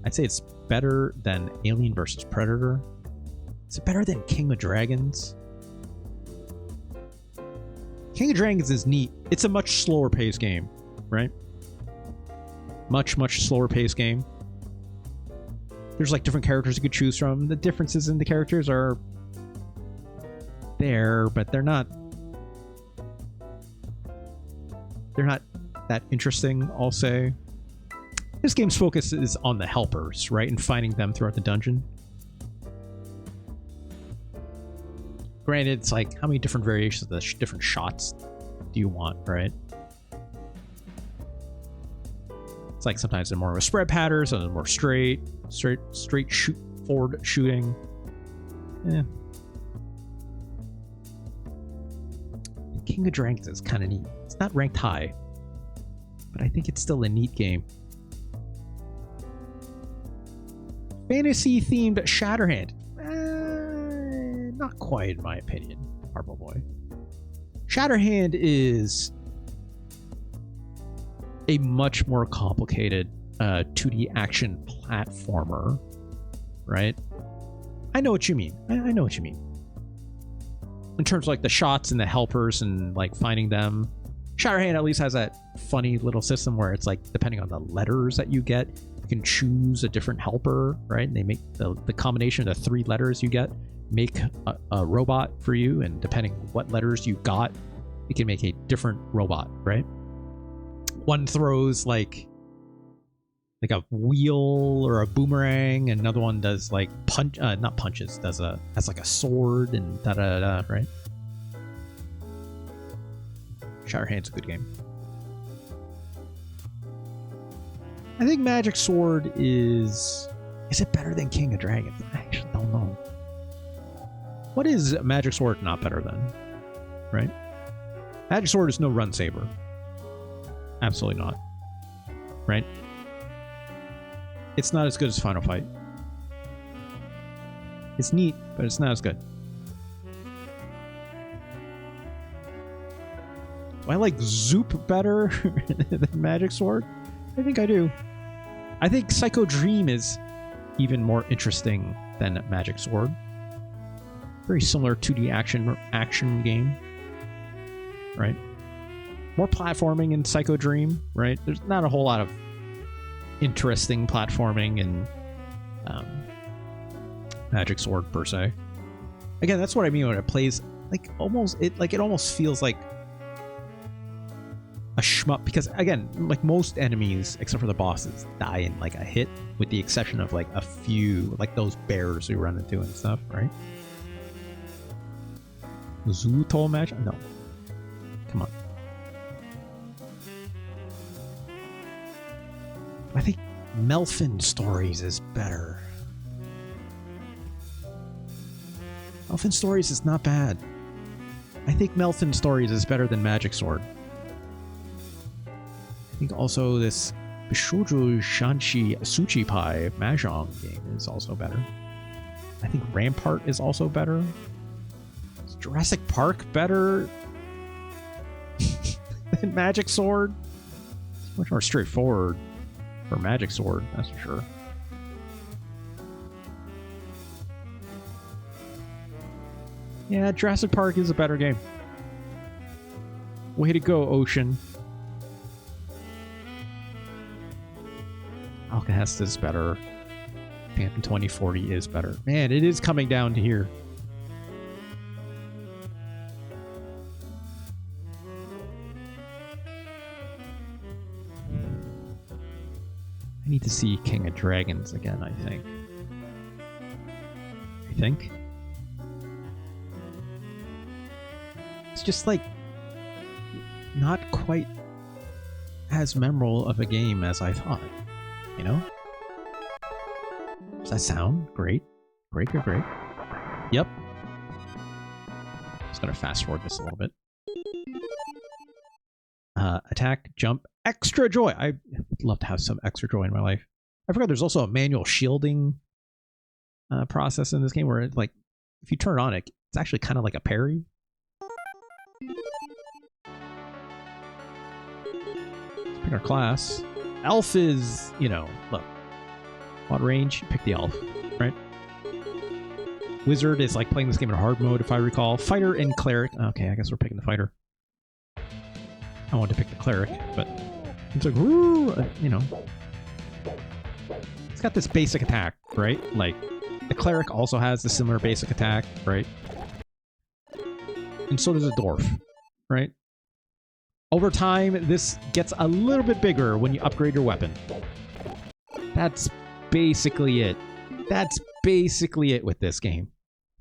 I'd say it's better than Alien vs. Predator. Is it better than King of Dragons? King of Dragons is neat. It's a much slower paced game, right? Much slower paced game. There's like different characters you could choose from. The differences in the characters are there, but they're not that interesting, I'll say. This game's focus is on the helpers, right? And finding them throughout the dungeon. Granted, it's like, how many different variations of the different shots do you want, right? It's like sometimes they're more of a spread pattern, so they're more straight forward shooting. Yeah. King of Dragons is kind of neat. It's not ranked high, but I think it's still a neat game. Fantasy-themed Shatterhand. Not quite, in my opinion, Harpo Boy. Shatterhand is a much more complicated 2D action platformer, right? I know what you mean. I know what you mean. In terms of like the shots and the helpers and like finding them. Shatterhand at least has that funny little system where it's like, depending on the letters that you get, you can choose a different helper, right? And they make the combination of the 3 letters you get make a robot for you, and depending what letters you got, it can make a different robot, right? One throws like a wheel or a boomerang, and another one does like not punches, has like a sword and da, right? Shatterhand's a good game. I think Magic Sword is it better than King of Dragons? I actually don't know. What is Magic Sword not better than? Right? Magic Sword is no run saver. Absolutely not. Right? It's not as good as Final Fight. It's neat, but it's not as good. Do I like Zoop better than Magic Sword? I think I do. I think Psycho Dream is even more interesting than Magic Sword. Very similar 2D action game, right? More platforming in Psycho Dream, right? There's not a whole lot of interesting platforming in Magic Sword per se. Again, that's what I mean when it plays like it almost feels like a shmup, because again, like most enemies except for the bosses die in like a hit, with the exception of like a few, like those bears we run into and stuff, right? Zuto match? No. Come on. I think Melfin Stories is better. Melfin Stories is not bad. I think Melfin Stories is better than Magic Sword. I think also this Bishoujo Shanshi Suchi Pai Mahjong game is also better. I think Rampart is also better. Is Jurassic Park better than Magic Sword? It's much more straightforward for Magic Sword, that's for sure. Yeah, Jurassic Park is a better game. Way to go, Ocean. Alcahest is better. Phantom 2040 is better. Man, it is coming down to here. I need to see King of Dragons again, I think. It's just like not quite as memorable of a game as I thought, you know? Does that sound great? Great. Yep. Just gonna fast forward this a little bit. Attack, jump, extra joy. I'd love to have some extra joy in my life. I forgot there's also a manual shielding process in this game where, like, if you turn it on, it's actually kind of like a parry. Let's pick our class. Elf is, you know, look. What range? Pick the elf, right? Wizard is like playing this game in hard mode, if I recall. Fighter and cleric. Okay, I guess we're picking the fighter. I wanted to pick the cleric, but it's like, woo, you know. It's got this basic attack, right? Like, the cleric also has the similar basic attack, right? And so does a dwarf, right? Over time, this gets a little bit bigger when you upgrade your weapon. That's basically it. That's basically it with this game.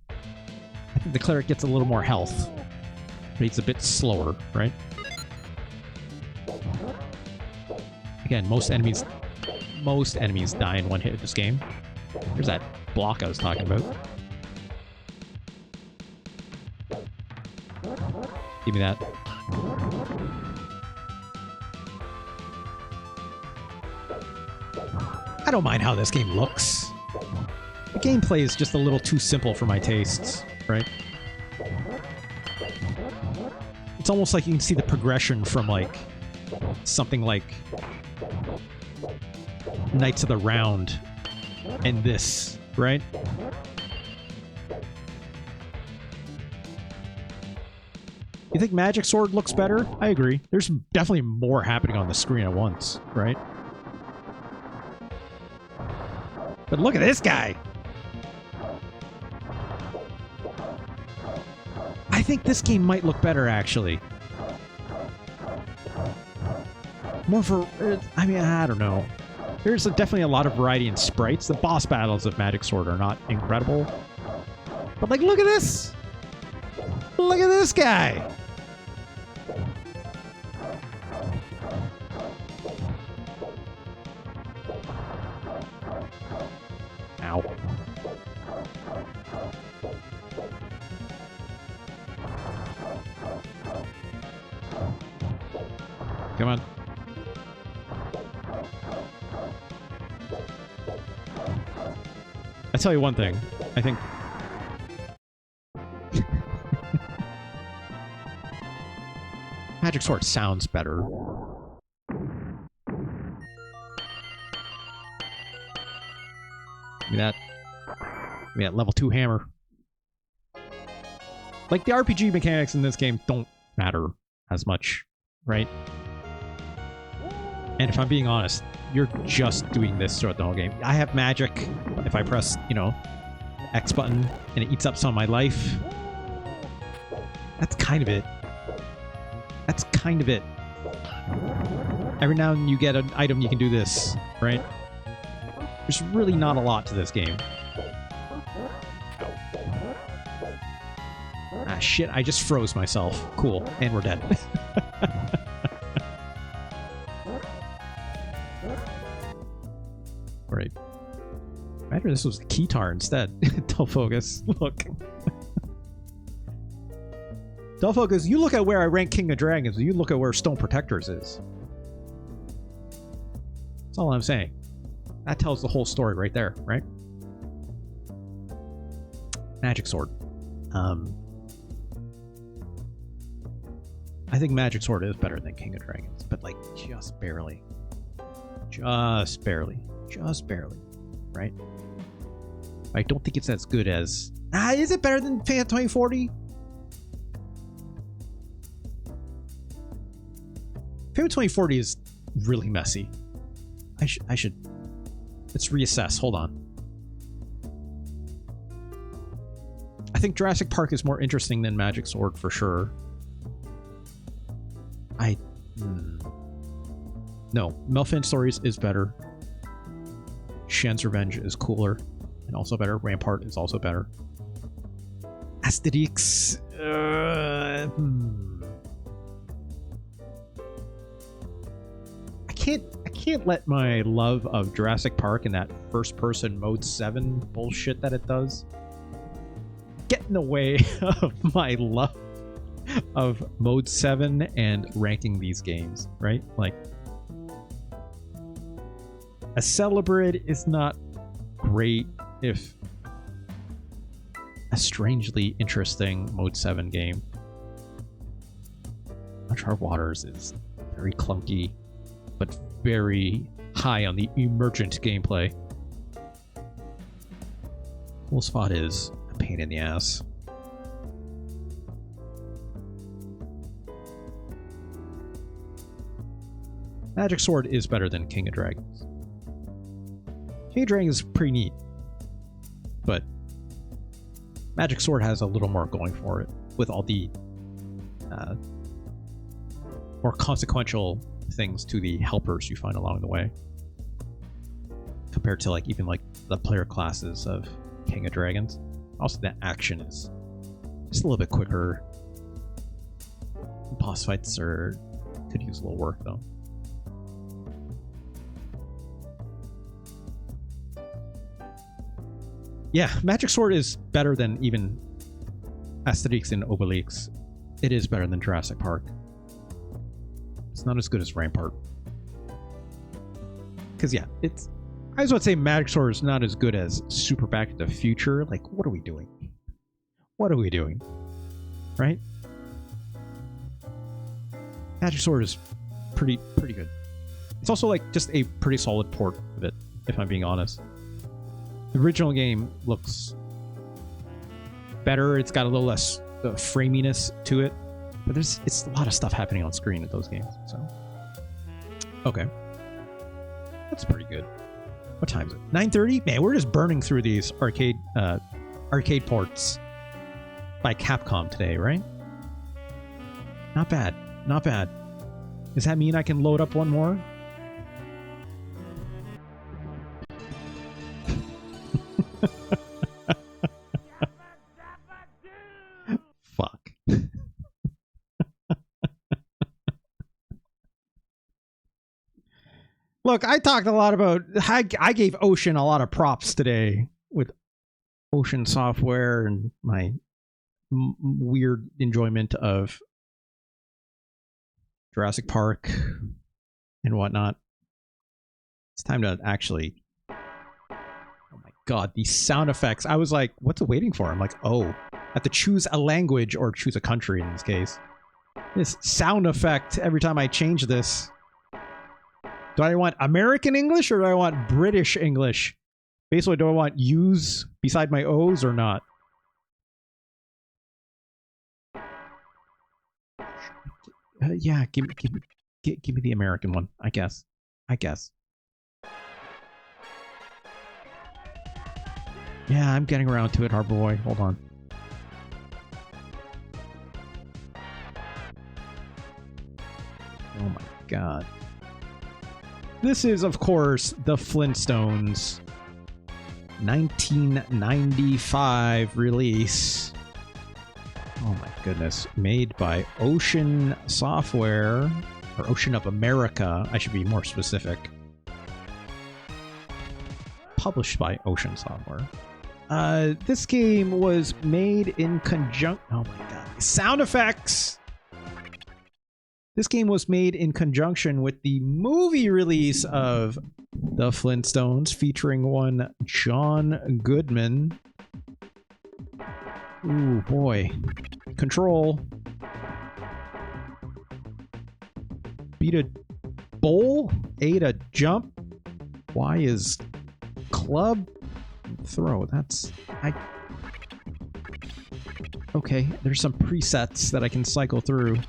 I think the cleric gets a little more health, but he's a bit slower, right? Again, most enemies die in one hit in this game. There's that block I was talking about. Give me that. I don't mind how this game looks. The gameplay is just a little too simple for my tastes, right? It's almost like you can see the progression from, like, something like Knights of the Round and this, right? You think Magic Sword looks better? I agree. There's definitely more happening on the screen at once, right? But look at this guy! I think this game might look better, actually. More for... I mean, I don't know. There's definitely a lot of variety in sprites. The boss battles of Magic Sword are not incredible. But, like, look at this! Look at this guy! Ow. Come on. I'll tell you one thing. I think... Magic Sword sounds better. Give me that. Give me that level 2 hammer. Like, the RPG mechanics in this game don't matter as much, right? And if I'm being honest, you're just doing this throughout the whole game. I have magic. If I press, you know, X button and it eats up some of my life. That's kind of it. That's kind of it. Every now and then you get an item, you can do this, right? There's really not a lot to this game. Ah, shit, I just froze myself. Cool, and we're dead. Alright. Imagine this was the keytar instead. Dull focus. Look. Dull focus, you look at where I rank King of Dragons, you look at where Stone Protectors is. That's all I'm saying. That tells the whole story right there, right? Magic Sword. I think Magic Sword is better than King of Dragons, but like just barely. Just barely. Just barely. Right? I don't think it's as good as... is it better than Phantom 2040? Phantom 2040 is really messy. I should... Let's reassess. Hold on. I think Jurassic Park is more interesting than Magic Sword for sure. No. Melfin Stories is better. Shen's Revenge is cooler and also better. Rampart is also better. Asterix... I can't let my love of Jurassic Park and that first-person Mode 7 bullshit that it does get in the way of my love of Mode 7 and ranking these games, right? Like, a Celebrate is not great if a strangely interesting Mode 7 game. Uncharted Waters is very clunky, but very high on the emergent gameplay. Cool Spot is a pain in the ass. Magic Sword is better than King of Dragons. King of Dragons is pretty neat, but Magic Sword has a little more going for it with all the more consequential things to the helpers you find along the way, compared to like even like the player classes of King of Dragons. Also, the action is just a little bit quicker. Boss fights could use a little work though. Yeah, Magic Sword is better than even Asterix and Obelix. It is better than Jurassic Park. It's not as good as Rampart. Because yeah, I just want to say Magic Sword is not as good as Super Back to the Future. Like, what are we doing? What are we doing? Right? Magic Sword is pretty good. It's also like just a pretty solid port of it, if I'm being honest. The original game looks better. It's got a little less framiness to it, but it's a lot of stuff happening on screen at those games. So, okay, that's pretty good. What time is it? 9:30. Man, we're just burning through these arcade ports by Capcom today, right? Not bad. Not bad. Does that mean I can load up one more? Fuck. Look, I talked a lot about... I gave Ocean a lot of props today with Ocean Software and my weird enjoyment of Jurassic Park and whatnot. It's time to actually... Oh my god, these sound effects. I was like, what's it waiting for? I'm like, oh, I have to choose a language or choose a country in this case. This sound effect every time I change this. Do I want American English or do I want British English? Basically, do I want U's beside my O's or not? Yeah, give me the American one, I guess. Yeah, I'm getting around to it, Harbor Boy. Hold on. Oh my god. This is, of course, the Flintstones 1995 release. Oh my goodness. Made by Ocean Software, or Ocean of America, I should be more specific. Published by Ocean Software. This game was made in conjunction... Oh my god. Sound effects! This game was made in conjunction with the movie release of The Flintstones, featuring one John Goodman. Ooh, boy. Control. B to bowl. A to jump. Y is club. Throw. That's... Okay, there's some presets that I can cycle through.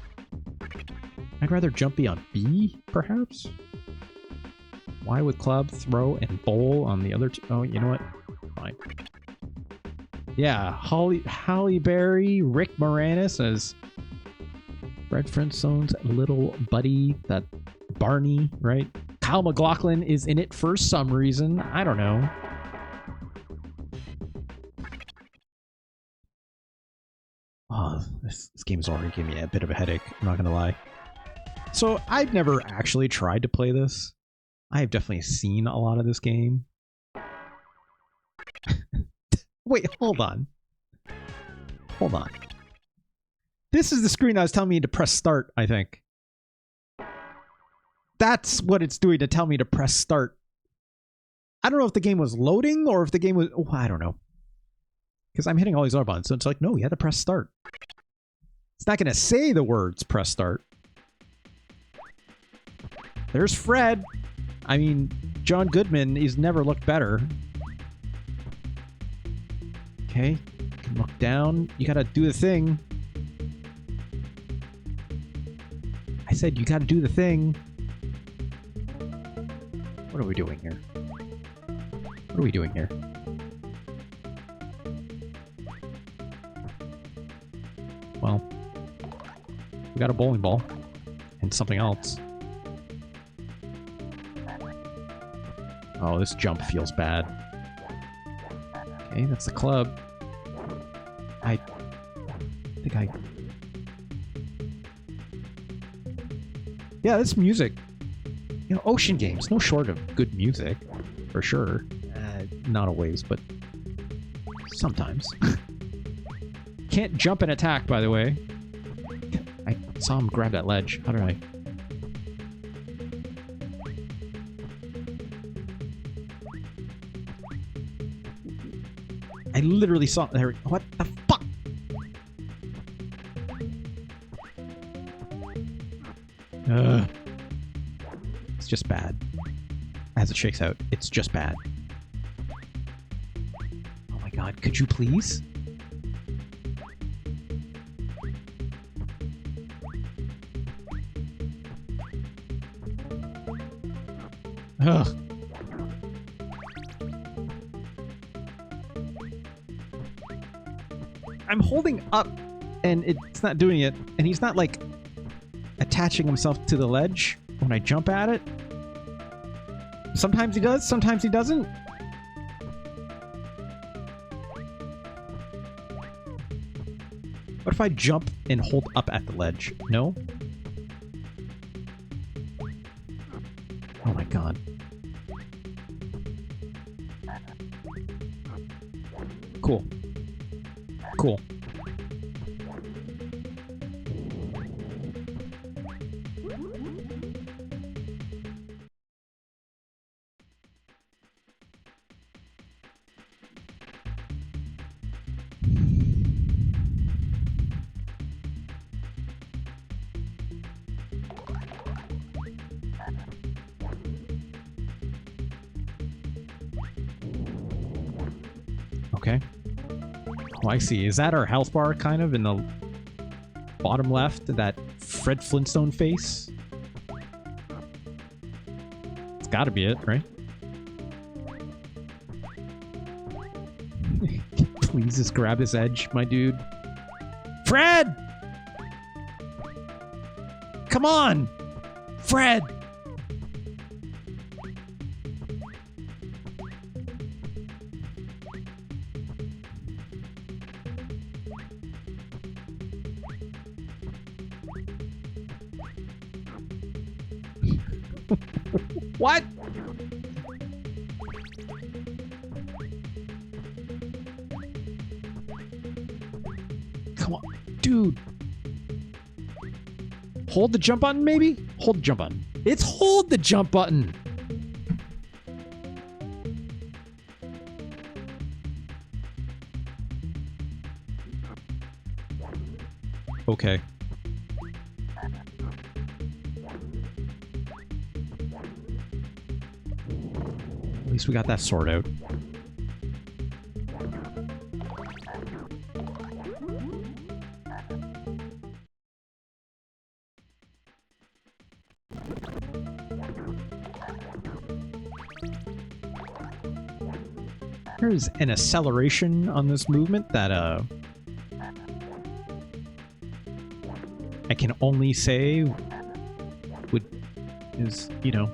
I'd rather jump be on B, perhaps? Y with club, throw, and bowl on the other two. Oh, you know what? Fine. Yeah, Halle Berry, Rick Moranis as Fred Flintstone's little buddy, that Barney, right? Kyle MacLachlan is in it for some reason. I don't know. Oh, this game is already giving me a bit of a headache. I'm not gonna lie. So I've never actually tried to play this. I have definitely seen a lot of this game. Wait, hold on. Hold on. This is the screen that was telling me to press start, I think. That's what it's doing to tell me to press start. I don't know if the game was loading or if the game was... Oh, I don't know. Because I'm hitting all these other buttons. So it's like, no, you had to press start. It's not going to say the words press start. There's Fred. I mean, John Goodman, he's never looked better. Okay. You can look down. You got to do the thing. I said you got to do the thing. What are we doing here? What are we doing here? Well, we got a bowling ball and something else. Oh, this jump feels bad. Okay, that's the club. I think I... Yeah, this music. You know, Ocean games, no short of good music, for sure. Not always, but sometimes. Can't jump and attack, by the way. I saw him grab that ledge. How did I... I literally saw... There. What the fuck? It's just bad. As it shakes out, it's just bad. Oh my god, could you please? Ugh. I'm holding up and it's not doing it, and he's not like attaching himself to the ledge when I jump at it. Sometimes he does, sometimes he doesn't. What if I jump and hold up at the ledge? No? Oh my god. Cool. Cool. Okay. Oh, I see. Is that our health bar, kind of, in the bottom left? That Fred Flintstone face? It's gotta be it, right? Please just grab this edge, my dude. Fred! Come on! Fred! What? Come on, dude. Hold the jump button, maybe? Hold the jump button. It's hold the jump button. Okay. At least we got that sorted out. There's an acceleration on this movement that I can only say is, you know,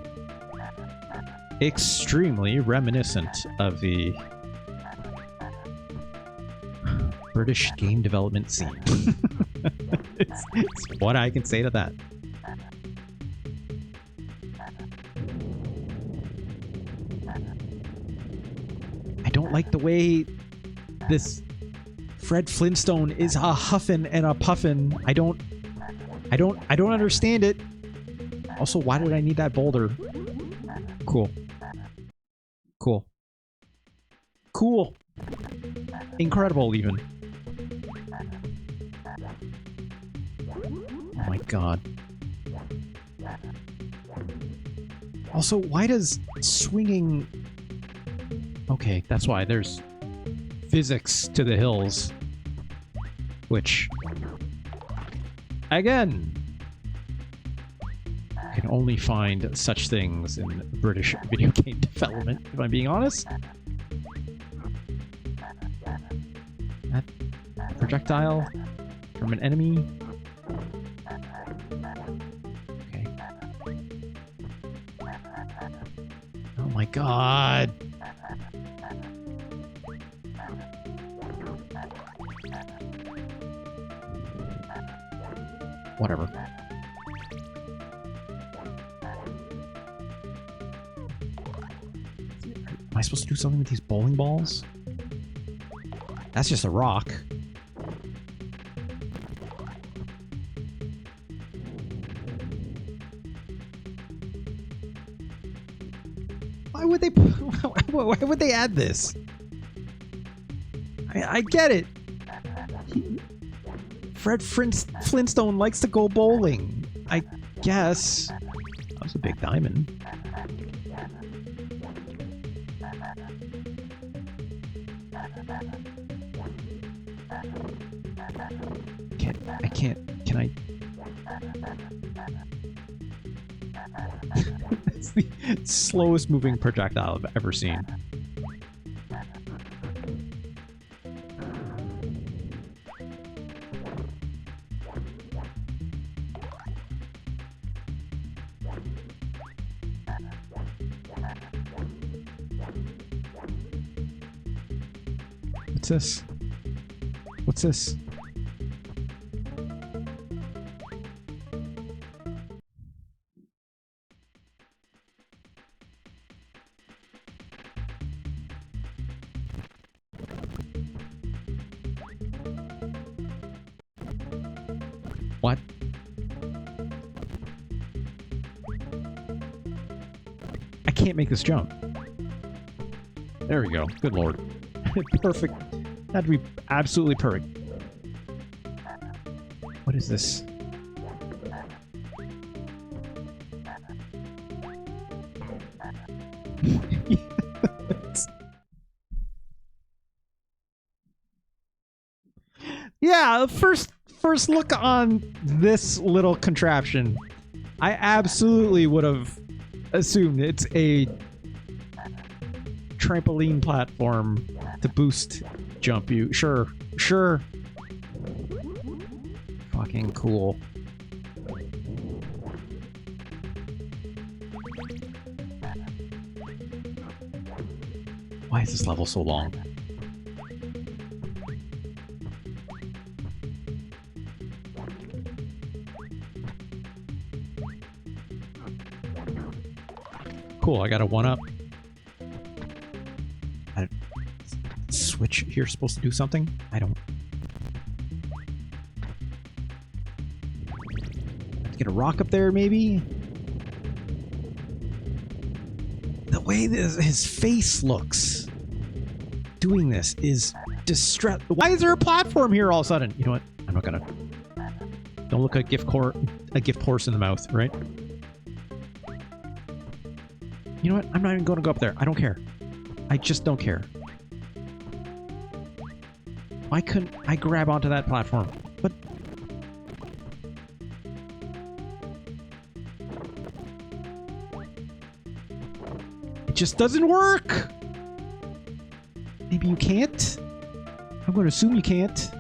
extremely reminiscent of the British game development scene. it's what I can say to that. I don't like the way this Fred Flintstone is a huffin' and a puffin'. I don't understand it. Also, why did I need that boulder? Cool. Cool. Cool. Incredible, even. Oh my god. Also, why does swinging... Okay, that's why. There's physics to the hills. Which... Again! I can only find such things in British video game development, if I'm being honest. That projectile from an enemy. Okay. Oh my god! Whatever. Am I supposed to do something with these bowling balls? That's just a rock. Why would they? Why would they add this? I get it. Fred Flintstone likes to go bowling. I guess. That was a big diamond. Can I? It's the slowest moving projectile I've ever seen. What's this? What's this? What? I can't make this jump. There we go. Good lord. Perfect. That'd be absolutely perfect. What is this? Yeah, first look on this little contraption, I absolutely would have assumed it's a trampoline platform to boost jump you. Sure. Fucking cool. Why is this level so long? Cool, I got a 1-up. Switch here supposed to do something? I don't... Get a rock up there, maybe? The way his face looks doing this is distress. Why is there a platform here all of a sudden? You know what? I'm not gonna... Don't look a gift horse in the mouth, right? You know what? I'm not even going to go up there. I don't care. I just don't care. Why couldn't I grab onto that platform? But... It just doesn't work! Maybe you can't? I'm going to assume you can't.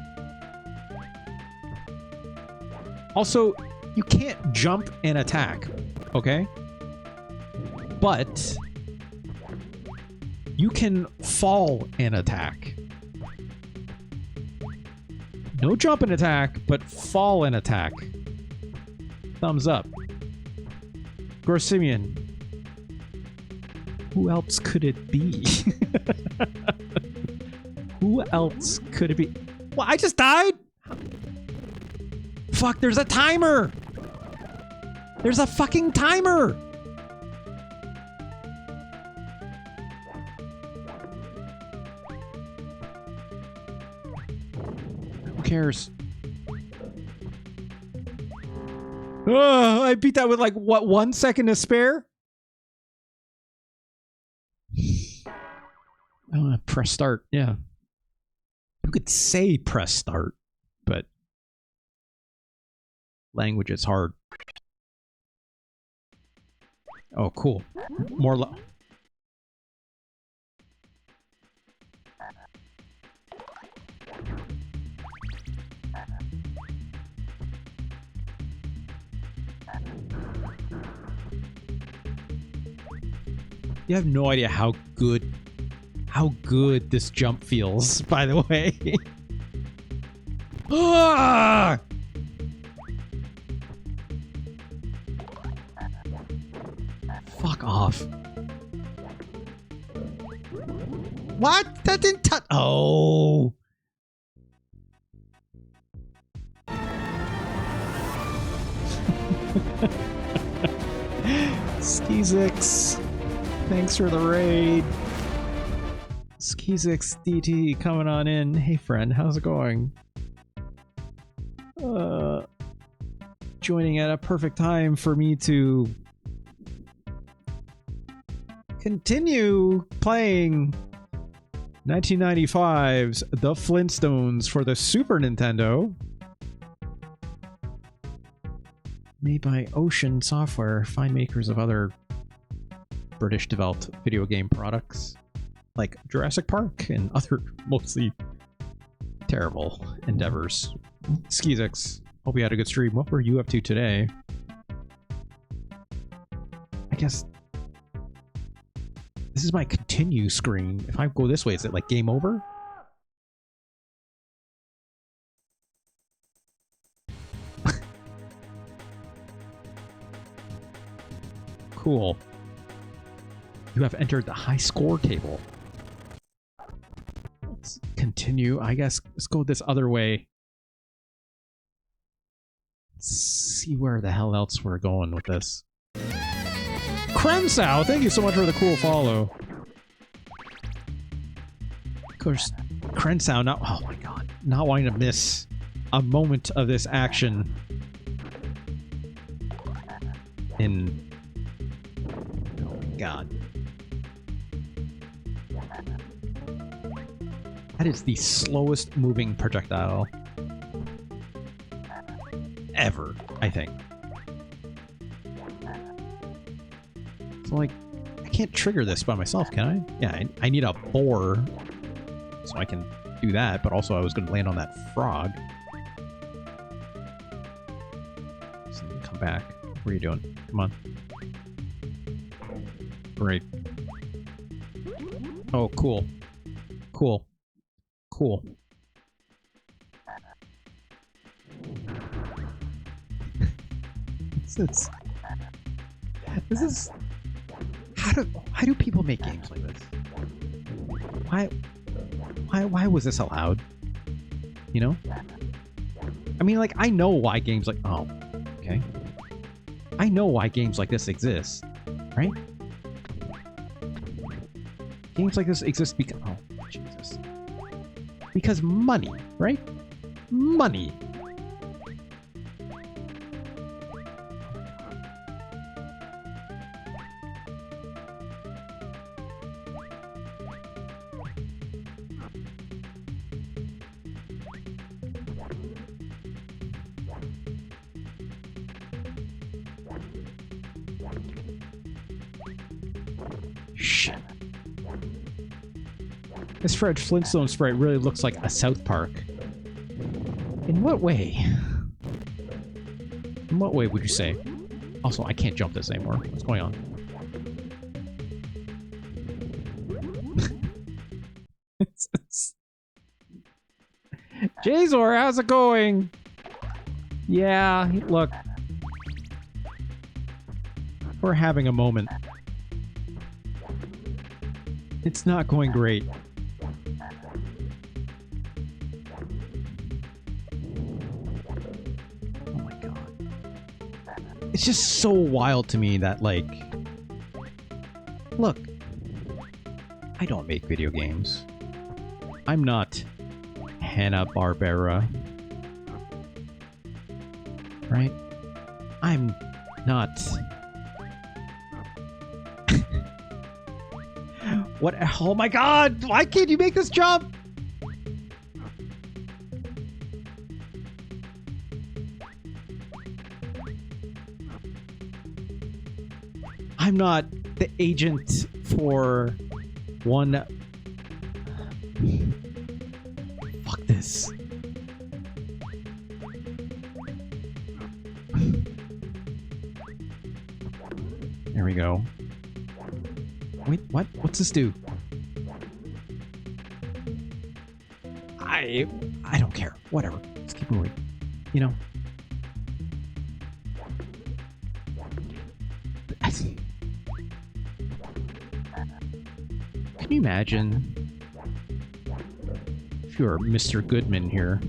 Also, you can't jump and attack, okay? But you can fall and attack. No jump and attack, but fall and attack. Thumbs up. Grossimian. Who else could it be? Who else could it be? Well, I just died? Fuck, there's a timer! There's a fucking timer! Who cares? Oh, I beat that with like, what, 1 second to spare? Press start, yeah. You could say press start, but language is hard. Oh, cool. More You have no idea how good this jump feels, by the way. Ah! Fuck off. What? That didn't touch. Oh. Skizix. Thanks for the raid. Skizix DT coming on in. Hey friend, how's it going? Joining at a perfect time for me to continue playing 1995's The Flintstones for the Super Nintendo. Made by Ocean Software, fine makers of other British-developed video game products like Jurassic Park and other mostly terrible endeavors. Skizix, hope you had a good stream. What were you up to today? I guess this is my continue screen. If I go this way, is it like game over? Cool. You have entered the high score table. Let's continue. I guess let's go this other way. Let's see where the hell else we're going with this. Kremsow, thank you so much for the cool follow. Of course, Kremsow, not, oh my god, not wanting to miss a moment of this action in, oh my god. That is the slowest moving projectile ever, I think. So, like, I can't trigger this by myself, can I? Yeah, I need a boar so I can do that, but also I was going to land on that frog. So come back. What are you doing? Come on. Great. Oh, cool. Cool. Cool. This is how do people make games like this? Why was this allowed? You know? I mean, like, I know why games like, oh, okay. I know why games like this exist, right? Games like this exist because, oh, Jesus. Because money, right? Money. Shit. This Fred Flintstone sprite really looks like a South Park. In what way? In what way would you say? Also, I can't jump this anymore. What's going on? Jazor, how's it going? Yeah, look. We're having a moment. It's not going great. It's just so wild to me that, like, look, I don't make video games. I'm not Hanna-Barbera. Right? I'm not... What? Oh my god! Why can't you make this jump? I'm not the agent for one... Fuck this. There we go. Wait, what? What's this do? I don't care. Whatever. Let's keep moving. You know? Can you imagine if you're Mr. Goodman here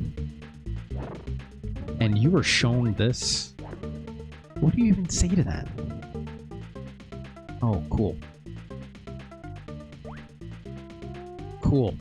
and you were shown this? What do you even say to that? Oh, cool. Cool.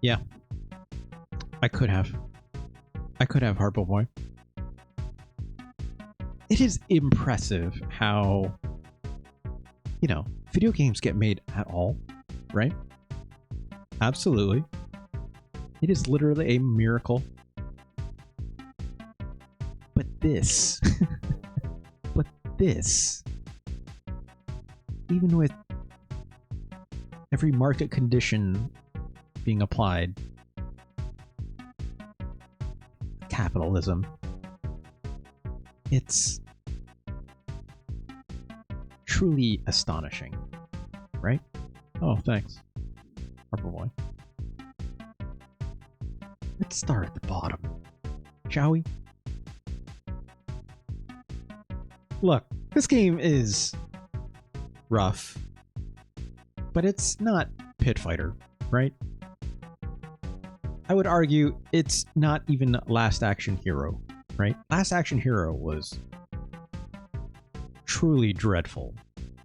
Yeah. I could have Harpo Boy. It is impressive how, you know, video games get made at all, right? Absolutely. It is literally a miracle. But this, even with every market condition being applied, capitalism, it's truly astonishing, right? Oh, thanks, Harpo Boy. Let's start at the bottom, shall we? Look, this game is rough, but it's not Pit Fighter, right? I would argue it's not even Last Action Hero, right? Last Action Hero was truly dreadful,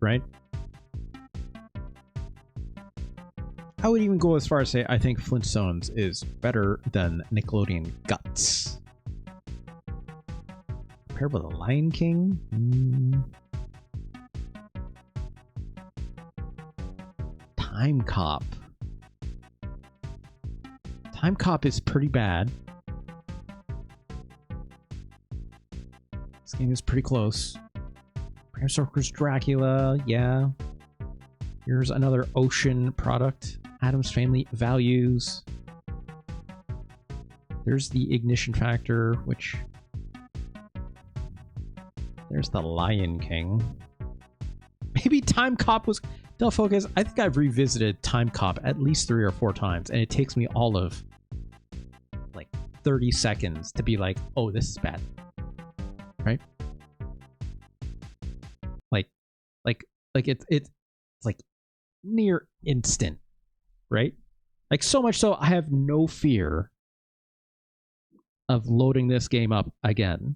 right? I would even go as far as say I think Flintstones is better than Nickelodeon Guts. Compared with The Lion King? Timecop. Timecop is pretty bad. This game is pretty close. Bram Stoker's Dracula, yeah. Here's another Ocean product. Addams Family Values. There's the Ignition Factor, which... There's the Lion King. Maybe Timecop was... Del Focus, I think I've revisited Timecop at least 3 or 4 times, and it takes me all of like 30 seconds to be like, oh, this is bad. Right? Like it's like near instant, right? Like so much so I have no fear of loading this game up again.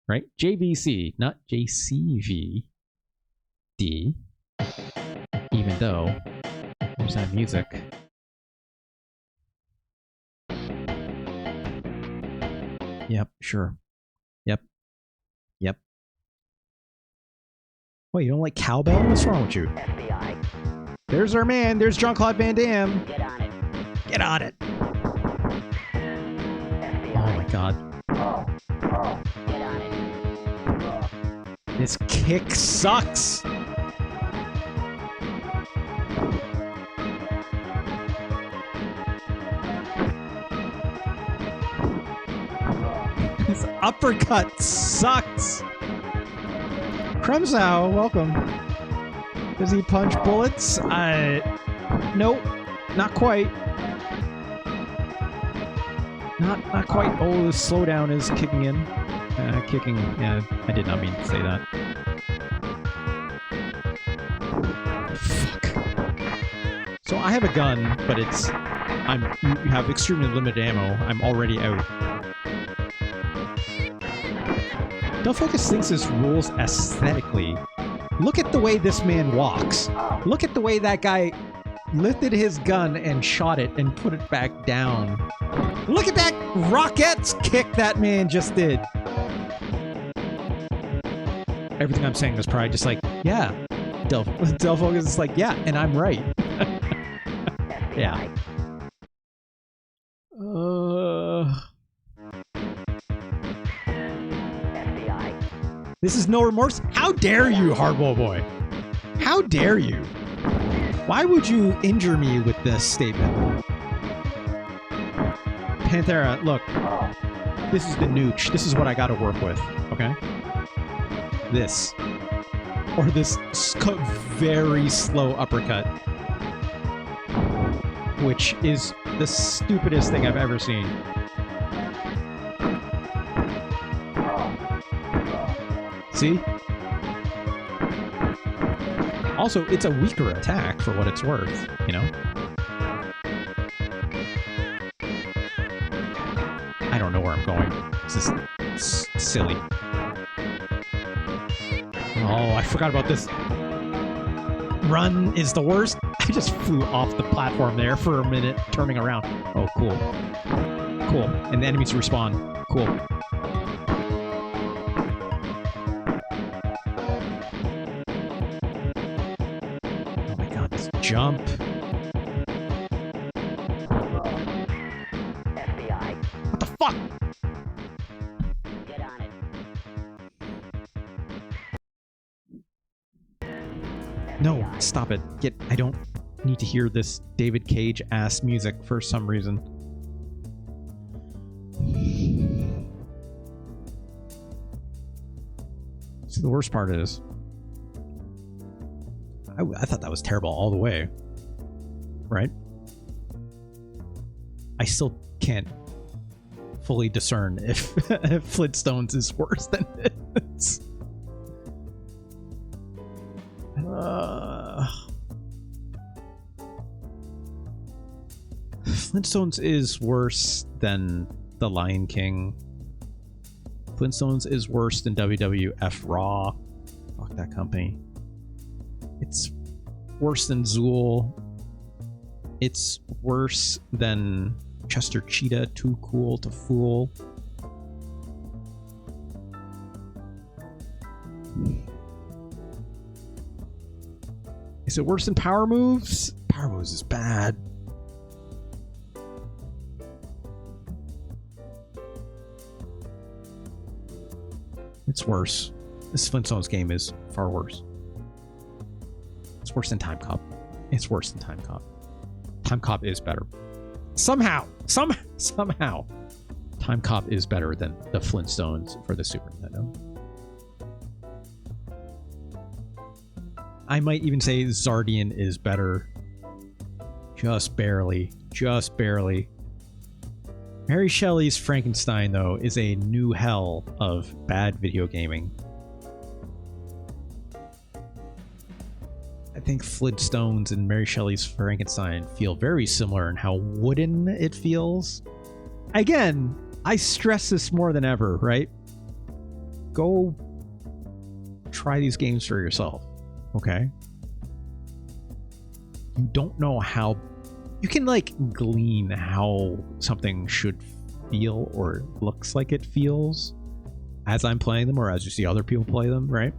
Right? JVC, not JCVD. Even though there's that music. Yep, sure. Yep. Wait, you don't like cowbell? What's wrong with you? FBI. There's our man. There's Jean-Claude Van Damme. Get on it. Get on it. FBI. Oh my god. Get on it. This kick sucks. uppercut sucks. Krumsow, welcome. Does he punch bullets? Nope, not quite. Not quite. Oh, the slowdown is kicking in. Yeah, I did not mean to say that. Fuck. So I have a gun, but you have extremely limited ammo. I'm already out. Don't Focus thinks this rules aesthetically. Look at the way this man walks. Look at the way that guy lifted his gun and shot it and put it back down. Look at that rockets kick that man just did. Everything I'm saying is probably just like, yeah. Del Focus is like, yeah, and I'm right. Yeah. This is no remorse? How dare you, Hardball Boy? How dare you? Why would you injure me with this statement? Panthera, look. This is the nooch. This is what I gotta work with, okay? This. Or this very slow uppercut. Which is the stupidest thing I've ever seen. See? Also, it's a weaker attack for what it's worth, you know? I don't know where I'm going. This is silly. Oh, I forgot about this. Run is the worst. I just flew off the platform there for a minute, turning around. Oh, cool. Cool. And the enemies respawn. Cool. Jump. What the fuck? Get on it. No, stop it. I don't need to hear this David Cage ass music for some reason. See, the worst part is I thought that was terrible all the way. Right? I still can't fully discern if Flintstones is worse than this. Flintstones is worse than The Lion King. Flintstones is worse than WWF Raw. Fuck that company. It's worse than Zool. It's worse than Chester Cheetah, Too Cool to Fool. Is it worse than Power Moves? Power Moves is bad. It's worse. This Flintstones game is far worse. It's worse than Timecop. It's worse than Timecop. Timecop is better. Somehow, Timecop is better than the Flintstones for the Super Nintendo. I might even say Zardian is better. Just barely. Just barely. Mary Shelley's Frankenstein, though, is a new hell of bad video gaming. I think Flintstones and Mary Shelley's Frankenstein feel very similar in how wooden it feels. Again, I stress this more than ever, right? Go try these games for yourself, okay? You don't know how... You can, like, glean how something should feel or looks like it feels as I'm playing them or as you see other people play them, right?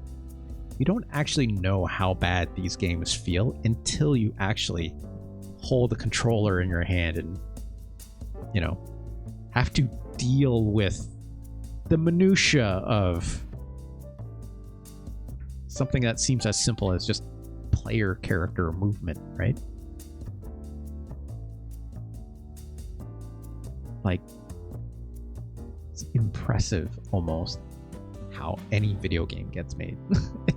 You don't actually know how bad these games feel until you actually hold the controller in your hand and, you know, have to deal with the minutia of something that seems as simple as just player character movement, right? Like, It's impressive almost how any video game gets made.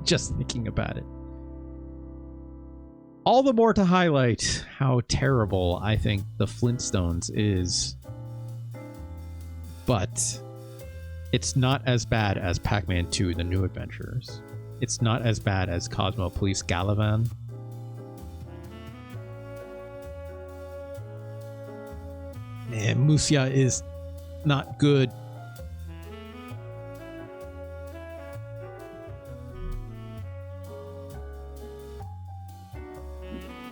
Just thinking about it. All the more to highlight how terrible I think the Flintstones is. But it's not as bad as Pac-Man 2, The New Adventures. It's not as bad as Cosmo Police Galavan. Man, Musia is not good.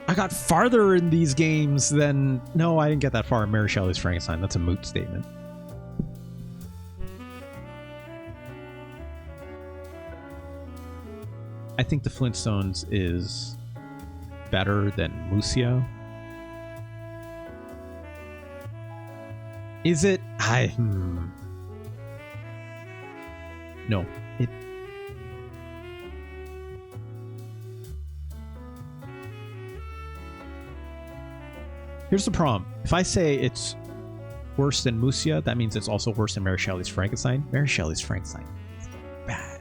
I got farther in these games than... No, I didn't get that far in Mary Shelley's Frankenstein. That's a moot statement. I think the Flintstones is better than Musia. Is it? No. Here's the problem. If I say it's worse than Musia, that means it's also worse than Mary Shelley's Frankenstein. Mary Shelley's Frankenstein is a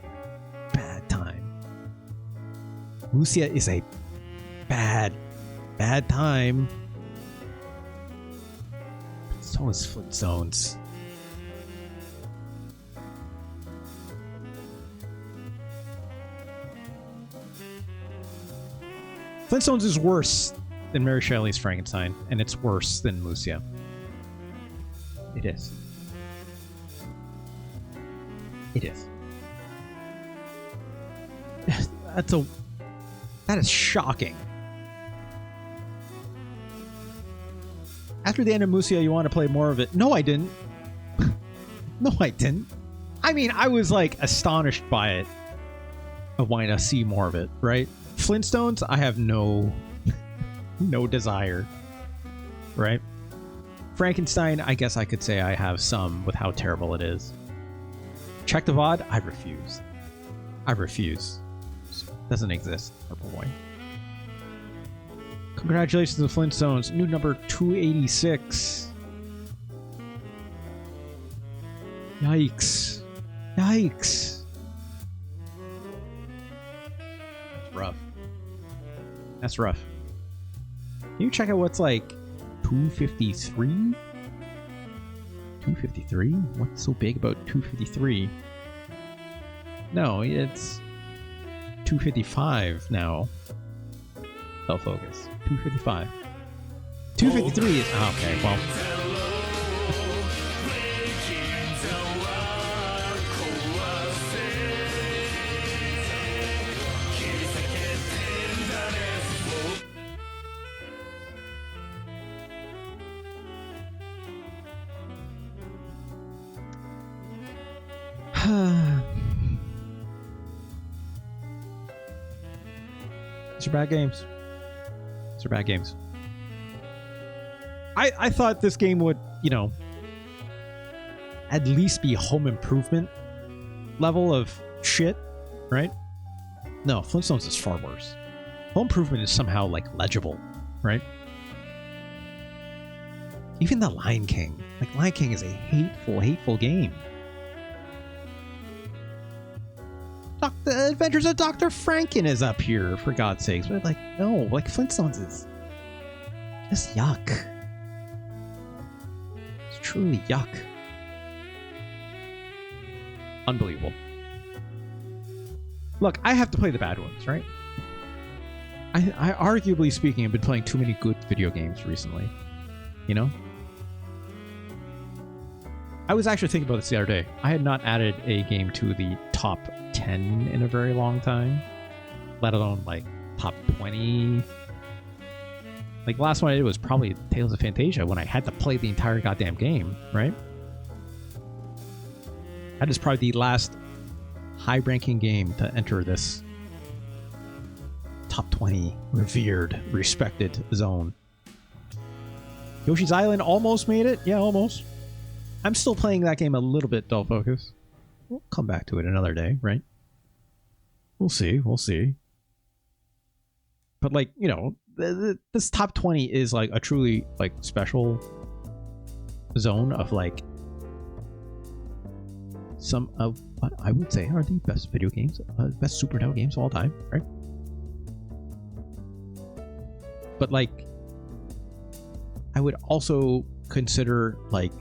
bad time. Musia is a bad time. So is Flintstones. Flintstones is worse than Mary Shelley's Frankenstein, and it's worse than Musia. It is. It is. That is shocking. After the end of Musia, you want to play more of it. No, I didn't. No, I didn't. I mean, I was like astonished by it. Of wanting to see more of it, right? Flintstones, I have no desire, right? Frankenstein, I guess I could say I have some with how terrible it is. Check the VOD, I refuse. I refuse. Doesn't exist, purple boy. Congratulations to the Flintstones, new number 286. Yikes. Yikes. That's rough. That's rough. Can you check out what's like 253? 253? What's so big about 253? No, it's 255 now. Self-focus. 255. 253 is... Oh, okay, well... These are bad games. These are bad games. I thought this game would, you know, at least be home improvement level of shit, right? No, Flintstones is far worse. Home improvement is somehow like legible, right? Even the Lion King. Like, Lion King is a hateful game. The Adventures of Dr. Franken is up here, for God's sakes. But like, no, like Flintstones is just yuck. It's truly yuck. Unbelievable. Look, I have to play the bad ones, right? I arguably speaking, have been playing too many good video games recently. You know? I was actually thinking about this the other day. I had not added a game to the top 10 in a very long time, let alone like top 20. Like, the last one I did was probably Tales of Fantasia, when I had to play the entire goddamn game, right? That is probably the last high-ranking game to enter this top 20 revered, respected zone. Yoshi's Island almost made it. Yeah, almost. I'm still playing that game a little bit, dull focus. We'll come back to it another day, right? We'll see. We'll see. But, like, you know, this top 20 is, like, a truly, like, special zone of, like, some of what I would say are the best video games, best Super Nintendo games of all time, right? But like, I would also consider like,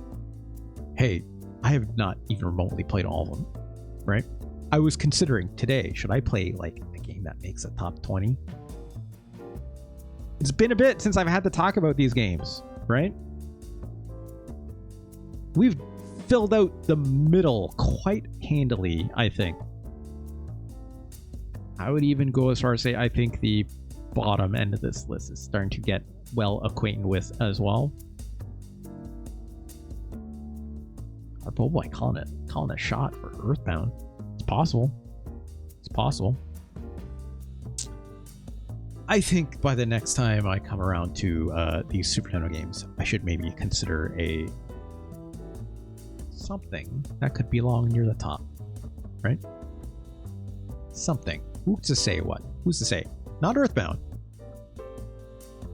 hey, I have not even remotely played all of them, right? I was considering today, should I play like a game that makes a top 20? It's been a bit since I've had to talk about these games, right? We've filled out the middle quite handily, I think. I would even go as far as say I think the bottom end of this list is starting to get well acquainted with as well. Our boy calling a shot for Earthbound. It's possible. It's possible. I think by the next time I come around to these Super Nintendo games, I should maybe consider something that could belong near the top, right? Something. Who's to say what? Who's to say? Not Earthbound,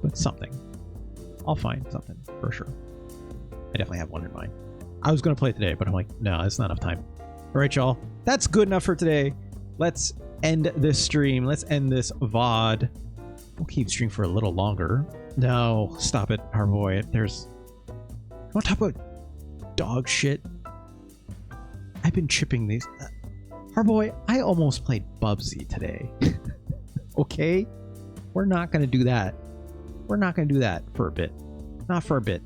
but something. I'll find something for sure. I definitely have one in mind. I was going to play it today, but I'm like, no, it's not enough time. All right, y'all. That's good enough for today. Let's end this stream. Let's end this VOD. We'll keep stream for a little longer. No, stop it, our boy. There's... I want to talk about dog shit. I've been chipping these. Our boy, I almost played Bubsy today. Okay? We're not going to do that. We're not going to do that for a bit. Not for a bit.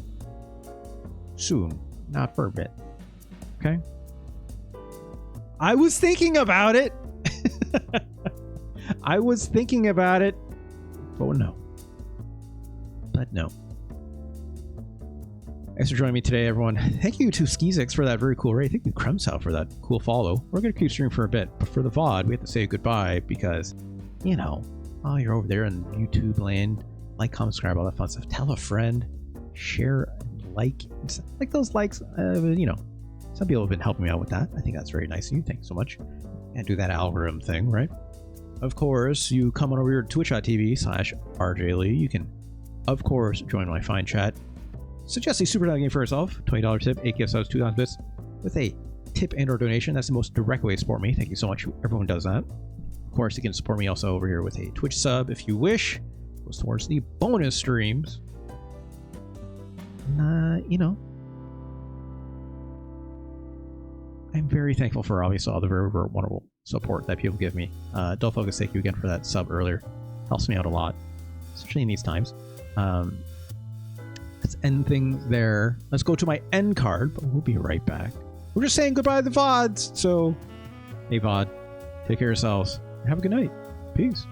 Soon. Not for a bit. Okay? I was thinking about it. I was thinking about it. But no. But no. Thanks for joining me today, everyone. Thank you to Skizix for that very cool raid. Thank you, Kremsau, for that cool follow. We're going to keep streaming for a bit, but for the VOD, we have to say goodbye because, you know, while you're over there in YouTube land, like, comment, subscribe, all that fun stuff. Tell a friend, share, like those likes. You know, some people have been helping me out with that. I think that's very nice of you. Thanks so much. And do that algorithm thing, right? Of course, you come on over here to twitch.tv/RJLee. You can, of course, join my fine chat. Suggest a Super Nintendo game for yourself. $20 tip, AKF subs, 2,000 bits with a tip and or donation. That's the most direct way to support me. Thank you so much. Everyone does that. Of course, you can support me also over here with a Twitch sub if you wish. It goes towards the bonus streams. And, you know, I'm very thankful for obviously all the very, very wonderful support that people give me. Dolfocus, thank you again for that sub earlier. Helps me out a lot, especially in these times. Let's end things there. Let's go to my end card, but we'll be right back. We're just saying goodbye to the VODs. So, hey VOD, take care of yourselves. Have a good night. Peace.